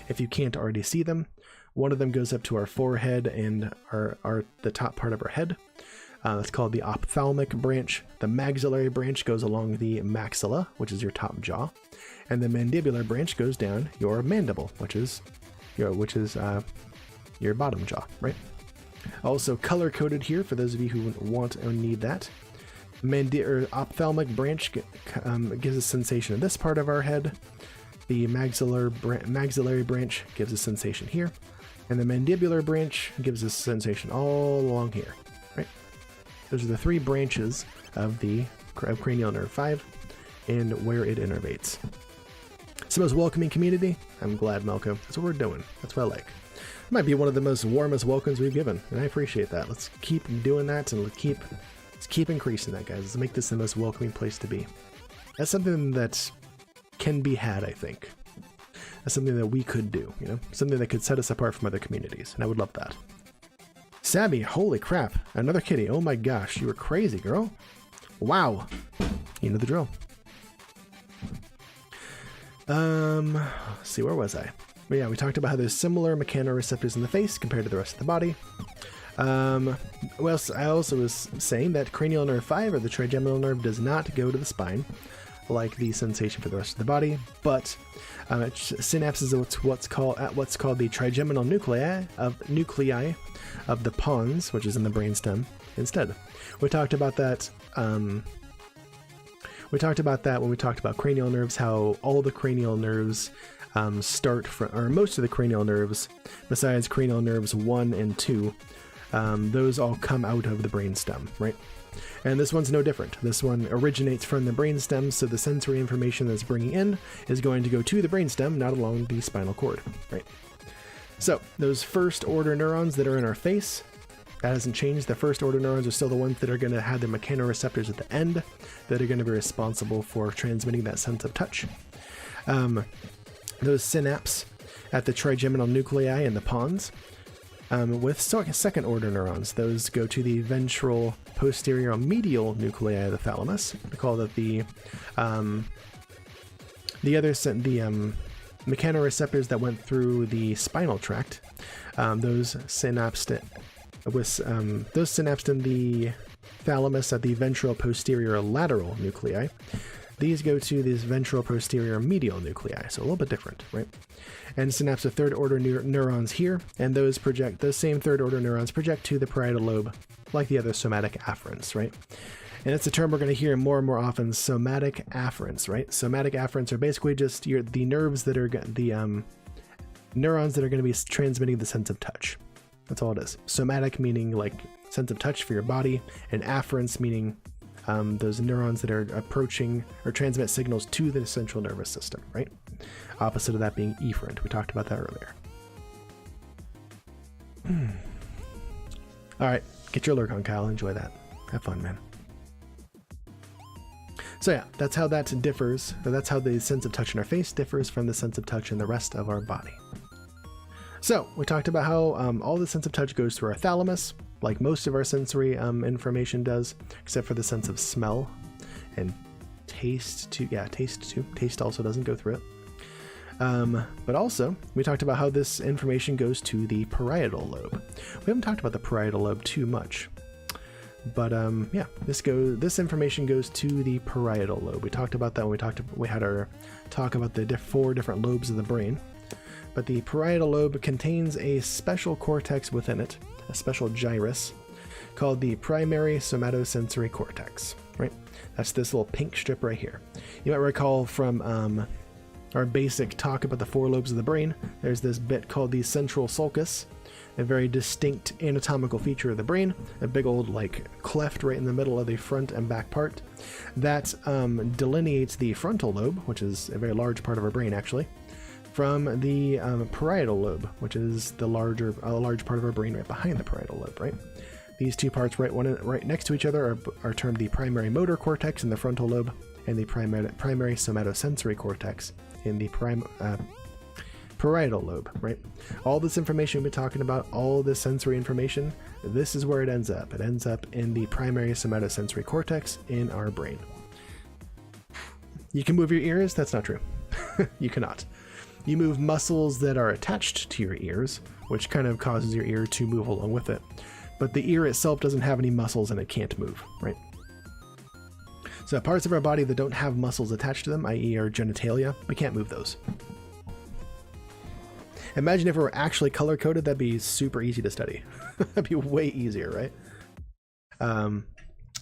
if you can't already see them. One of them goes up to our forehead and the top part of our head. That's called the ophthalmic branch. The maxillary branch goes along the maxilla, which is your top jaw, and the mandibular branch goes down your mandible, which is your bottom jaw, right? Also color coded here for those of you who want or need that. Ophthalmic branch gives a sensation in this part of our head. The maxillary branch gives a sensation here, and the mandibular branch gives us a sensation all along here, right? Those are the 3 branches of the cranial nerve 5 and where it innervates. It's the most welcoming community. I'm glad, Melko. That's what we're doing. That's what I like. It might be one of the most warmest welcomes we've given, and I appreciate that. Let's keep doing that, and let's keep increasing that, guys. Let's make this the most welcoming place to be. That's something that can be had, I think. as something that we could do, you know, something that could set us apart from other communities, and I would love that. Sabby, holy crap, another kitty. Oh my gosh, you were crazy, girl. Wow. You know the drill. Let's see, where was I? But yeah, we talked about how there's similar mechanoreceptors in the face compared to the rest of the body. Well, I also was saying that cranial nerve 5, or the trigeminal nerve, does not go to the spine like the sensation for the rest of the body, but it synapses what's called the trigeminal nuclei of the pons, which is in the brainstem, instead. We talked about that. We talked about that when we talked about cranial nerves, how all the cranial nerves start from, or most of the cranial nerves, besides cranial nerves 1 and 2, those all come out of the brainstem, right? And this one's no different. This one originates from the brainstem, so the sensory information that's bringing in is going to go to the brainstem, not along the spinal cord, right? So those first order neurons that are in our face, that hasn't changed. The first order neurons are still the ones that are going to have the mechanoreceptors at the end that are going to be responsible for transmitting that sense of touch. Those synapses at the trigeminal nuclei and the pons, with second order neurons, those go to the ventral posterior medial nuclei of the thalamus. We call that the mechanoreceptors that went through the spinal tract. Those synapsed in the thalamus at the ventral posterior lateral nuclei. These go to these ventral posterior medial nuclei, so a little bit different, right? And synapse of third order neurons here, and those same third order neurons project to the parietal lobe, like the other somatic afferents, right? And it's a term we're going to hear more and more often, somatic afferents, right? Somatic afferents are basically just the nerves that are the neurons that are going to be transmitting the sense of touch. That's all it is. Somatic meaning like sense of touch for your body, and afferents meaning those neurons that are approaching or transmit signals to the central nervous system, right? Opposite of that being efferent. We talked about that earlier. All right, get your lurk on, Kyle. Enjoy that. Have fun, man. So yeah, that's how that differs. Or that's how the sense of touch in our face differs from the sense of touch in the rest of our body. So we talked about how all the sense of touch goes through our thalamus, like most of our sensory information does, except for the sense of smell and taste too. Yeah, taste too. Taste also doesn't go through it. But also, we talked about how this information goes to the parietal lobe. We haven't talked about the parietal lobe too much, but yeah, this information goes to the parietal lobe. We talked about that when we had our talk about the 4 different lobes of the brain. But the parietal lobe contains a special cortex within it, a special gyrus, called the primary somatosensory cortex, right? That's this little pink strip right here. You might recall from our basic talk about the 4 lobes of the brain, there's this bit called the central sulcus, a very distinct anatomical feature of the brain, a big old like cleft right in the middle of the front and back part that delineates the frontal lobe, which is a very large part of our brain actually, from the parietal lobe, which is a large part of our brain right behind the parietal lobe, right? These 2 parts right next to each other are termed the primary motor cortex in the frontal lobe and the primary somatosensory cortex in the parietal lobe, right? All this information we've been talking about, all this sensory information, this is where it ends up. It ends up in the primary somatosensory cortex in our brain. You can move your ears? That's not true. You cannot. You move muscles that are attached to your ears, which kind of causes your ear to move along with it. But the ear itself doesn't have any muscles and it can't move, right? So parts of our body that don't have muscles attached to them, i.e. our genitalia, we can't move those. Imagine if it were actually color-coded, that'd be super easy to study. That'd be way easier, right?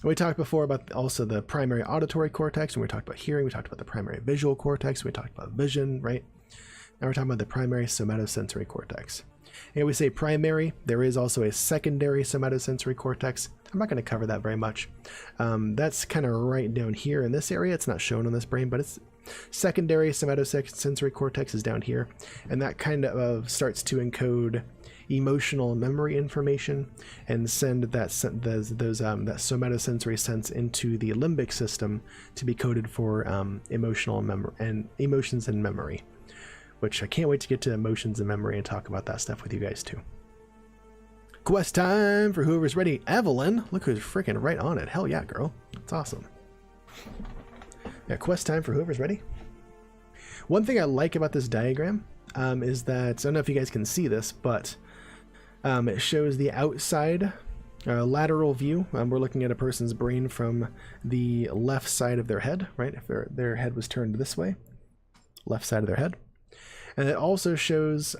We talked before about also the primary auditory cortex, and we talked about hearing, we talked about the primary visual cortex, we talked about vision, right? Now we're talking about the primary somatosensory cortex. And we say primary, there is also a secondary somatosensory cortex. I'm not going to cover that very much. That's kind of right down here in this area. It's not shown on this brain, but it's secondary somatosensory cortex is down here. And that kind of starts to encode emotional memory information and send that somatosensory sense into the limbic system to be coded for emotional memory and emotions and memory. which I can't wait to get to emotions and memory and talk about that stuff with you guys too. Quest time for whoever's ready. Evelyn, look who's freaking right on it. Hell yeah, girl. That's awesome. Yeah, quest time for whoever's ready. One thing I like about this diagram is that, I don't know if you guys can see this, but it shows the outside lateral view. We're looking at a person's brain from the left side of their head, right? If their head was turned this way, left side of their head. And it also shows,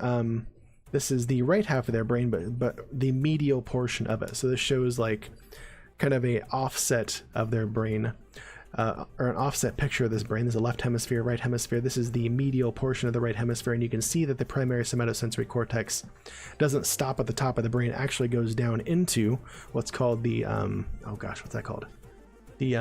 this is the right half of their brain, but the medial portion of it. So this shows like kind of a offset of their brain, or an offset picture of this brain. There's a left hemisphere, right hemisphere. This is the medial portion of the right hemisphere, and you can see that the primary somatosensory cortex doesn't stop at the top of the brain. It actually goes down into what's called the oh gosh, what's that called? The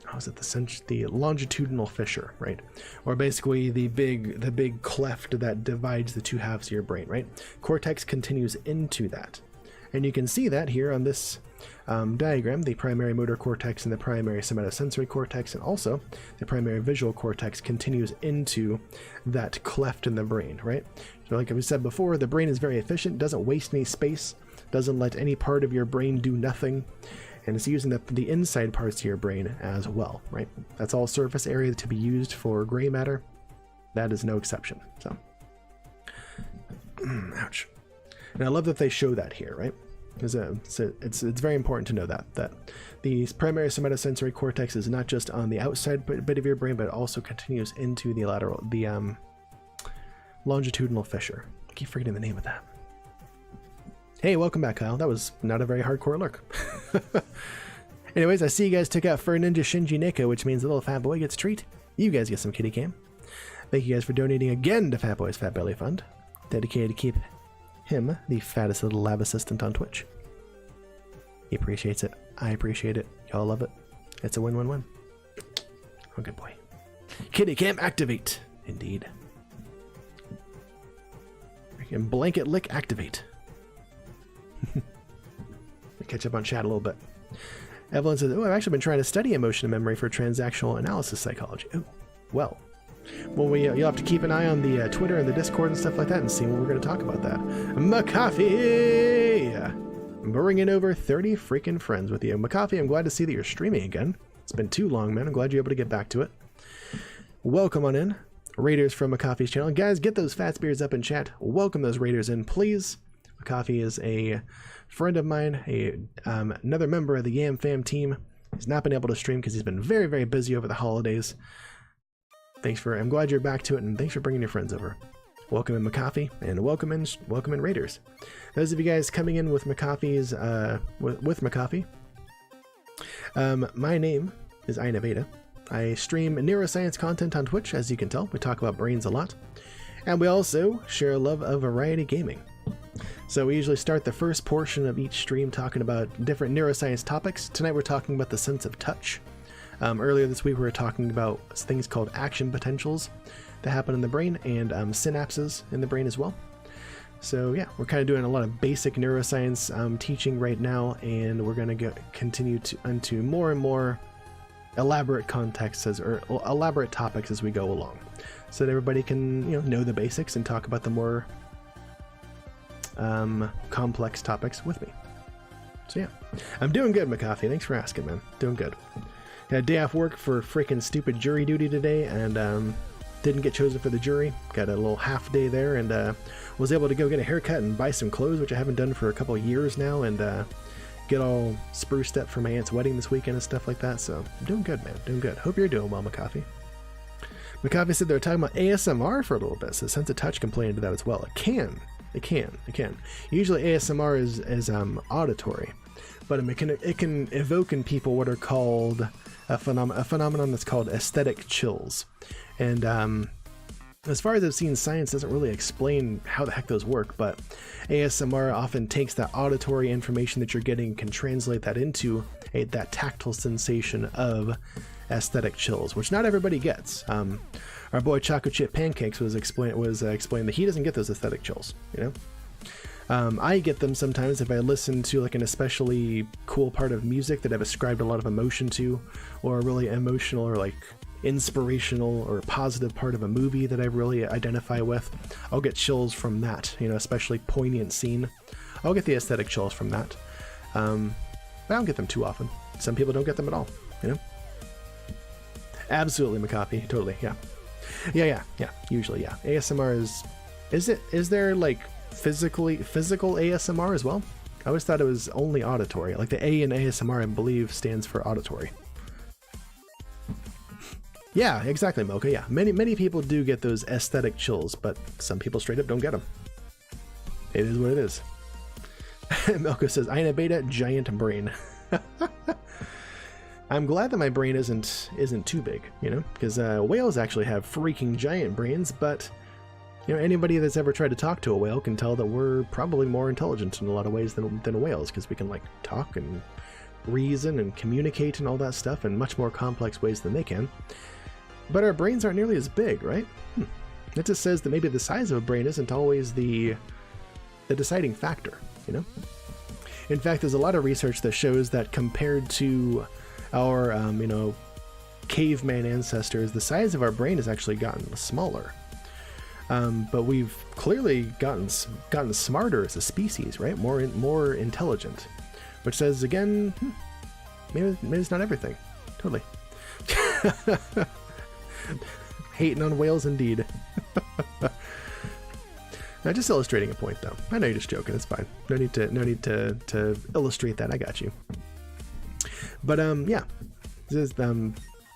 how is it, the longitudinal fissure, right? Or basically the big cleft that divides the two halves of your brain, right? Cortex continues into that, and you can see that here on this diagram. The primary motor cortex and the primary somatosensory cortex, and also the primary visual cortex, continues into that cleft in the brain, right? So like we said before, the brain is very efficient, doesn't waste any space, doesn't let any part of your brain do nothing, and it's using the inside parts of your brain as well, right? That's all surface area to be used for gray matter. That is no exception. So ouch. And I love that they show that here, right? It's very important to know that the primary somatosensory cortex is not just on the outside bit of your brain, but it also continues into the longitudinal fissure. I keep forgetting the name of that. Hey, welcome back, Kyle. That was not a very hardcore lurk. Anyways, I see you guys took out Fur Ninja Shinji Neko, which means the little fat boy gets a treat. You guys get some kitty cam. Thank you guys for donating again to Fat Boy's Fat Belly Fund, dedicated to keep him the fattest little lab assistant on Twitch. He appreciates it. I appreciate it. Y'all love it. It's a win-win-win. Oh, good boy. Kitty cam activate. Indeed. Freaking blanket lick activate. Catch up on chat a little bit. Evelyn says, oh, I've actually been trying to study emotion and memory for transactional analysis psychology. Oh, well, you'll have to keep an eye on the Twitter and the Discord and stuff like that and see when we're going to talk about that. McCoffee! Bringing over 30 freaking friends with you. McCoffee, I'm glad to see that you're streaming again. It's been too long, man. I'm glad you're able to get back to it. Welcome on in. Raiders from McCoffee's channel. Guys, get those fat spears up in chat. Welcome those Raiders in, please. McCoffee is a friend of mine, another member of the Yam Fam team. He's not been able to stream because he's been very, very busy over the holidays. I'm glad you're back to it, and thanks for bringing your friends over. Welcome in McCoffee, and welcome in Raiders. Those of you guys coming in with McCoffee's, with McCoffee, my name is Ainaveda. I stream neuroscience content on Twitch, as you can tell. We talk about brains a lot. And we also share a love of variety gaming. So we usually start the first portion of each stream talking about different neuroscience topics. Tonight we're talking about the sense of touch. Earlier this week we were talking about things called action potentials that happen in the brain, and synapses in the brain as well. So yeah, we're kind of doing a lot of basic neuroscience teaching right now, and we're going to continue into more and more elaborate contexts or elaborate topics as we go along, so that everybody can know the basics and talk about the more complex topics with me. So yeah, I'm doing good, McCoffee. Thanks for asking, man. Doing good. Had a day off work for freaking stupid jury duty today, and didn't get chosen for the jury. Got a little half day there, and was able to go get a haircut and buy some clothes, which I haven't done for a couple of years now, and get all spruced up for my aunt's wedding this weekend and stuff like that. So I'm doing good, man. Doing good. Hope you're doing well, McCoffee. McCoffee said they were talking about ASMR for a little bit, so Sense of Touch can play into that as well. It can. Usually ASMR is auditory, but it can evoke in people what are called a phenomenon that's called aesthetic chills. And as far as I've seen, science doesn't really explain how the heck those work, but ASMR often takes that auditory information that you're getting, can translate that into that tactile sensation of aesthetic chills, which not everybody gets. Our boy Choco Chip Pancakes was explained that he doesn't get those aesthetic chills, I get them sometimes if I listen to like an especially cool part of music that I've ascribed a lot of emotion to, or a really emotional or like inspirational or positive part of a movie that I really identify with, I'll get chills from that, you know, especially poignant scene. I'll get the aesthetic chills from that. But I don't get them too often. Some people don't get them at all, you know? Absolutely, Makapi, totally, yeah. Yeah, usually, yeah. ASMR is there like physical ASMR as well? I always thought it was only auditory. Like the A in ASMR, I believe, stands for auditory. Yeah, exactly, Mocha. Yeah, many people do get those aesthetic chills, but some people straight up don't get them. It is what it is. Milko says, Ina Beta, giant brain. I'm glad that my brain isn't too big, you know, because whales actually have freaking giant brains, but you know, anybody that's ever tried to talk to a whale can tell that we're probably more intelligent in a lot of ways than whales, because we can like talk and reason and communicate and all that stuff in much more complex ways than they can. But our brains aren't nearly as big, right? That just says that maybe the size of a brain isn't always the deciding factor, you know? In fact, there's a lot of research that shows that compared to our, you know, caveman ancestors, the size of our brain has actually gotten smaller. But we've clearly gotten smarter as a species, right? More intelligent, which says again, maybe it's not everything. Totally. Hating on whales, indeed. Now, just illustrating a point, though. I know you're just joking. It's fine. No need to illustrate that. I got you. But yeah, this is,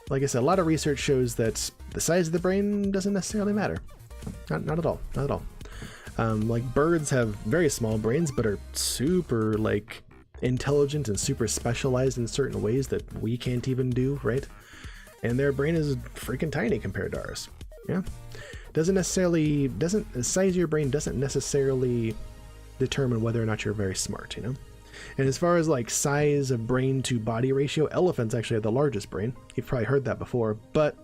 like I said, a lot of research shows that the size of the brain doesn't necessarily matter. Not at all. Not at all. Like birds have very small brains, but are super like intelligent and super specialized in certain ways that we can't even do, right? And their brain is freaking tiny compared to ours. Yeah. The size of your brain doesn't necessarily determine whether or not you're very smart, you know? And as far as like size of brain to body ratio, elephants actually have the largest brain. You've probably heard that before, but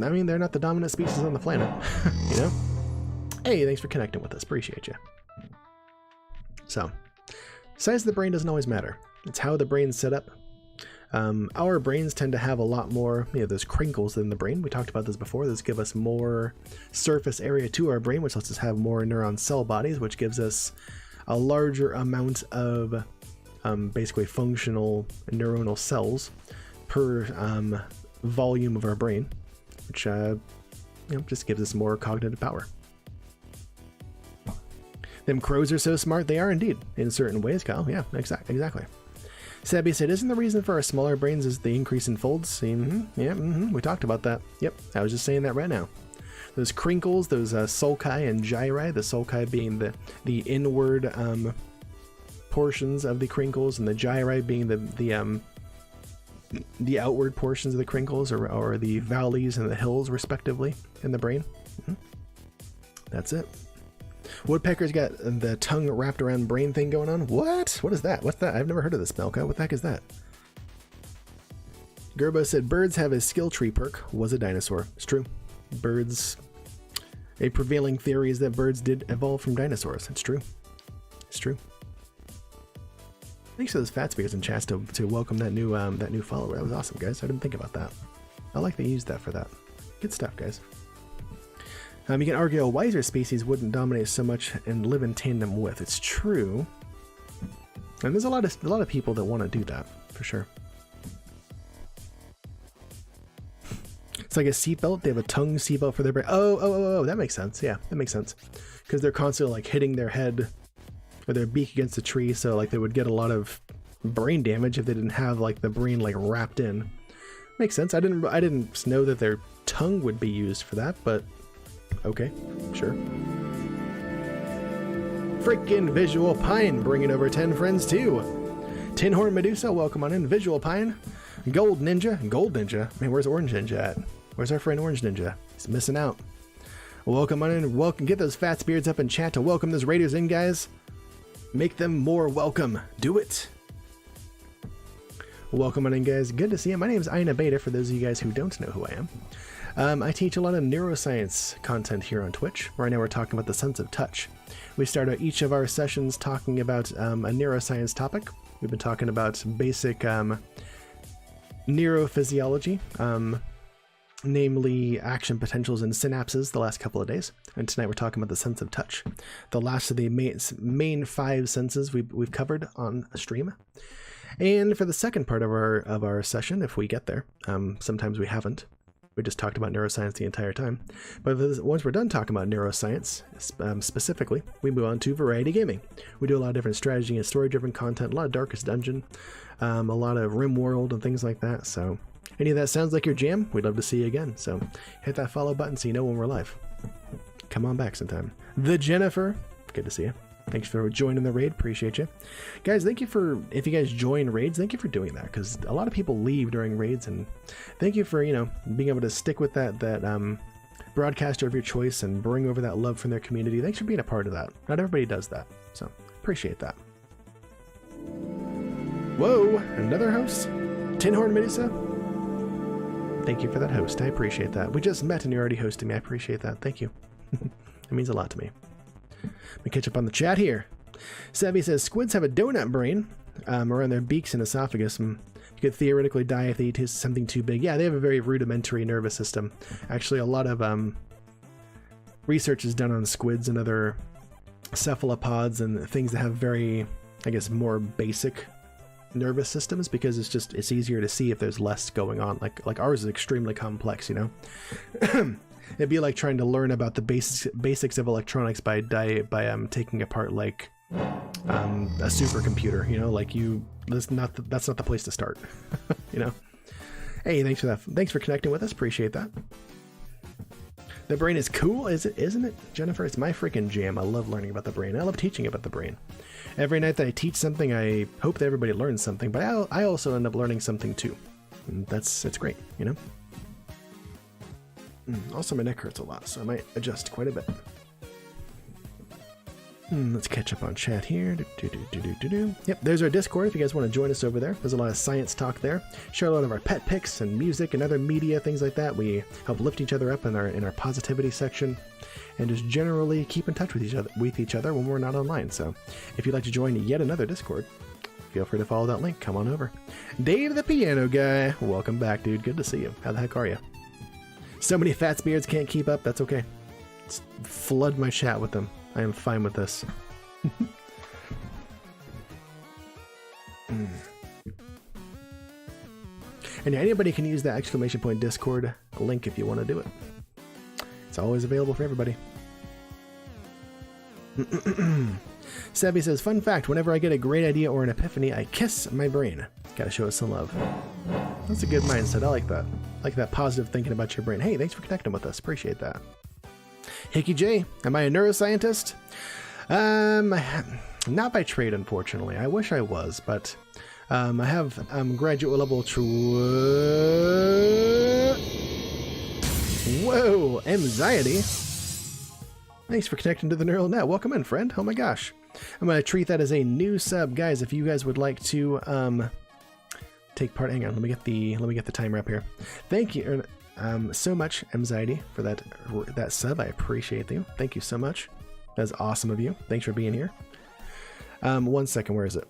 I mean, they're not the dominant species on the planet, you know? Hey, thanks for connecting with us. Appreciate you. So, size of the brain doesn't always matter. It's how the brain's set up. Our brains tend to have a lot more, you know, those crinkles in the brain. We talked about this before. Those give us more surface area to our brain, which lets us have more neuron cell bodies, which gives us a larger amount of basically functional neuronal cells per volume of our brain, which you know, just gives us more cognitive power. Them crows are so smart, they are indeed, in certain ways, Kyle. Yeah, exactly. Sabby said, isn't the reason for our smaller brains is the increase in folds? Yeah, we talked about that. Yep, I was just saying that right now. Those crinkles, those sulci and gyri, the sulci being the inward portions of the crinkles, and the gyri being the outward portions of the crinkles, or the valleys and the hills, respectively, in the brain. That's it. Woodpecker's got the tongue wrapped around brain thing going on. What? What is that? What's that? I've never heard of this, Melka. What the heck is that? Gerbo said, birds have a skill tree perk. Was a dinosaur. It's true. Birds... A prevailing theory is that birds did evolve from dinosaurs. It's true. It's true. Thanks to those fat speakers in chat to welcome that new follower. That was awesome, guys. I didn't think about that. I like they used that for that. Good stuff, guys. You can argue a wiser species wouldn't dominate so much and live in tandem with. It's true. And there's a lot of people that want to do that, for sure. It's like a seatbelt. They have a tongue seatbelt for their brain. Oh, that makes sense. Yeah, that makes sense. Because they're constantly like hitting their head or their beak against a tree, so like they would get a lot of brain damage if they didn't have like the brain like wrapped in. Makes sense. I didn't know that their tongue would be used for that, but okay, sure. Frickin' Visual Pine bringing over 10 friends too. Tin Horn Medusa, welcome on in. Visual Pine, Gold Ninja. Man, where's Orange Ninja at? Where's our friend Orange Ninja? He's missing out. Welcome on in. Welcome. Get those fat beards up in chat to welcome those raiders in, guys. Make them more welcome. Do it. Welcome on in, guys. Good to see you. My name is Ina Beta, for those of you guys who don't know who I am. I teach a lot of neuroscience content here on Twitch. Right now we're talking about the sense of touch. We start out each of our sessions talking about a neuroscience topic. We've been talking about basic neurophysiology, namely action potentials and synapses the last couple of days. And tonight we're talking about the sense of touch, the last of the main 5 senses we've covered on a stream. And for the second part of our session, if we get there, sometimes we haven't. We just talked about neuroscience the entire time. But once we're done talking about neuroscience, specifically, we move on to variety gaming. We do a lot of different strategy and story-driven content, a lot of Darkest Dungeon, a lot of RimWorld and things like that. So any of that sounds like your jam, we'd love to see you again. So hit that follow button so you know when we're live. Come on back sometime. The Jennifer, good to see you. Thanks for joining the raid. Appreciate you. Guys, thank you for, if you guys join raids, thank you for doing that, because a lot of people leave during raids, and thank you for, being able to stick with that broadcaster of your choice and bring over that love from their community. Thanks for being a part of that. Not everybody does that, so appreciate that. Whoa, another host? Tinhorn Medusa? Thank you for that host. I appreciate that. We just met and you're already hosting me. I appreciate that. Thank you. It means a lot to me. Let me catch up on the chat here. Savvy says squids have a donut brain around their beaks and esophagus. You could theoretically die if they eat something too big. Yeah, they have a very rudimentary nervous system. Actually, a lot of research is done on squids and other cephalopods and things that have very, I guess, more basic nervous systems, because it's easier to see if there's less going on. Like ours is extremely complex, It'd be like trying to learn about the basics of electronics by taking apart like a supercomputer. That's not the place to start. Hey, thanks for that. Thanks for connecting with us. Appreciate that. The brain is cool, isn't it, Jennifer? It's my freaking jam. I love learning about the brain. I love teaching about the brain. Every night that I teach something, I hope that everybody learns something, but I also end up learning something too. And it's great, Also, my neck hurts a lot, so I might adjust quite a bit. Let's catch up on chat here. Yep, there's our Discord if you guys want to join us over there. There's a lot of science talk there. Share a lot of our pet pics and music and other media, things like that. We help lift each other up in our positivity section, and just generally keep in touch with each other when we're not online. So if you'd like to join yet another Discord, feel free to follow that link. Come on over. Dave the Piano Guy, welcome back, dude. Good to see you. How the heck are you? So many fat beards can't keep up. That's okay. Just flood my chat with them. I am fine with this. And anybody can use that exclamation point Discord link if you want to do it. It's always available for everybody. Savvy says, fun fact, whenever I get a great idea or an epiphany, I kiss my brain. Gotta show us some love. That's a good mindset. I like that. I like that positive thinking about your brain. Hey, thanks for connecting with us. Appreciate that. Hickey J, am I a neuroscientist? Not by trade, unfortunately. I wish I was, but I have graduate level Whoa, anxiety. Thanks for connecting to the Neural Net. Welcome in, friend. Oh my gosh. I'm going to treat that as a new sub. Guys, if you guys would like to take part, hang on, let me get the timer up here. Thank you so much, Anxiety, for that sub. I appreciate you. Thank you so much. That's awesome of you. Thanks for being here. 1 second, where is it?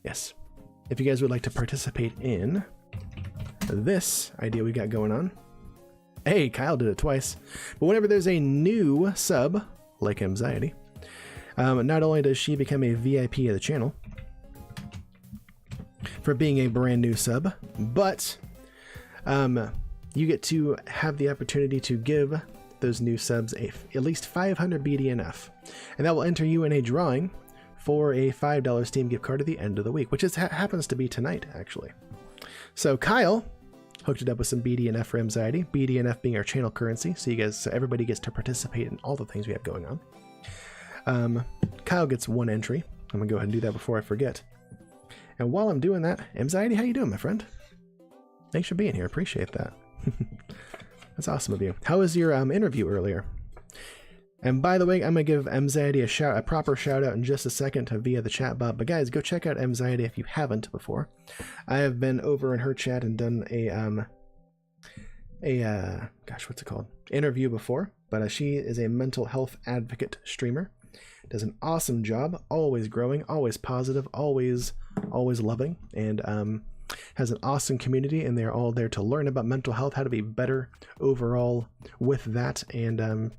Yes. If you guys would like to participate in this idea we got going on. Hey, Kyle did it twice. But whenever there's a new sub, like Anxiety, not only does she become a VIP of the channel for being a brand new sub, but you get to have the opportunity to give those new subs at least 500 BDNF, and that will enter you in a drawing for a $5 Steam gift card at the end of the week, which happens to be tonight, actually. So Kyle hooked it up with some BDNF for Anxiety, BDNF being our channel currency, so everybody gets to participate in all the things we have going on. Kyle gets 1 entry. I'm gonna go ahead and do that before I forget. And while I'm doing that, Anxiety, how you doing, my friend? Thanks for being here. Appreciate that. That's awesome of you. How was your interview earlier? And by the way, I'm gonna give Anxiety a proper shout out in just a second via the chat bot. But guys, go check out Anxiety if you haven't before. I have been over in her chat and done gosh, what's it called? Interview before. But she is a mental health advocate streamer. Does an awesome job. Always growing. Always positive. Always loving. And has an awesome community, and they're all there to learn about mental health, how to be better overall with that, and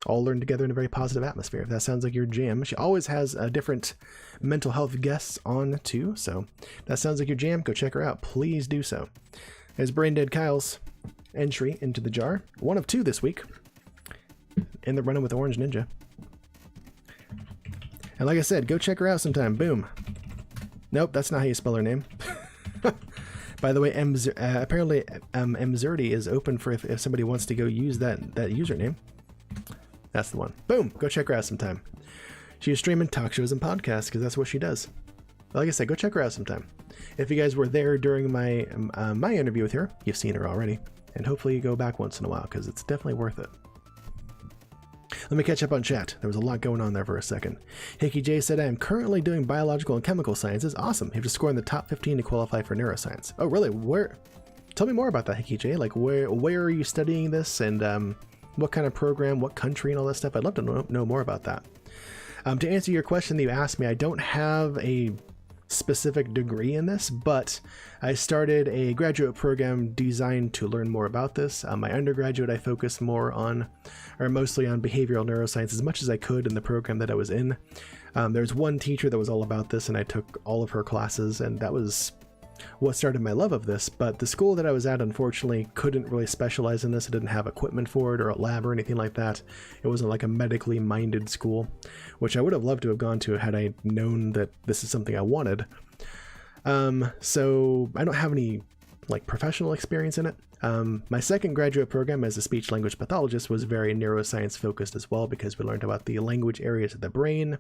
all learn together in a very positive atmosphere. If that sounds like your jam, she always has different mental health guests on too, so if that sounds like your jam, go check her out. Please do so. There's Braindead Kyle's entry into the jar. 1 of 2 this week. In the running with Orange Ninja. And like I said, go check her out sometime. Boom. Nope, that's not how you spell her name. By the way, apparently Mzerdy is open for if somebody wants to go use that username. That's the one. Boom! Go check her out sometime. She's streaming talk shows and podcasts because that's what she does. Like I said, go check her out sometime. If you guys were there during my my interview with her, you've seen her already. And hopefully you go back once in a while because it's definitely worth it. Let me catch up on chat. There was a lot going on there for a second. Hickey J said, I am currently doing biological and chemical sciences. Awesome. You have to score in the top 15 to qualify for neuroscience. Oh, really? Where? Tell me more about that, Hickey J. Like, where are you studying this? And what kind of program, what country, and all that stuff? I'd love to know more about that. To answer your question that you asked me, I don't have a specific degree in this, but I started a graduate program designed to learn more about this. My undergraduate, I focused mostly on behavioral neuroscience as much as I could in the program that I was in. There's one teacher that was all about this, and I took all of her classes, and that was what started my love of this. But the school that I was at, unfortunately, couldn't really specialize in this. It didn't have equipment for it or a lab or anything like that. It wasn't like a medically minded school, which I would have loved to have gone to had I known that this is something I wanted. So I don't have any like professional experience in it. My second graduate program as a speech language pathologist was very neuroscience focused as well, because we learned about the language areas of the brain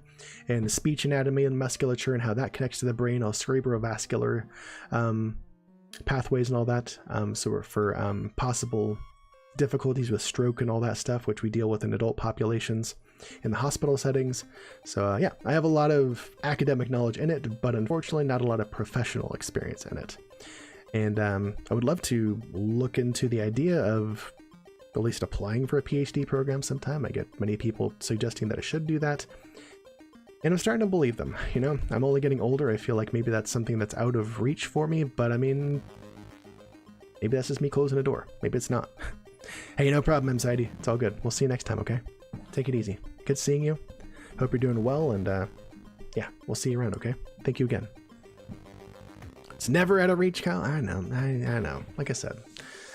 and speech anatomy and musculature and how that connects to the brain, all cerebrovascular pathways and all that. So for possible difficulties with stroke and all that stuff, which we deal with in adult populations in the hospital settings. So yeah, I have a lot of academic knowledge in it, but unfortunately not a lot of professional experience in it. And I would love to look into the idea of at least applying for a PhD program sometime. I get many people suggesting that I should do that, and I'm starting to believe them. You know, I'm only getting older. I feel like maybe that's something that's out of reach for me, but I mean, maybe that's just me closing a door. Maybe it's not. Hey, no problem, Anxiety. It's all good. We'll see you next time, okay? Take it easy. Good seeing you. Hope you're doing well, and yeah, we'll see you around, okay? Thank you again. It's never out of reach, Kyle. I know. I know. Like I said,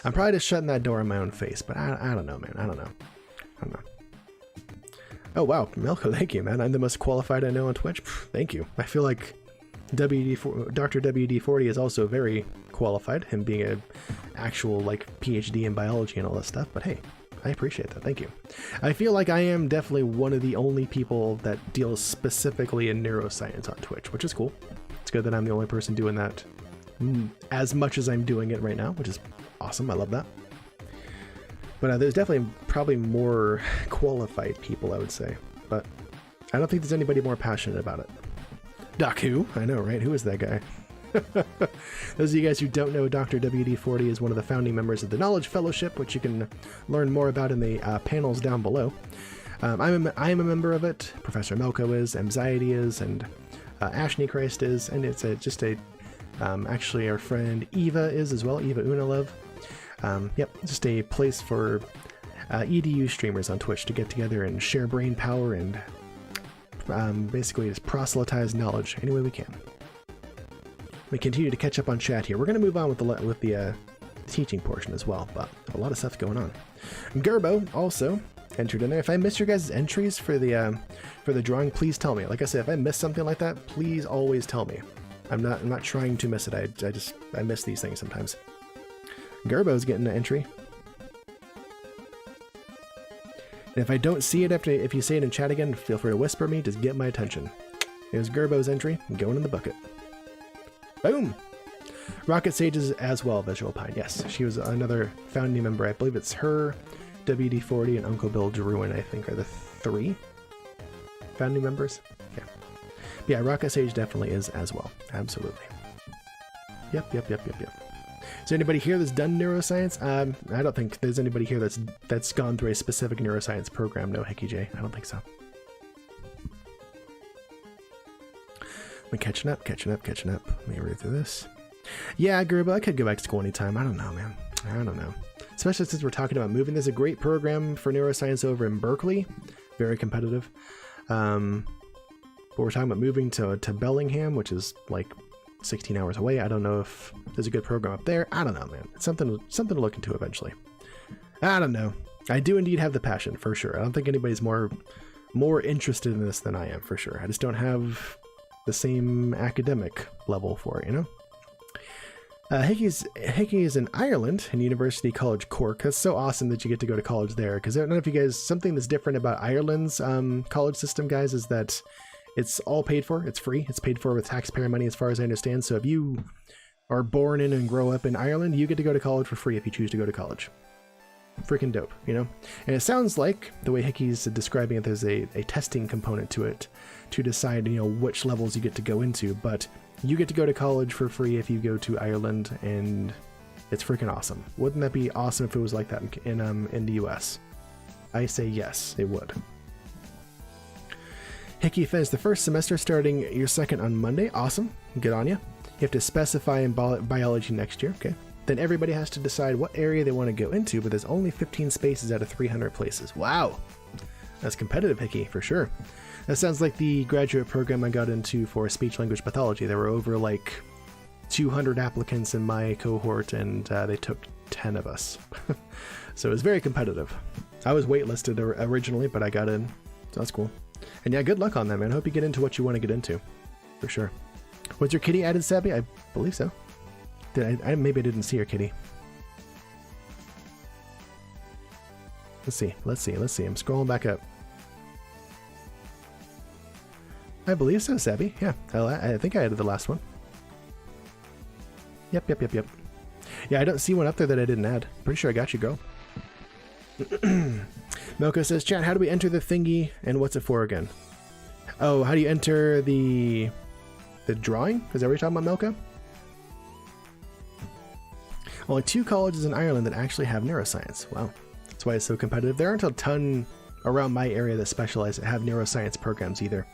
I'm probably just shutting that door in my own face, but I don't know, man. I don't know. Oh, wow. Melko, thank you, man. I'm the most qualified I know on Twitch. Thank you. I feel like Dr. WD40 is also very qualified, him being an actual like PhD in biology and all that stuff, but hey, I appreciate that. Thank you. I feel like I am definitely one of the only people that deals specifically in neuroscience on Twitch, which is cool. It's good that I'm the only person doing that as much as I'm doing it right now, which is awesome. I love that. But there's definitely probably more qualified people, I would say. But I don't think there's anybody more passionate about it. Doc Who? I know, right? Who is that guy? Those of you guys who don't know, Dr. WD40 is one of the founding members of the Knowledge Fellowship, which you can learn more about in the panels down below. I am a member of it. Professor Melko is, Anxiety is, and Ashney Christ is, and it's actually our friend Eva is as well, Eva Unalove. Yep, just a place for EDU streamers on Twitch to get together and share brain power and basically just proselytize knowledge any way we can. We continue to catch up on chat here. We're going to move on with the teaching portion as well, but a lot of stuff going on. Gerbo also entered in there. If I missed your guys' entries for the drawing, please tell me. Like I said, if I miss something like that, please always tell me. I'm not trying to miss it. I miss these things sometimes. Gerbo's getting an entry. And if I don't see it if you say it in chat again, feel free to whisper me. Just get my attention. There's Gerbo's entry. Going in the bucket. Boom! Rocket Sages as well, Visual Pine. Yes, she was another founding member. I believe it's her, WD40, and Uncle Bill Druin, I think, are the 3 founding members. Yeah. But yeah, Rocket Sage definitely is as well. Absolutely. Yep. Is there anybody here that's done neuroscience? I don't think there's anybody here that's gone through a specific neuroscience program. No, Hickey J. I don't think so. I'm catching up. Let me read through this. Yeah, Gerbil, I could go back to school anytime. I don't know, man. I don't know. Especially since we're talking about moving. There's a great program for neuroscience over in Berkeley. Very competitive. But we're talking about moving to Bellingham, which is like 16 hours away. I don't know if there's a good program up there. I don't know, man. It's something to look into eventually. I don't know. I do indeed have the passion, for sure. I don't think anybody's more interested in this than I am, for sure. I just don't have the same academic level for it, you know? Hickey is in Ireland in University College Cork. That's so awesome that you get to go to college there, because I don't know if you guys, something that's different about Ireland's college system, guys, is that it's all paid for. It's free. It's paid for with taxpayer money, as far as I understand. So if you are born in and grow up in Ireland, you get to go to college for free if you choose to go to college. Freaking dope, you know? And it sounds like, the way Hickey's describing it, there's a testing component to it to decide, you know, which levels you get to go into, but you get to go to college for free if you go to Ireland, and it's freaking awesome. Wouldn't that be awesome if it was like that in the US? I say yes, it would. Hickey finished the first semester, starting your second on Monday. Awesome. Good on you. You have to specify in biology next year. Okay. Then everybody has to decide what area they want to go into, but there's only 15 spaces out of 300 places. Wow. That's competitive, Hickey, for sure. That sounds like the graduate program I got into for speech-language pathology. There were over like 200 applicants in my cohort, and they took 10 of us. So it was very competitive. I was waitlisted originally, but I got in. So that's cool. And yeah, good luck on that, man. I hope you get into what you want to get into. For sure. Was your kitty added, Sabby? I believe so. Maybe I didn't see your kitty. Let's see. I'm scrolling back up. I believe so, Sabby. Yeah, I think I added the last one. Yep. Yeah, I don't see one up there that I didn't add. Pretty sure I got you, girl. Melko says, chat, how do we enter the thingy, and what's it for again? Oh, how do you enter the drawing? Is that what you're talking about, Melko? Only 2 colleges in Ireland that actually have neuroscience. Wow. That's why it's so competitive. There aren't a ton around my area that have neuroscience programs either.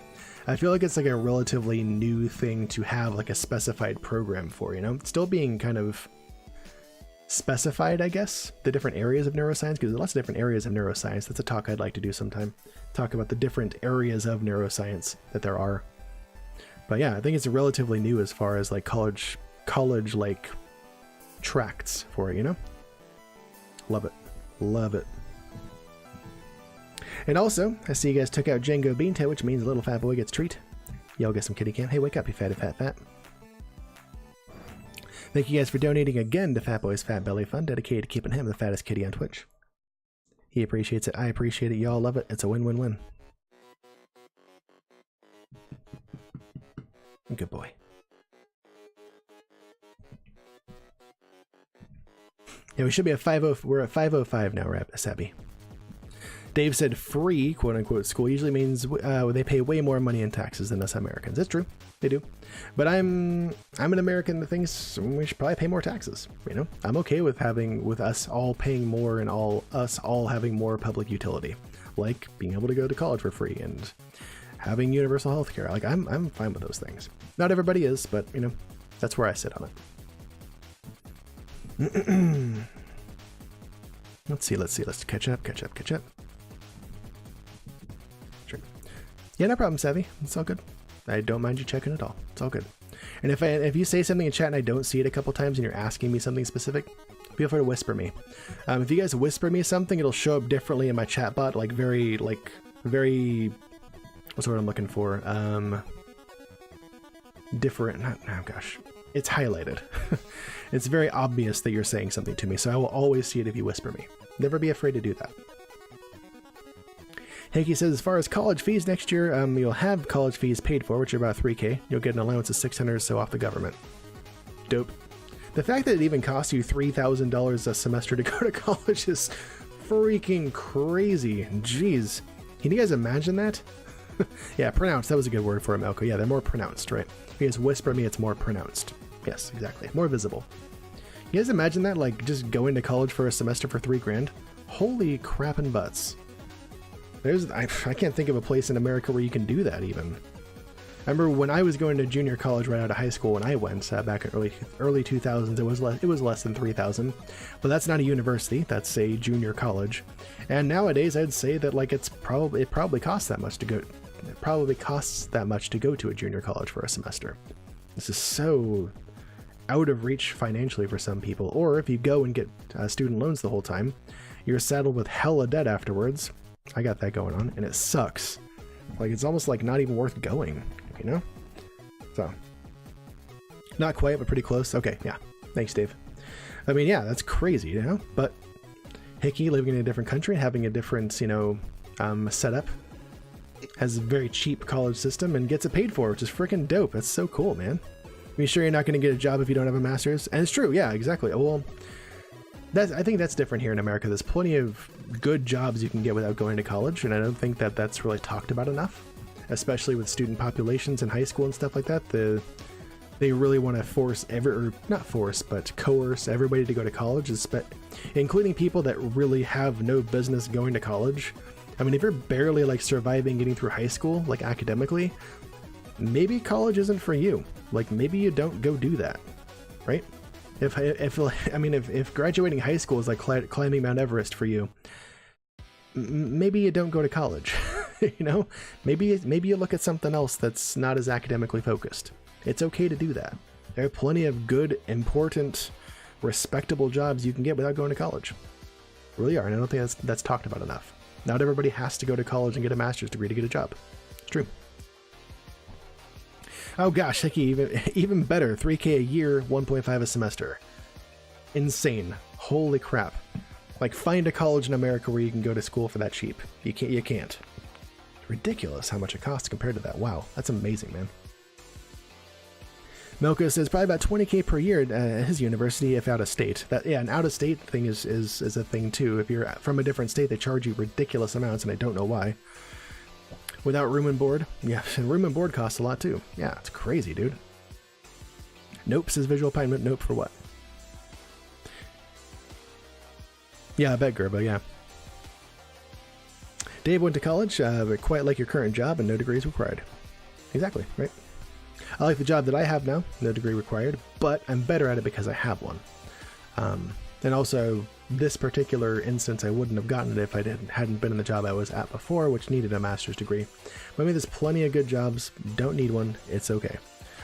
I feel like it's like a relatively new thing to have like a specified program for, you know? It's still being kind of specified, I guess, the different areas of neuroscience, because there's lots of different areas of neuroscience. That's a talk I'd like to do sometime. Talk about the different areas of neuroscience that there are. But yeah, I think it's relatively new as far as like college like tracts for it, you know? Love it. And also, I see you guys took out Django Beantail, which means little fat boy gets treat. Y'all get some kitty cam. Hey, wake up, you fat. Thank you guys for donating again to Fat Boy's Fat Belly Fund, dedicated to keeping him the fattest kitty on Twitch. He appreciates it, I appreciate it, y'all love it. It's a win-win-win. Good boy. Yeah, we should be at 50. We're at 505 now, Sabby. Dave said free, quote-unquote, school usually means they pay way more money in taxes than us Americans. That's true. They do. But I'm an American that thinks we should probably pay more taxes. You know, I'm okay with us all paying more and us all having more public utility, like being able to go to college for free and having universal health care. Like I'm fine with those things. Not everybody is, but you know, that's where I sit on it. Let's see. Let's catch up. Sure. Yeah, no problem, Savvy. It's all good. I don't mind you checking at all. It's all good. And if you say something in chat and I don't see it a couple times and you're asking me something specific, feel free to whisper me. If you guys whisper me something, it'll show up differently in my chat bot, like very, what's the word I'm looking for? Different, oh gosh. It's highlighted. It's very obvious that you're saying something to me, so I will always see it if you whisper me. Never be afraid to do that. Hickey says, as far as college fees next year, you'll have college fees paid for, which are about $3K. You'll get an allowance of $600 or so off the government. Dope. The fact that it even costs you $3,000 a semester to go to college is freaking crazy. Jeez. Can you guys imagine that? Yeah, pronounced. That was a good word for it, Melko. Yeah, they're more pronounced, right? If you guys whisper me, it's more pronounced. Yes, exactly. More visible. You guys imagine that? Like, just going to college for a semester for $3,000? Holy crap and butts. I can't think of a place in America where you can do that even. I remember when I was going to junior college right out of high school when I went back in early 2000s, it was less than 3,000, but that's not a university, that's a junior college. And nowadays I'd say that like it probably costs that much to go. It probably costs that much to go to a junior college for a semester. This is so out of reach financially for some people. Or if you go and get student loans the whole time, you're saddled with hella debt afterwards. I got that going on, and it sucks. Like, it's almost like not even worth going, you know? So, not quite, but pretty close. Okay, yeah. Thanks, Dave. I mean, yeah, that's crazy, you know? But Hickey, living in a different country, having a different, you know, setup, has a very cheap college system and gets it paid for, which is freaking dope. That's so cool, man. Are you sure you're not going to get a job if you don't have a master's? And it's true, yeah, exactly. Well, I think that's different here in America. There's plenty of good jobs you can get without going to college, and I don't think that that's really talked about enough, especially with student populations in high school and stuff like that. They really want to force not force, but coerce everybody to go to college, including people that really have no business going to college. I mean, if you're barely like surviving getting through high school, like academically, maybe college isn't for you. Like maybe you don't go do that, right? If graduating high school is like climbing Mount Everest for you, maybe you don't go to college. You know, maybe you look at something else that's not as academically focused. It's okay to do that. There are plenty of good, important, respectable jobs you can get without going to college. Really are, and I don't think that's talked about enough. Not everybody has to go to college and get a master's degree to get a job. It's true. Oh gosh, Hickey, even better. 3K a year, 1.5 a semester. Insane. Holy crap. Like, find a college in America where you can go to school for that cheap. You can't. It's ridiculous how much it costs compared to that. Wow, that's amazing, man. Milko says probably about 20K per year at his university if out of state. An out of state thing is a thing too. If you're from a different state, they charge you ridiculous amounts, and I don't know why. Without room and board, yeah, and room and board costs a lot too. Yeah, it's crazy, dude. Nope says Visual Pine. Nope for what? Yeah, I bet, Gerba. Yeah. Dave went to college, but quite like your current job, and no degrees required. Exactly, right? I like the job that I have now, no degree required, but I'm better at it because I have one. And also, this particular instance, I wouldn't have gotten it if I hadn't been in the job I was at before, which needed a master's degree. But I mean, there's plenty of good jobs. Don't need one. It's okay.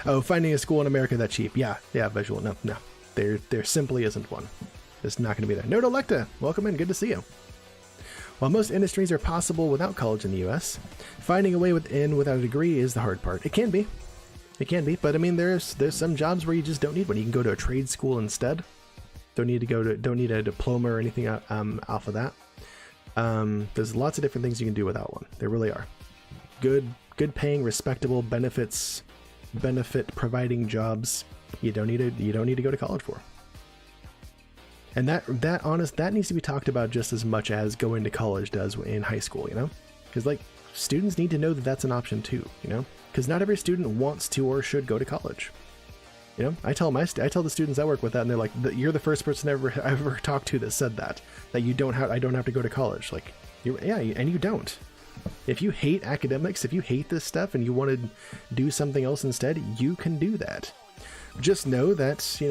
Oh, finding a school in America that cheap. Yeah, Visual. No. There simply isn't one. It's not going to be there. Note Electa, welcome in. Good to see you. While most industries are possible without college in the U.S., finding a way without a degree is the hard part. It can be. It can be, but I mean, there's some jobs where you just don't need one. You can go to a trade school instead. Don't need a diploma or anything off of that. There's lots of different things you can do without one. There really are. Good paying, respectable benefit providing jobs. You don't need to go to college for. And that needs to be talked about just as much as going to college does in high school, you know? Because like students need to know that that's an option too, you know? Because not every student wants to or should go to college. You know, I tell the students I work with that, and they're like, "You're the first person I've ever talked to that said that I don't have to go to college." Like, and you don't. If you hate academics, if you hate this stuff, and you want to do something else instead, you can do that. Just know that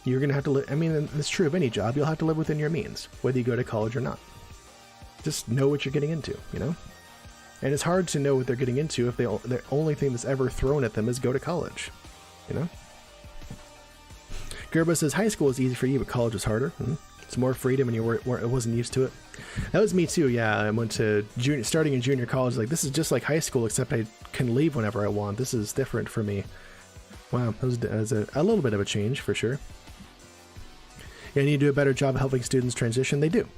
you're gonna have to live. I mean, it's true of any job. You'll have to live within your means, whether you go to college or not. Just know what you're getting into, you know. And it's hard to know what they're getting into if the only thing that's ever thrown at them is go to college, you know. Gerba says high school is easy for you, but college is harder. It's more freedom, and you wasn't used to it. That was me too. Yeah, I went to starting in junior college. Like, this is just like high school, except I can leave whenever I want. This is different for me. Wow, that was a little bit of a change for sure. And you do a better job of helping students transition. They do.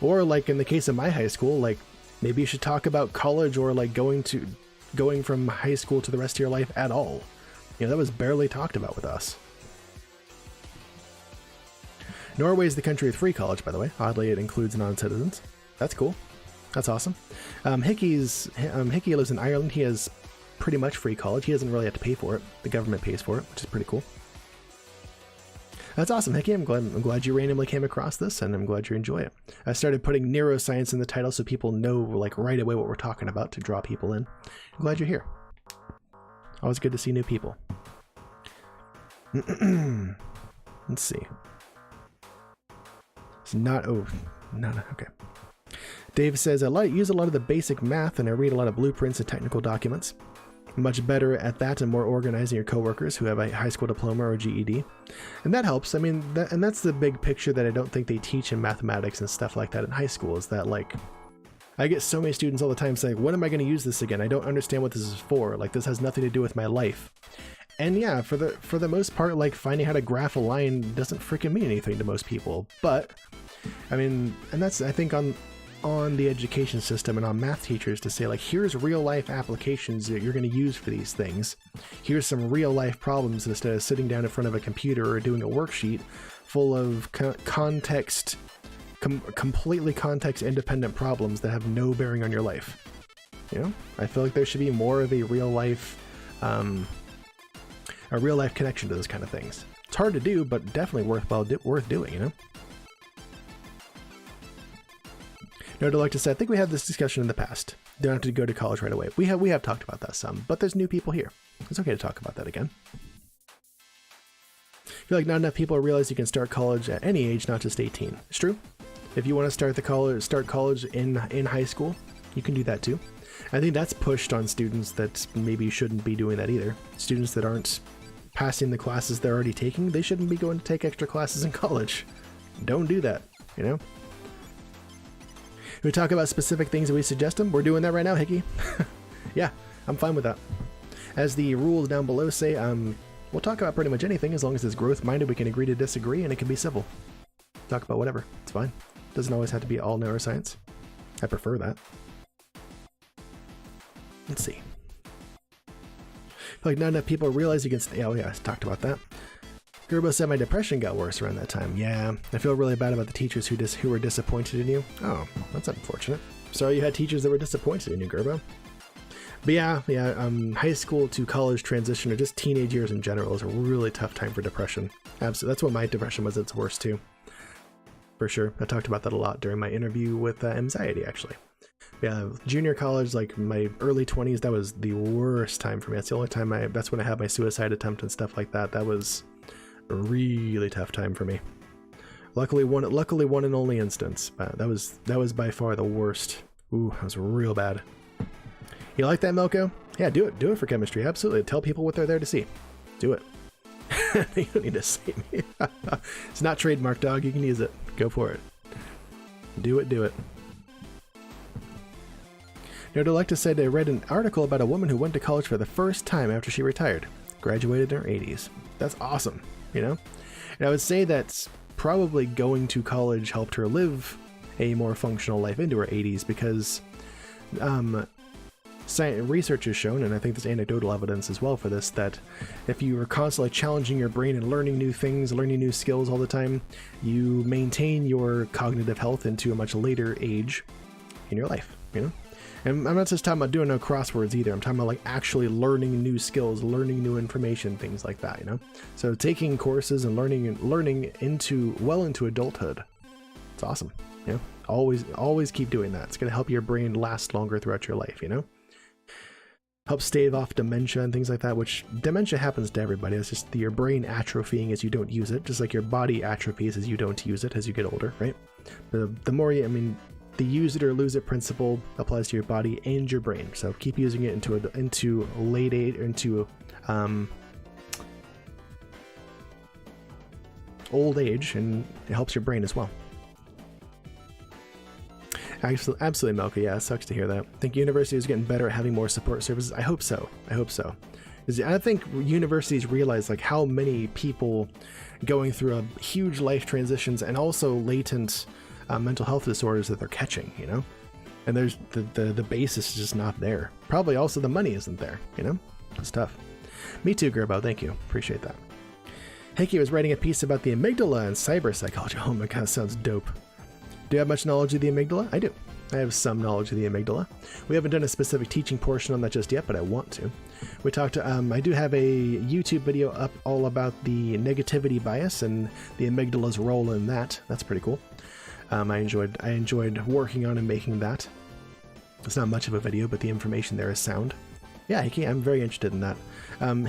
Or like in the case of my high school, like maybe you should talk about college or like going from high school to the rest of your life at all. That was barely talked about with us. Norway is the country with free college, by the way. Oddly, it includes non-citizens. That's cool. That's awesome. Hickey lives in Ireland. He has pretty much free college. He doesn't really have to pay for it. The government pays for it, which is pretty cool. That's awesome, Hickey. I'm glad you randomly came across this, and I'm glad you enjoy it. I started putting neuroscience in the title so people know like right away what we're talking about to draw people in. I'm glad you're here. Always good to see new people. Let's see. It's not, oh, not, okay. Dave says, I use a lot of the basic math and I read a lot of blueprints and technical documents. Much better at that and more organizing your coworkers who have a high school diploma or GED. And that helps. I mean, and that's the big picture that I don't think they teach in mathematics and stuff like that in high school, is that, like, I get so many students all the time saying, when am I going to use this again? I don't understand what this is for. Like, this has nothing to do with my life. And yeah, for the most part, like, finding how to graph a line doesn't freaking mean anything to most people. But, I mean, and that's, I think, on the education system and on math teachers to say, like, here's real life applications that you're going to use for these things. Here's some real life problems instead of sitting down in front of a computer or doing a worksheet full of completely context independent problems that have no bearing on your life. You know, I feel like there should be more of a real life connection to those kind of things. It's hard to do, but definitely worth doing, you know? No, I'd like to say, I think we had this discussion in the past. Don't have to go to college right away. We have talked about that some, but there's new people here. It's okay to talk about that again. I feel like not enough people realize you can start college at any age, not just 18. It's true. If you want to start college in high school, you can do that too. I think that's pushed on students that maybe shouldn't be doing that either. Students that aren't passing the classes they're already taking, they shouldn't be going to take extra classes in college. Don't do that, you know? We talk about specific things that we suggest them. We're doing that right now, Hickey. Yeah, I'm fine with that. As the rules down below say, we'll talk about pretty much anything as long as it's growth-minded. We can agree to disagree, and it can be civil. Talk about whatever. It's fine. Doesn't always have to be all neuroscience. I prefer that. Let's see. I feel like not enough people realize you can... Oh yeah, I talked about that. Gerbo said my depression got worse around that time. Yeah, I feel really bad about the teachers who were disappointed in you. Oh, that's unfortunate. Sorry you had teachers that were disappointed in you, Gerbo. But yeah, high school to college transition, or just teenage years in general, is a really tough time for depression. Absolutely, that's what my depression was at its worst too. For sure, I talked about that a lot during my interview with anxiety, actually. Yeah, junior college, like my early 20s, that was the worst time for me. That's the only time that's when I had my suicide attempt and stuff like that. That was a really tough time for me. Luckily one and only instance, but that was by far the worst. Ooh, that was real bad. You like that, Melko? Yeah, do it for chemistry. Absolutely. Tell people what they're there to see. Do it. You don't need to see me. It's not trademark, dog. You can use it. Go for it. Do it. Now, I'd like to say that I read an article about a woman who went to college for the first time after she retired. Graduated in her 80s. That's awesome, you know? And I would say that's probably going to college helped her live a more functional life into her 80s because research has shown, and I think there's anecdotal evidence as well for this, that if you are constantly challenging your brain and learning new things, learning new skills all the time, you maintain your cognitive health into a much later age in your life, you know? And I'm not just talking about doing no crosswords either. I'm talking about like actually learning new skills, learning new information, things like that, you know? So taking courses and learning into adulthood. It's awesome, you know? Always keep doing that. It's going to help your brain last longer throughout your life, you know? Helps stave off dementia and things like that, which dementia happens to everybody. It's just your brain atrophying as you don't use it, just like your body atrophies as you don't use it as you get older, right? The more you, I mean, the use it or lose it principle applies to your body and your brain. So keep using it into late age, into old age, and it helps your brain as well. Absolutely, Melka. Yeah, it sucks to hear that. I think universities are getting better at having more support services. I hope so. I think universities realize like how many people going through a huge life transitions and also latent mental health disorders that they're catching, you know? And there's the basis is just not there. Probably also the money isn't there, you know? It's tough. Me too, Gerbo. Thank you. Appreciate that. Heikki was writing a piece about the amygdala and cyber psychology. Oh my god, sounds dope. Do you have much knowledge of the amygdala? I do. I have some knowledge of the amygdala. We haven't done a specific teaching portion on that just yet, but I want to. We talked to, I do have a YouTube video up all about the negativity bias and the amygdala's role in that. That's pretty cool. I enjoyed working on and making that. It's not much of a video, but the information there is sound. Yeah, Hickey, I'm very interested in that.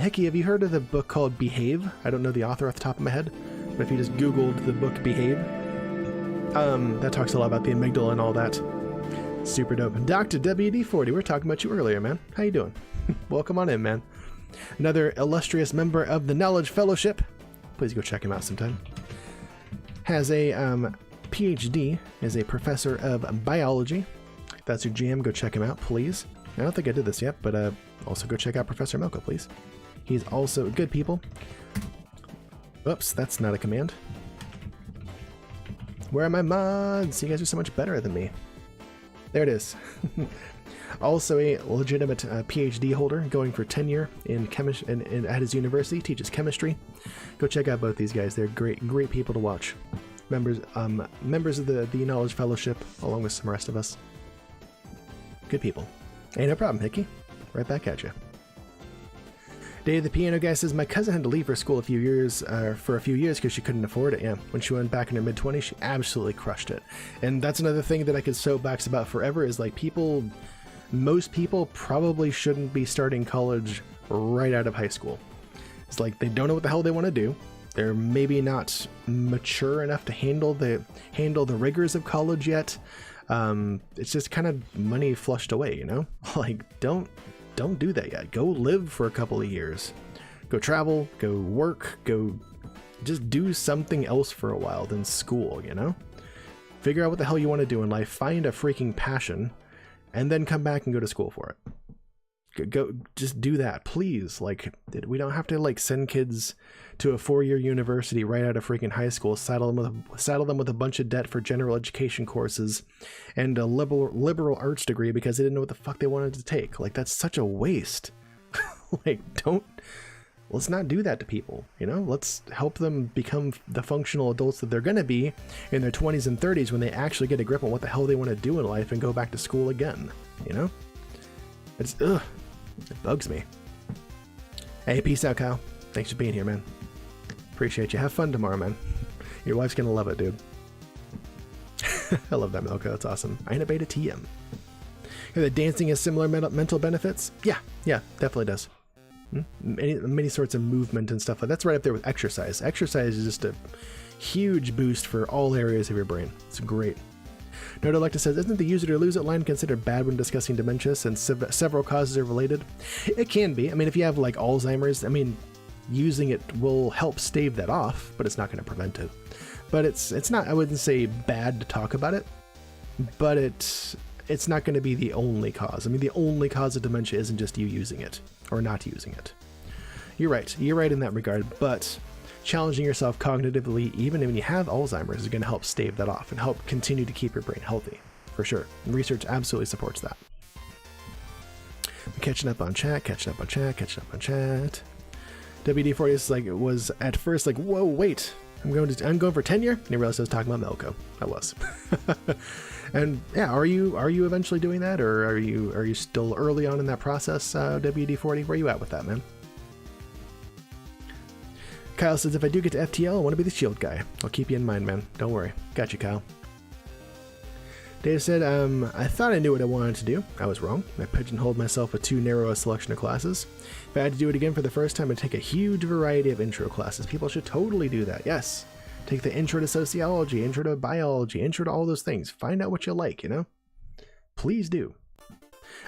Hickey, have you heard of the book called Behave? I don't know the author off the top of my head, but if you just Googled the book Behave, that talks a lot about the amygdala and all that. Super dope. Dr. WD-40, we were talking about you earlier, man. How you doing? Welcome on in, man. Another illustrious member of the Knowledge Fellowship. Please go check him out sometime. Has a PhD, is a professor of biology. If that's your jam, go check him out, please. I don't think I did this yet, but also go check out Professor Melko, please. He's also good people. Oops, that's not a command. Where are my mods? You guys are so much better than me. There it is. Also a legitimate PhD holder, going for tenure in at his university, teaches chemistry. Go check out both these guys. They're great people to watch. Members of the Knowledge Fellowship, along with some rest of us. Good people. Hey, no problem, Hickey. Right back at you. Dave the Piano Guy says, my cousin had to leave her school for a few years because she couldn't afford it. Yeah, when she went back in her mid-20s, she absolutely crushed it. And that's another thing that I could soapbox about forever is like most people probably shouldn't be starting college right out of high school. It's like they don't know what the hell they want to do. They're maybe not mature enough to handle the rigors of college yet. It's just kind of money flushed away, you know? Like, don't do that yet. Go live for a couple of years. Go travel, go work, go just do something else for a while than school, you know? Figure out what the hell you want to do in life, find a freaking passion, and then come back and go to school for it. Go just do that, please. Like, we don't have to like send kids to a 4-year university right out of freaking high school, saddle them with a bunch of debt for general education courses and a liberal arts degree because they didn't know what the fuck they wanted to take. Like, that's such a waste. Like, let's not do that to people, you know? Let's help them become the functional adults that they're gonna be in their 20s and 30s when they actually get a grip on what the hell they want to do in life and go back to school again, you know? It bugs me. Hey, peace out, Kyle. Thanks for being here, man. Appreciate you. Have fun tomorrow, man. Your wife's gonna love it, dude. I love that, Melko. It's awesome. I ain't a beta TM. Hear that dancing has similar mental benefits? Yeah, definitely does. Many sorts of movement and stuff. That's right up there with exercise. Exercise is just a huge boost for all areas of your brain. It's great. Notolecta says, isn't the use it or lose it line considered bad when discussing dementia since several causes are related? It can be. I mean, if you have like Alzheimer's, I mean, using it will help stave that off, but it's not going to prevent it. But it's not, I wouldn't say bad to talk about it, but it's not going to be the only cause. I mean, the only cause of dementia isn't just you using it or not using it. You're right in that regard, but challenging yourself cognitively, even when you have Alzheimer's, is going to help stave that off and help continue to keep your brain healthy, for sure. And research absolutely supports that. Catching up on chat. WD-40 is like, was at first like, whoa, wait, I'm going for tenure, and he realized I was talking about Melko. I was. And yeah, are you eventually doing that, or are you still early on in that process? WD-40, where are you at with that, man? Kyle says, if I do get to FTL, I want to be the shield guy. I'll keep you in mind, man. Don't worry. Got you, Kyle. Dave said, I thought I knew what I wanted to do. I was wrong. I pigeonholed myself with too narrow a selection of classes. If I had to do it again for the first time, I'd take a huge variety of intro classes. People should totally do that. Yes. Take the intro to sociology, intro to biology, intro to all those things. Find out what you like, you know? Please do.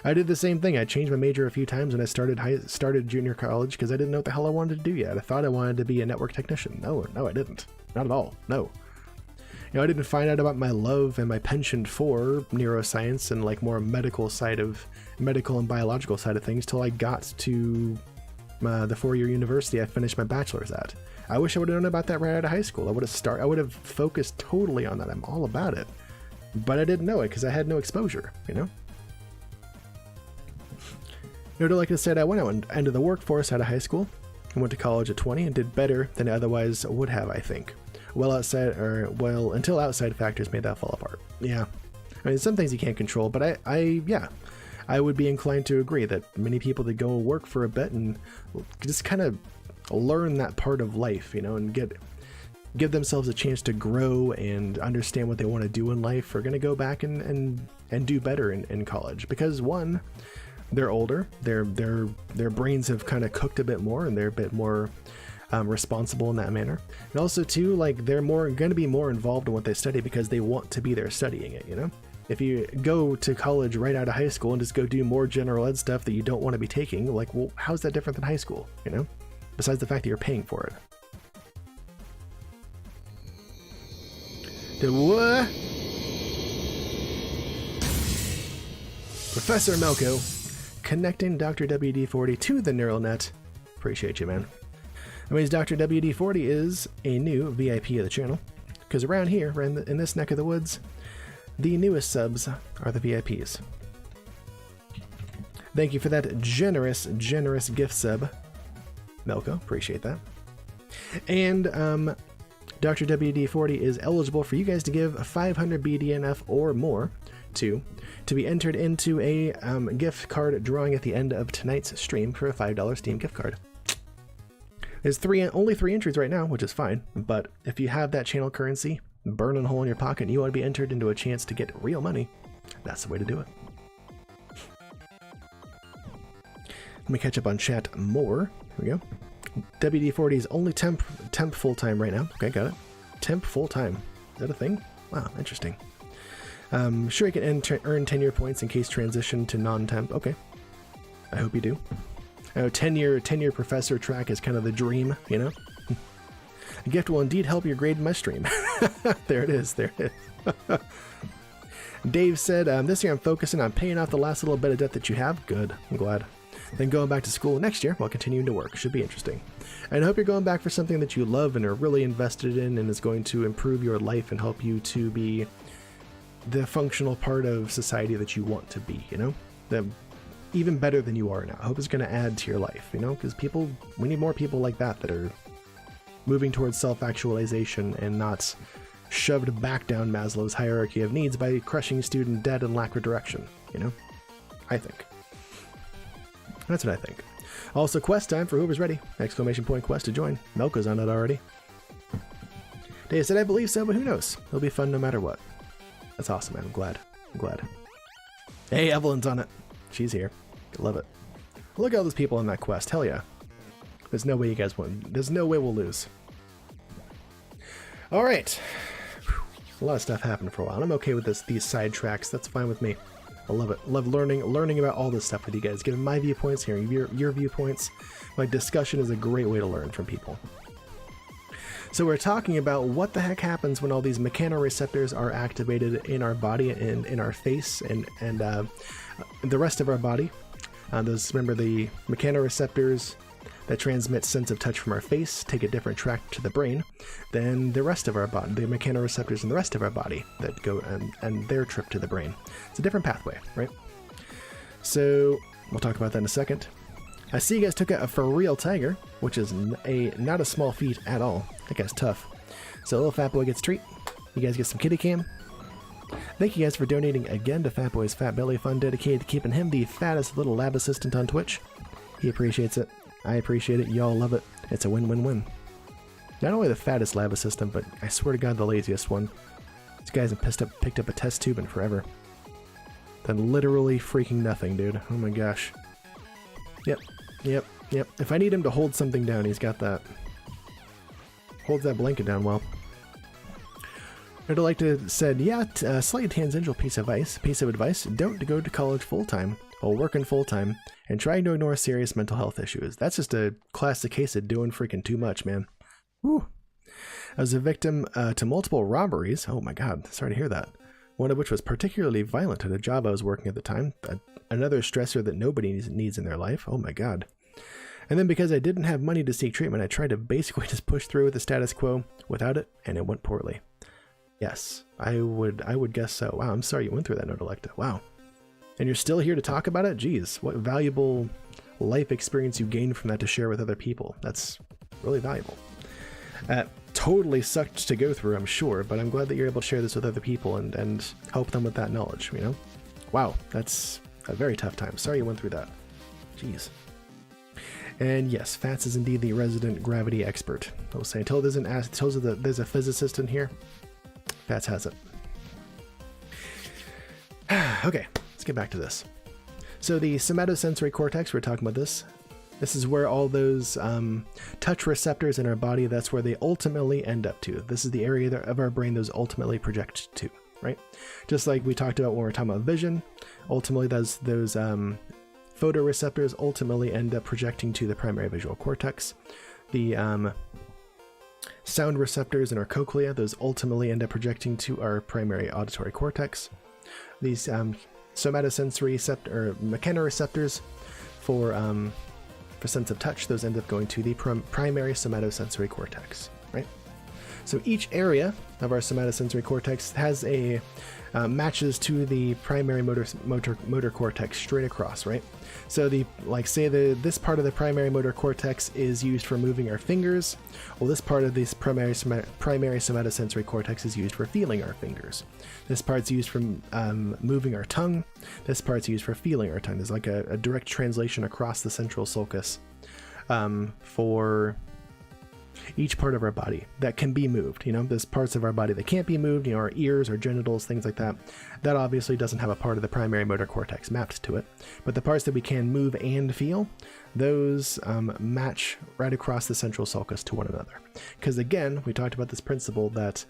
I did the same thing. I changed my major a few times when I started junior college because I didn't know what the hell I wanted to do yet. I thought I wanted to be a network technician. No, I didn't. Not at all. No. You know, I didn't find out about my love and my penchant for neuroscience and like more medical and biological side of things till I got to the 4-year university I finished my bachelor's at. I wish I would have known about that right out of high school. I would have focused totally on that. I'm all about it. But I didn't know it because I had no exposure, you know? Like I said, I went out into the workforce out of high school. I went to college at 20 and did better than I otherwise would have, I think. Until outside factors made that fall apart. Yeah. I mean, some things you can't control, but I would be inclined to agree that many people that go work for a bit and just kind of learn that part of life, you know, and give themselves a chance to grow and understand what they want to do in life are going to go back and do better in college. Because one, they're older, their brains have kind of cooked a bit more, and they're a bit more responsible in that manner. And also too, like, they're going to be more involved in what they study because they want to be there studying it, you know? If you go to college right out of high school and just go do more general ed stuff that you don't want to be taking, like, well, how's that different than high school, you know? Besides the fact that you're paying for it. What? Professor Melko, connecting Dr. WD-40 to the neural net. Appreciate you, man. That means Dr. WD-40 is a new VIP of the channel, because around here, in this neck of the woods, the newest subs are the VIPs. Thank you for that generous gift sub, Melko. Appreciate that. And Dr. WD-40 is eligible for you guys to give 500 BDNF or more to be entered into a gift card drawing at the end of tonight's stream for a $5 Steam gift card. There's only 3 entries right now, which is fine, but if you have that channel currency burning a hole in your pocket and you want to be entered into a chance to get real money, that's the way to do it. Let me catch up on chat more. Here we go. WD-40 is only temp full-time right now. Okay, got it. Temp full-time. Is that a thing? Wow, interesting. Sure, you can earn tenure points in case transition to non-temp. Okay. I hope you do. I know tenure professor track is kind of the dream, you know? A gift will indeed help your grade in my stream. There it is. Dave said, this year I'm focusing on paying off the last little bit of debt that you have. Good. I'm glad. Then going back to school next year while continuing to work. Should be interesting. And I hope you're going back for something that you love and are really invested in and is going to improve your life and help you to be the functional part of society that you want to be, you know? Even better than you are now. I hope it's going to add to your life, you know? Because we need more people like that are moving towards self-actualization and not shoved back down Maslow's hierarchy of needs by crushing student debt and lack of direction, you know? I think. That's what I think. Also, quest time for whoever's ready. Exclamation point quest to join. Melko's on it already. Dave said, I believe so, but who knows? It'll be fun no matter what. That's awesome, man. I'm glad. Hey, Evelyn's on it. She's here. Love it. Look at all those people on that quest. Hell yeah. There's no way you guys won. There's no way we'll lose. All right. A lot of stuff happened for a while. And I'm okay with these side tracks. That's fine with me. I love it. Love learning about all this stuff with you guys. Giving my viewpoints, hearing your viewpoints. Like, discussion is a great way to learn from people. So we're talking about what the heck happens when all these mechanoreceptors are activated in our body and in our face and the rest of our body. Remember, the mechanoreceptors that transmit sense of touch from our face take a different track to the brain than the rest of our body, the mechanoreceptors in the rest of our body that go and their trip to the brain. It's a different pathway, right? So we'll talk about that in a second. I see you guys took a for real tiger, which is not a small feat at all. That guy's tough. So little Fat Boy gets a treat. You guys get some kitty cam. Thank you guys for donating again to Fat Boy's Fat Belly Fund, dedicated to keeping him the fattest little lab assistant on Twitch. He appreciates it. I appreciate it. Y'all love it. It's a win-win-win. Not only the fattest lab assistant, but I swear to God, the laziest one. This guy hasn't picked up a test tube in forever. Done literally freaking nothing, dude. Oh my gosh. Yep. If I need him to hold something down, he's got that. Holds that blanket down well. I'd like to said, yeah, slightly tangential piece of advice. Don't go to college full-time while working full-time and trying to ignore serious mental health issues. That's just a classic case of doing freaking too much, man. Woo. I was a victim to multiple robberies. Oh my God, sorry to hear that. One of which was particularly violent at a job I was working at the time. Another stressor that nobody needs in their life. Oh my God. And then because I didn't have money to seek treatment, I tried to basically just push through with the status quo without it, and it went poorly. Yes, I would guess so. Wow, I'm sorry you went through that, Nodelecta. Wow. And you're still here to talk about it? Jeez, what valuable life experience you gained from that to share with other people. That's really valuable. Totally sucked to go through, I'm sure, but I'm glad that you're able to share this with other people and help them with that knowledge, you know? Wow, that's a very tough time. Sorry you went through that. Jeez. And yes, Fats is indeed the resident gravity expert. I will say, until there's a physicist in here, Fats has it. Okay, let's get back to this. So the somatosensory cortex, we're talking about this. This is where all those touch receptors in our body, that's where they ultimately end up to. This is the area of our brain those ultimately project to, right? Just like we talked about when we were talking about vision, ultimately those photoreceptors ultimately end up projecting to the primary visual cortex. The sound receptors in our cochlea, those ultimately end up projecting to our primary auditory cortex. These somatosensory or mechanoreceptors for sense of touch, those end up going to the primary somatosensory cortex, right? So each area of our somatosensory cortex has a matches to the primary motor cortex straight across, right? So this part of the primary motor cortex is used for moving our fingers. Well, this part of this primary somatosensory cortex is used for feeling our fingers. This part's used for moving our tongue. This part's used for feeling our tongue. There's like a direct translation across the central sulcus for each part of our body that can be moved. There's parts of our body that can't be moved, our ears, our genitals, things like that. That obviously doesn't have a part of the primary motor cortex mapped to it. But the parts that we can move and feel, those match right across the central sulcus to one another. Because again, we talked about this principle that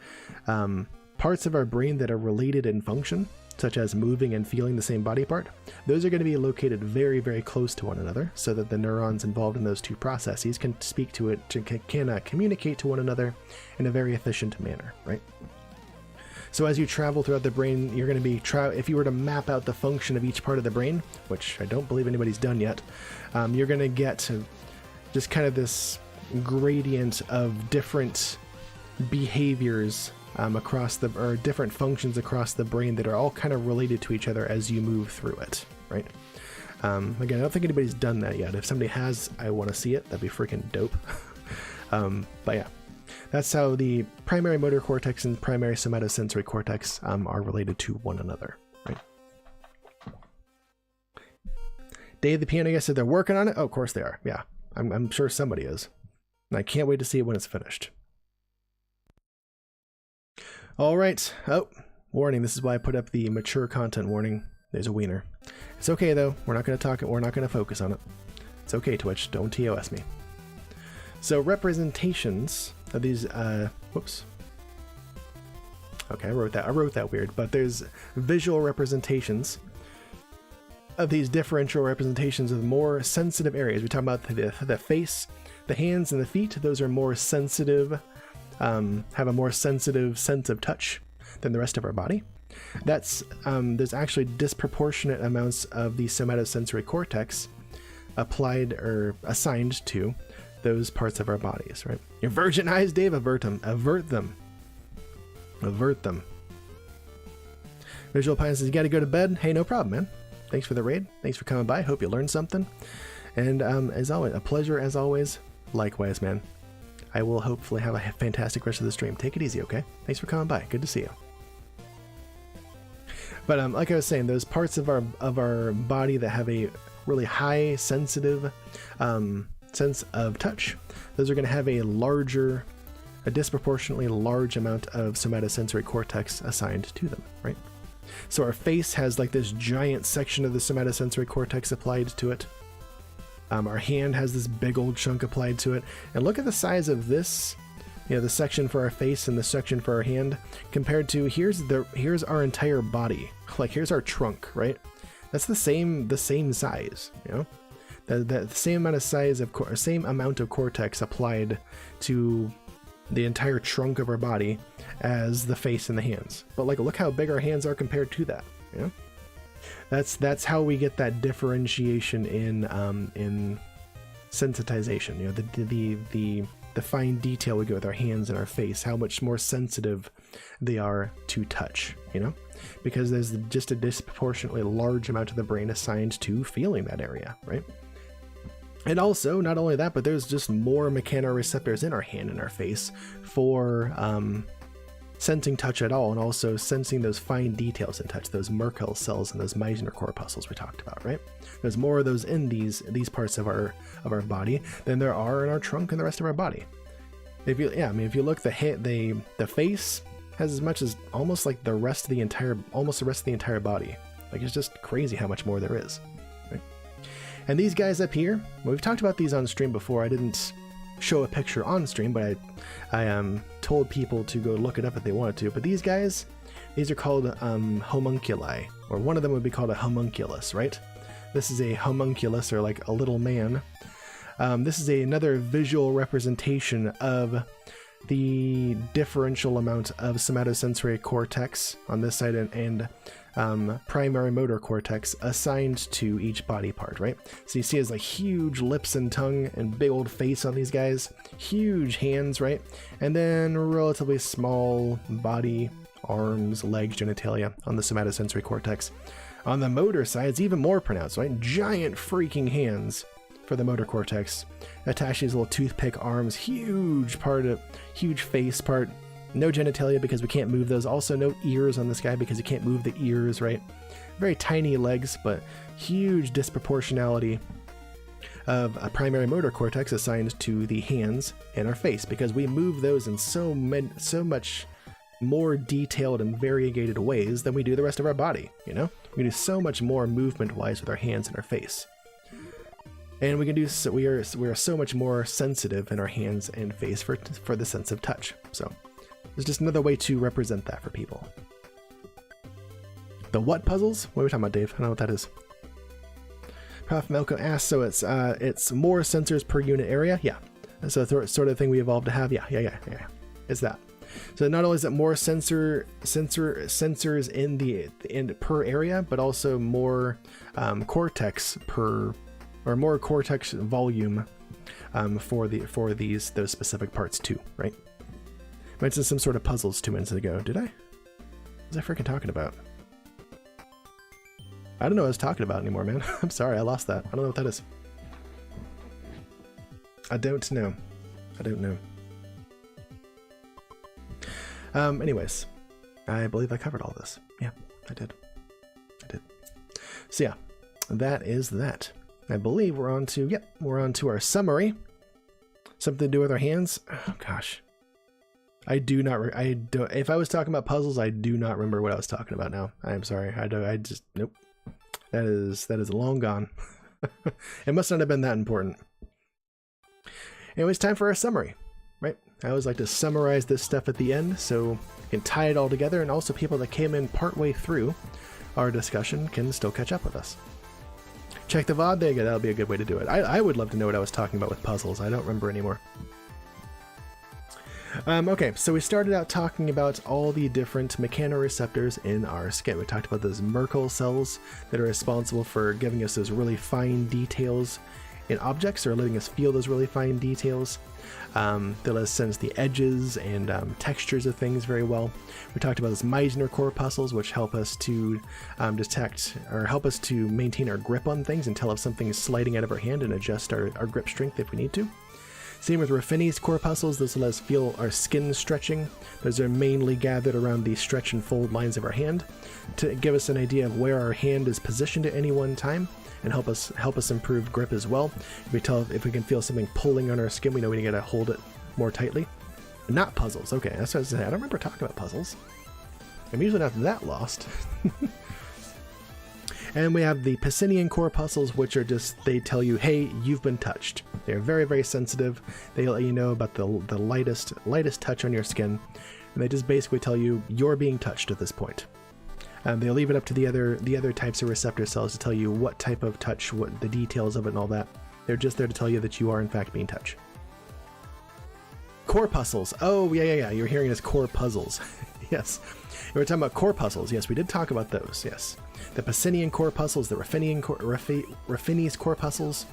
parts of our brain that are related in function, such as moving and feeling the same body part, those are going to be located very, very close to one another so that the neurons involved in those two processes can speak to it, can communicate to one another in a very efficient manner, right? So as you travel throughout the brain, you're going to be, if you were to map out the function of each part of the brain, which I don't believe anybody's done yet, you're going to get to just kind of this gradient of different behaviors or different functions across the brain that are all kind of related to each other as you move through it, right? Again, I don't think anybody's done that yet. If somebody has, I want to see it. That'd be freaking dope. But yeah, that's how the primary motor cortex and primary somatosensory cortex are related to one another, right? Dave the piano guy said they're working on it. Oh, of course they are. Yeah, I'm sure somebody is. And I can't wait to see it when it's finished. All right. Oh, warning. This is why I put up the mature content warning. There's a wiener. It's okay, though. We're not going to talk it. We're not going to focus on it. It's okay, Twitch. Don't TOS me. So representations of these, whoops. Okay, I wrote that weird, but there's visual representations of these differential representations of more sensitive areas. We talk about the face, the hands, and the feet. Those are more sensitive, have a more sensitive sense of touch than the rest of our body. That's there's actually disproportionate amounts of the somatosensory cortex applied or assigned to those parts of our bodies, right? Your virgin eyes, Dave, avert them. Avert them. Avert them. Visual Pine says, you gotta go to bed. Hey, no problem, man. Thanks for the raid. Thanks for coming by. Hope you learned something. And as always, a pleasure as always. Likewise, man. I will hopefully have a fantastic rest of the stream. Take it easy, okay? Thanks for coming by. Good to see you. But like I was saying, those parts of our body that have a really high sensitive sense of touch, those are going to have a disproportionately large amount of somatosensory cortex assigned to them, right? So our face has like this giant section of the somatosensory cortex applied to it. Our hand has this big old chunk applied to it. And look at the size of this, the section for our face and the section for our hand compared to here's our entire body. Like here's our trunk, right? That's the same size, the same amount of size of same amount of cortex applied to the entire trunk of our body as the face and the hands. But like, look how big our hands are compared to that. That's how we get that differentiation in sensitization. The fine detail we get with our hands and our face, how much more sensitive they are to touch. Because there's just a disproportionately large amount of the brain assigned to feeling that area, right? And also, not only that, but there's just more mechanoreceptors in our hand and our face for sensing touch at all, and also sensing those fine details in touch, those Merkel cells and those Meissner corpuscles we talked about, right? There's more of those in these parts of our body than there are in our trunk and the rest of our body. If you look, the face has as much as almost the rest of the entire body. Like, it's just crazy how much more there is. And these guys up here, we've talked about these on stream before. I didn't show a picture on stream, but I told people to go look it up if they wanted to. But these guys, these are called homunculi, or one of them would be called a homunculus, right? This is a homunculus, or like a little man. This is another visual representation of the differential amount of somatosensory cortex on this side and primary motor cortex assigned to each body part, right? So you see has like huge lips and tongue and big old face on these guys, huge hands, right? And then relatively small body, arms, legs, genitalia on the somatosensory cortex. On the motor side, it's even more pronounced, right? Giant freaking hands for the motor cortex. Attach these little toothpick arms, huge face part. No genitalia because we can't move those. Also no ears on this guy because you can't move the ears, right? Very tiny legs, but huge disproportionality of a primary motor cortex assigned to the hands and our face because we move those in so much more detailed and variegated ways than we do the rest of our body, you know? We do so much more movement-wise with our hands and our face. And we can do so, we are so much more sensitive in our hands and face for the sense of touch. So it's just another way to represent that for people. The what puzzles? What are we talking about, Dave? I don't know what that is. Prof. Malcolm asks, so it's more sensors per unit area? Yeah. That's the sort of thing we evolved to have. Yeah. It's that. So not only is it more sensors in per area, but also more cortex more cortex volume for those specific parts too, right? I mentioned some sort of puzzles 2 minutes ago. Did I? What was I freaking talking about? I don't know what I was talking about anymore, man. I'm sorry, I lost that. I don't know what that is. I don't know. Anyways, I believe I covered all this. Yeah, I did. So yeah, that is that. I believe we're on to our summary. Something to do with our hands. Oh gosh. If I was talking about puzzles, I do not remember what I was talking about now. I am sorry. Nope. That is long gone. It must not have been that important. Anyways, time for our summary, right? I always like to summarize this stuff at the end so we can tie it all together, and also people that came in partway through our discussion can still catch up with us. Check the VOD, there you go, that'll be a good way to do it. I would love to know what I was talking about with puzzles. I don't remember anymore. Okay, so we started out talking about all the different mechanoreceptors in our skin. We talked about those Merkel cells that are responsible for giving us those really fine details in objects, or letting us feel those really fine details. They let us sense the edges and textures of things very well. We talked about those Meissner corpuscles, which help us to detect or help us to maintain our grip on things and tell if something is sliding out of our hand and adjust our grip strength if we need to. Same with Ruffini's corpuscles. This will let us feel our skin stretching. Those are mainly gathered around the stretch and fold lines of our hand to give us an idea of where our hand is positioned at any one time, and help us improve grip as well. If we can feel something pulling on our skin, we know we gotta hold it more tightly. Not puzzles. Okay, that's what I was saying. I don't remember talking about puzzles. I'm usually not that lost. And we have the Pacinian corpuscles, which are they tell you, hey, you've been touched. They're very, very sensitive. They let you know about the lightest touch on your skin, and they just basically tell you you're being touched at this point. They'll leave it up to the other types of receptor cells to tell you what type of touch, what the details of it and all that. They're just there to tell you that you are in fact being touched. Corpuscles. Oh, yeah. You're hearing it as corpuscles. Yes. We were talking about corpuscles. Yes, we did talk about those. Yes. The Pacinian corpuscles, the Ruffini's corpuscles,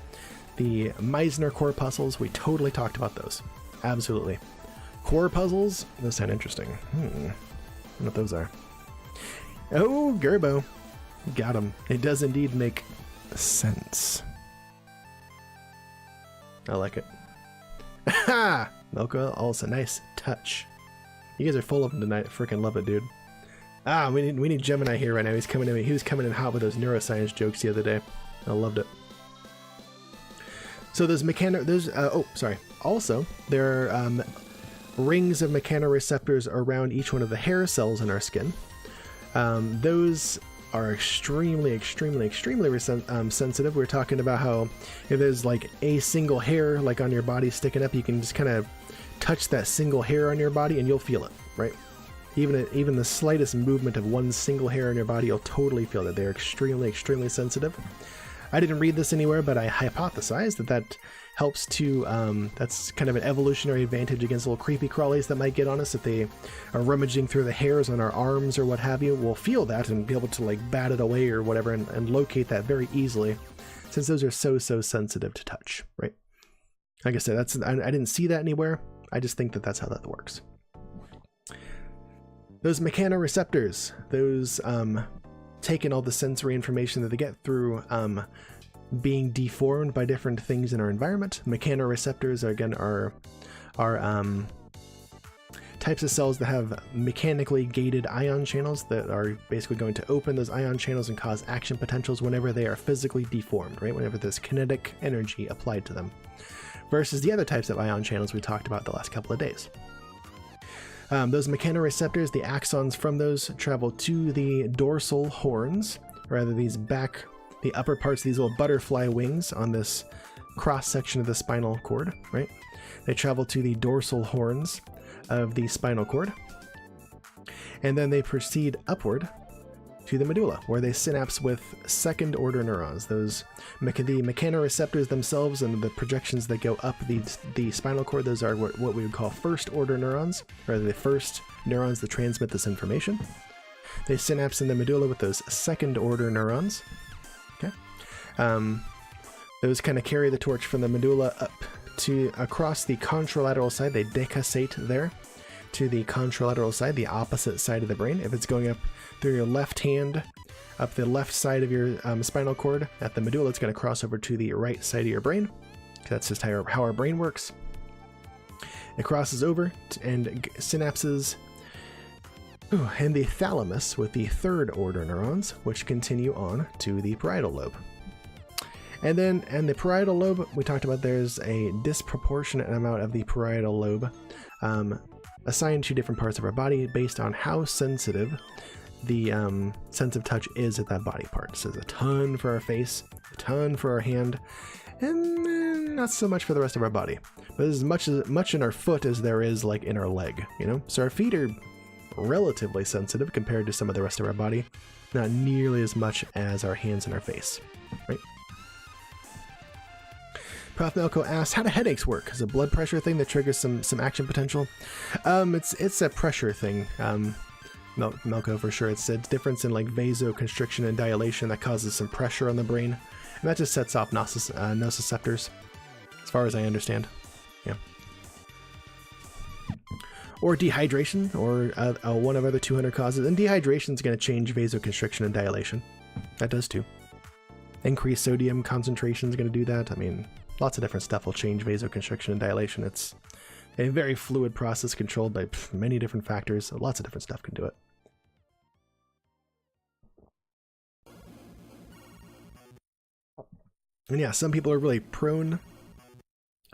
the Meissner corpuscles. We totally talked about those. Absolutely. Corpuscles? Those sound interesting. I don't know what those are. Oh, Gerbo. Got him. It does indeed make sense. I like it. Ha! Milka, also nice touch. You guys are full of them tonight. Freaking love it, dude. We need Gemini here right now. He was coming in hot with those neuroscience jokes the other day. I loved it. So also, there are rings of mechanoreceptors around each one of the hair cells in our skin. Those are extremely sensitive. We're talking about how if there's like a single hair like on your body sticking up, you can just kind of touch that single hair on your body and you'll feel it, right? Even the slightest movement of one single hair on your body, you'll totally feel that. They're extremely sensitive. I didn't read this anywhere, but I hypothesized that helps to, that's kind of an evolutionary advantage against little creepy crawlies that might get on us if they are rummaging through the hairs on our arms or what have you. We'll feel that and be able to like bat it away or whatever and locate that very easily, since those are so sensitive to touch, right? Like I said, I didn't see that anywhere. I just think that that's how that works. Those mechanoreceptors, those taking all the sensory information that they get through being deformed by different things in our environment. Mechanoreceptors are types of cells that have mechanically gated ion channels that are basically going to open those ion channels and cause action potentials whenever they are physically deformed, right? Whenever there's kinetic energy applied to them. Versus the other types of ion channels we talked about the last couple of days. Those mechanoreceptors, the axons from those travel to the dorsal horns, or rather the upper parts of these little butterfly wings on this cross section of the spinal cord, right? They travel to the dorsal horns of the spinal cord, and then they proceed upward to the medulla, where they synapse with second order neurons. Those the mechanoreceptors themselves and the projections that go up the spinal cord, those are what we would call first order neurons, or the first neurons that transmit this information. They synapse in the medulla with those second order neurons. Okay, those kind of carry the torch from the medulla up to across the contralateral side. They decussate there to the contralateral side, the opposite side of the brain. If it's going up through your left hand, up the left side of your spinal cord at the medulla, it's going to cross over to the right side of your brain. That's just how our brain works. It crosses over and synapses in the thalamus with the third order neurons, which continue on to the parietal lobe. And then in the parietal lobe, we talked about there's a disproportionate amount of the parietal lobe assigned to different parts of our body based on how sensitive the sense of touch is at that body part. So there's a ton for our face, a ton for our hand, and not so much for the rest of our body. But there's as much in our foot as there is like in our leg, you know? So our feet are relatively sensitive compared to some of the rest of our body, not nearly as much as our hands and our face, right? Prof Melko asks, how do headaches work? Is it a blood pressure thing that triggers some action potential? It's a pressure thing. Melko for sure. It's a difference in like vasoconstriction and dilation that causes some pressure on the brain, and that just sets off nociceptors, as far as I understand. Yeah. Or dehydration, or one of other 200 causes. And dehydration is going to change vasoconstriction and dilation. That does too. Increased sodium concentration is going to do that. I mean, lots of different stuff will change vasoconstriction and dilation. It's a very fluid process controlled by many different factors. So lots of different stuff can do it. And yeah, some people are really prone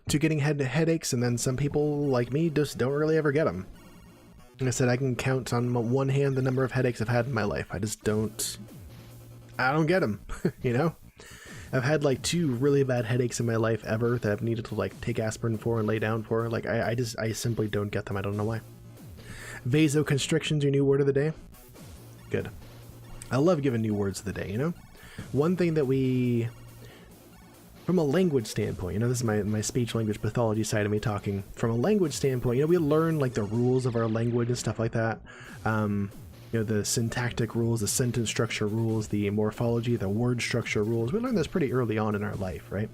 to getting headaches, and then some people, like me, just don't really ever get them. Like I said, I can count on one hand the number of headaches I've had in my life. I don't get them, you know? I've had like 2 really bad headaches in my life ever that I've needed to like take aspirin for and lay down for. Like I simply don't get them. I don't know why. Vasoconstriction's your new word of the day. Good. I love giving new words of the day, you know? One thing that we, from a language standpoint, you know, this is my speech language pathology side of me talking. From a language standpoint, you know, we learn like the rules of our language and stuff like that. You know, the syntactic rules, the sentence structure rules, the morphology, the word structure rules. We learn this pretty early on in our life, right?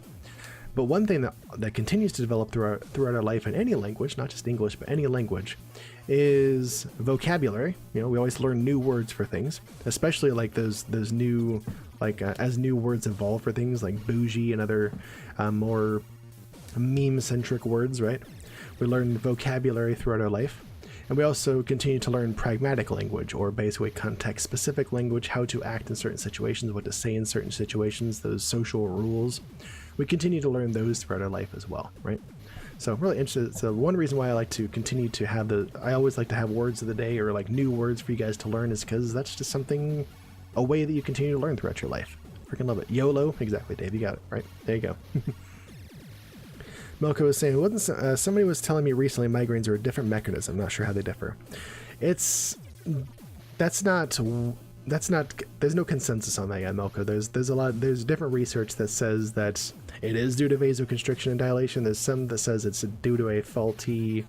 But one thing that continues to develop throughout our life in any language, not just English, but any language, is vocabulary. You know, we always learn new words for things, especially like those new, like as new words evolve for things like bougie and other more meme-centric words, right? We learn vocabulary throughout our life. And we also continue to learn pragmatic language, or basically context-specific language, how to act in certain situations, what to say in certain situations, those social rules. We continue to learn those throughout our life as well, right? So I'm really interested. So one reason why I like to continue to have I always like to have words of the day or like new words for you guys to learn is because that's just something a way that you continue to learn throughout your life. Freaking love it. YOLO, exactly, Dave. You got it right. There you go. Melko was saying, wasn't somebody was telling me recently migraines are a different mechanism. I'm not sure how they differ. That's not. There's no consensus on that yet, Melko. There's different research that says that it is due to vasoconstriction and dilation. There's some that says it's due to a faulty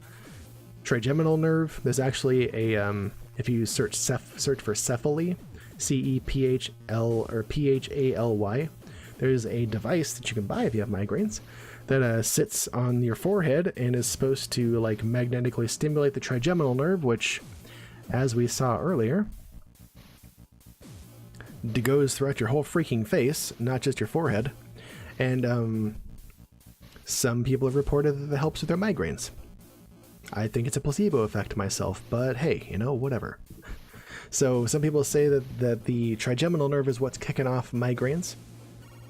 trigeminal nerve. There's actually a if you search for Cephaly, CEPHL or PHALY, there's a device that you can buy if you have migraines that sits on your forehead and is supposed to like magnetically stimulate the trigeminal nerve, which, as we saw earlier, goes throughout your whole freaking face, not just your forehead. And some people have reported that it helps with their migraines. I think it's a placebo effect myself, but hey, you know, whatever. So some people say that the trigeminal nerve is what's kicking off migraines.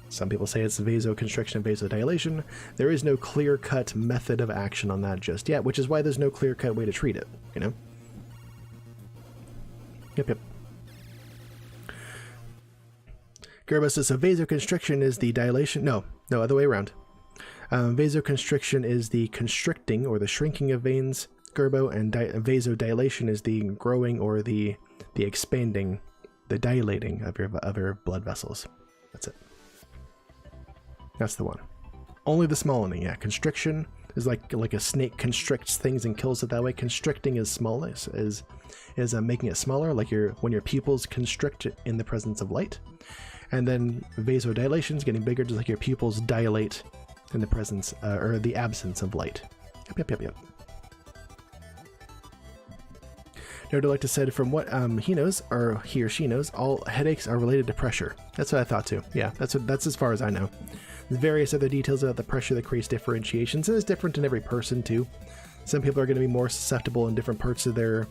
Some people say it's vasoconstriction and vasodilation. There is no clear-cut method of action on that just yet, which is why there's no clear-cut way to treat it, you know? Yep. Gerbo says, so vasoconstriction is the dilation? No, other way around. Vasoconstriction is the constricting or the shrinking of veins, Gerbo, and vasodilation is the growing or the expanding, the dilating of your blood vessels. That's it. That's the one. Only the smallening, yeah. Constriction is like a snake constricts things and kills it that way. Constricting is small, is making it smaller, like when your pupils constrict in the presence of light. And then vasodilation is getting bigger, just like your pupils dilate in the presence or the absence of light. Yep. Nerdolect said, from what he knows, or he or she knows, all headaches are related to pressure. That's what I thought too. Yeah, that's as far as I know. There's various other details about the pressure that creates differentiations, and it's different in every person too. Some people are going to be more susceptible in different parts of their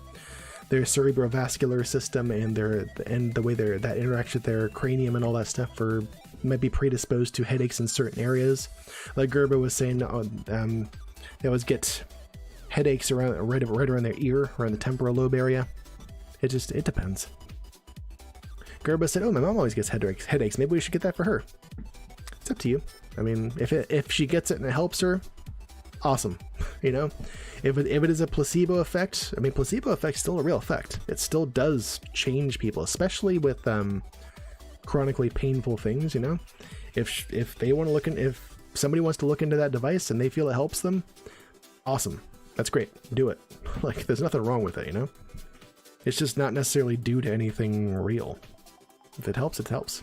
cerebrovascular system and the way that interacts with their cranium and all that stuff might be predisposed to headaches in certain areas. Like Gerbo was saying, they always get headaches right around their ear, around the temporal lobe area. It depends. Gerbo said, oh, my mom always gets headaches. Maybe we should get that for her. It's up to you. I mean, if she gets it and it helps her, awesome. You know, if it is a placebo effect, I mean, placebo effect's still a real effect. It still does change people, especially with chronically painful things. You know, if they want to if somebody wants to look into that device and they feel it helps them, awesome. That's great. Do it. Like, there's nothing wrong with it. You know, it's just not necessarily due to anything real. If it helps, it helps.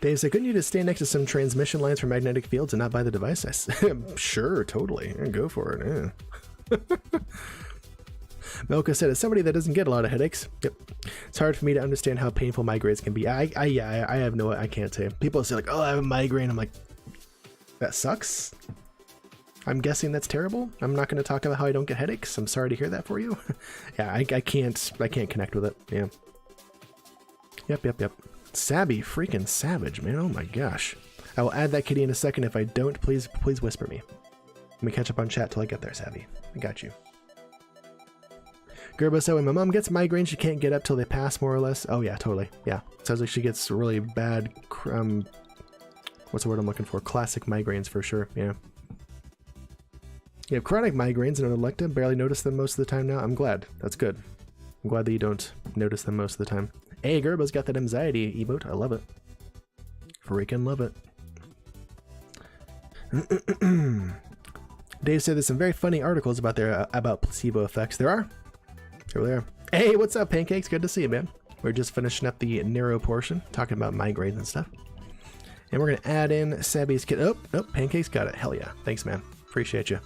Dave said, couldn't you just stand next to some transmission lines for magnetic fields and not buy the device? I said, sure, totally. Go for it. Yeah. Melka said, as somebody that doesn't get a lot of headaches, yep, it's hard for me to understand how painful migraines can be. I can't say. People say like, oh, I have a migraine. I'm like, that sucks. I'm guessing that's terrible. I'm not going to talk about how I don't get headaches. I'm sorry to hear that for you. Yeah, I can't connect with it. Yeah. Yep. Sabby, freaking savage, man. Oh my gosh. I will add that kitty in a second. If I don't, please whisper me. Let me catch up on chat till I get there, Sabby. I got you. Gerbo said, when my mom gets migraines, she can't get up till they pass, more or less. Oh yeah, totally. Yeah. Sounds like she gets really bad, what's the word I'm looking for? Classic migraines for sure, yeah. You have chronic migraines and Electa, barely notice them most of the time now. I'm glad. That's good. I'm glad that you don't notice them most of the time. Hey, Gerbo's got that anxiety emote. I love it. Freaking love it. Dave said there's some very funny articles about placebo effects. There are. Here they are. Hey, what's up, Pancakes? Good to see you, man. We're just finishing up the neuro portion, talking about migraines and stuff. And we're going to add in Sabby's kit. Oh, nope, Pancakes got it. Hell yeah. Thanks, man. Appreciate you.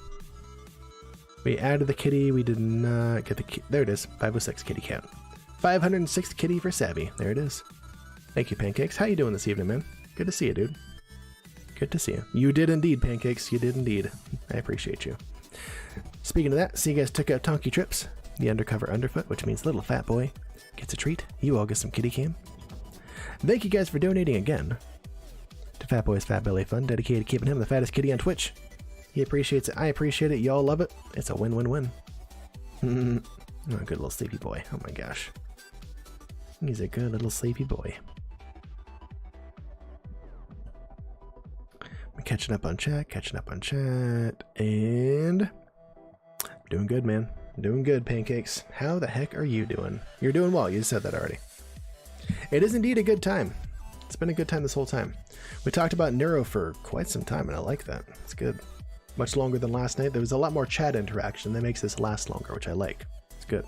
We added the kitty. We did not get the kitty. There it is. 506 kitty count. 506 kitty for Sabby. There it is. Thank you, Pancakes. How you doing this evening, man? Good to see you, dude. Good to see you. You did indeed, Pancakes. You did indeed. I appreciate you. Speaking of that, see you guys took out Tonky Trips, the undercover underfoot, which means little fat boy gets a treat. You all get some kitty cam. Thank you guys for donating again to Fat Boy's Fat Belly Fund, dedicated to keeping him the fattest kitty on Twitch. He appreciates it. I appreciate it. Y'all love it. It's a win-win-win. Oh, good little sleepy boy. Oh my gosh. He's a good little sleepy boy. I'm catching up on chat, and doing good, man. Doing good, Pancakes. How the heck are you doing? You're doing well. You said that already. It is indeed a good time. It's been a good time this whole time. We talked about Neuro for quite some time, and I like that. It's good. Much longer than last night. There was a lot more chat interaction. That makes this last longer, which I like. It's good.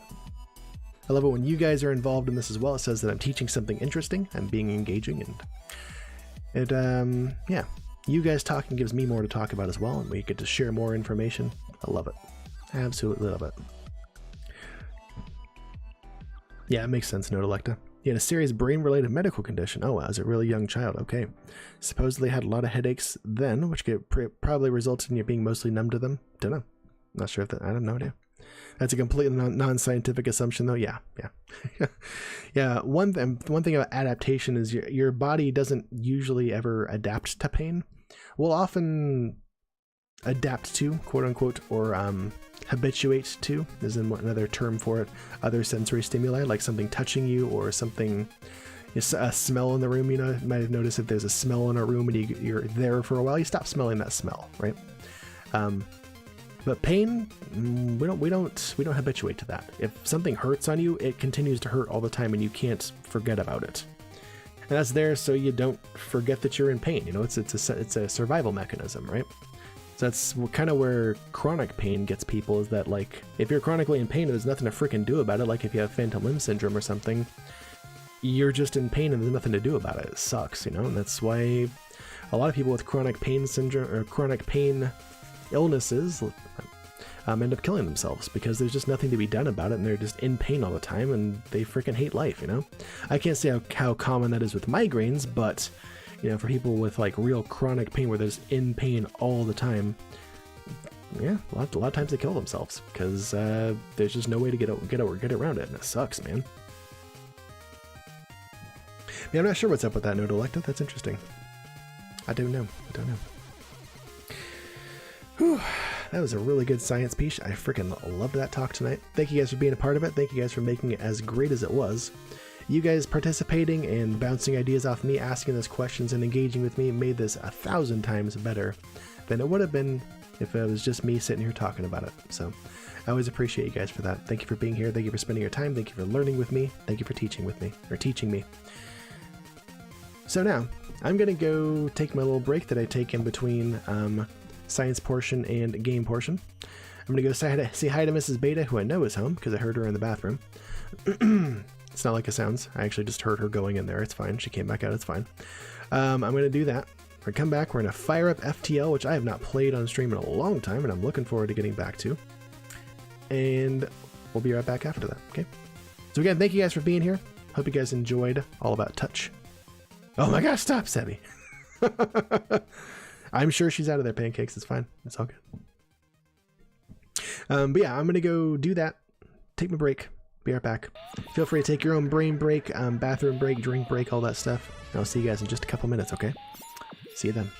I love it when you guys are involved in this as well. It says that I'm teaching something interesting. I'm being engaging, and it, yeah. You guys talking gives me more to talk about as well, and we get to share more information. I love it. Absolutely love it. Yeah, it makes sense, Nodelecta. He had a serious brain-related medical condition. Oh, wow, as a really young child. Okay. Supposedly had a lot of headaches then, which probably resulted in you being mostly numb to them. Don't know. Not sure if that... I have no idea. That's a completely non-scientific assumption, though. Yeah. Yeah. One thing about adaptation is your body doesn't usually ever adapt to pain. We'll often adapt to, quote-unquote, or habituate to, is another term for it, other sensory stimuli, like something touching you or something, a smell in the room. You know, you might have noticed if there's a smell in a room and you're there for a while, you stop smelling that smell, right? But pain, we don't habituate to that. If something hurts on you, it continues to hurt all the time, and you can't forget about it. And that's there so you don't forget that you're in pain. You know, it's a survival mechanism, right? So that's kind of where chronic pain gets people, is that, like, if you're chronically in pain and there's nothing to freaking do about it, like if you have phantom limb syndrome or something, you're just in pain and there's nothing to do about it. It sucks, you know, and that's why a lot of people with chronic pain syndrome or chronic pain illnesses end up killing themselves, because there's just nothing to be done about it and they're just in pain all the time and they freaking hate life, you know? I can't say how common that is with migraines, but... you know, for people with like real chronic pain where they're just in pain all the time, yeah, a lot of times they kill themselves because there's just no way to get around it, and it sucks, man. Yeah, I'm not sure what's up with that Nodelecta. That's interesting. I don't know. Whew, that was a really good science piece. I freaking loved that talk tonight. Thank you guys for being a part of it. Thank you guys for making it as great as it was. You guys participating and bouncing ideas off me, asking those questions and engaging with me made this 1,000 times better than it would have been if it was just me sitting here talking about it. So I always appreciate you guys for that. Thank you for being here. Thank you for spending your time. Thank you for learning with me. Thank you for teaching me. So now I'm going to go take my little break that I take in between science portion and game portion. I'm going to go say hi to Mrs. Beta, who I know is home because I heard her in the bathroom. It's not like it sounds. I actually just heard her going in there. It's fine. She came back out. It's fine. I'm going to do that. We're going to come back. We're going to fire up FTL, which I have not played on stream in a long time, and I'm looking forward to getting back to. And we'll be right back after that. Okay. So again, thank you guys for being here. Hope you guys enjoyed All About Touch. Oh my gosh, stop, Sebby. I'm sure she's out of there, Pancakes. It's fine. It's all good. But yeah, I'm going to go do that. Take my break. Be right back. Feel free to take your own brain break, bathroom break, drink break, all that stuff. And I'll see you guys in just a couple minutes, okay? See you then.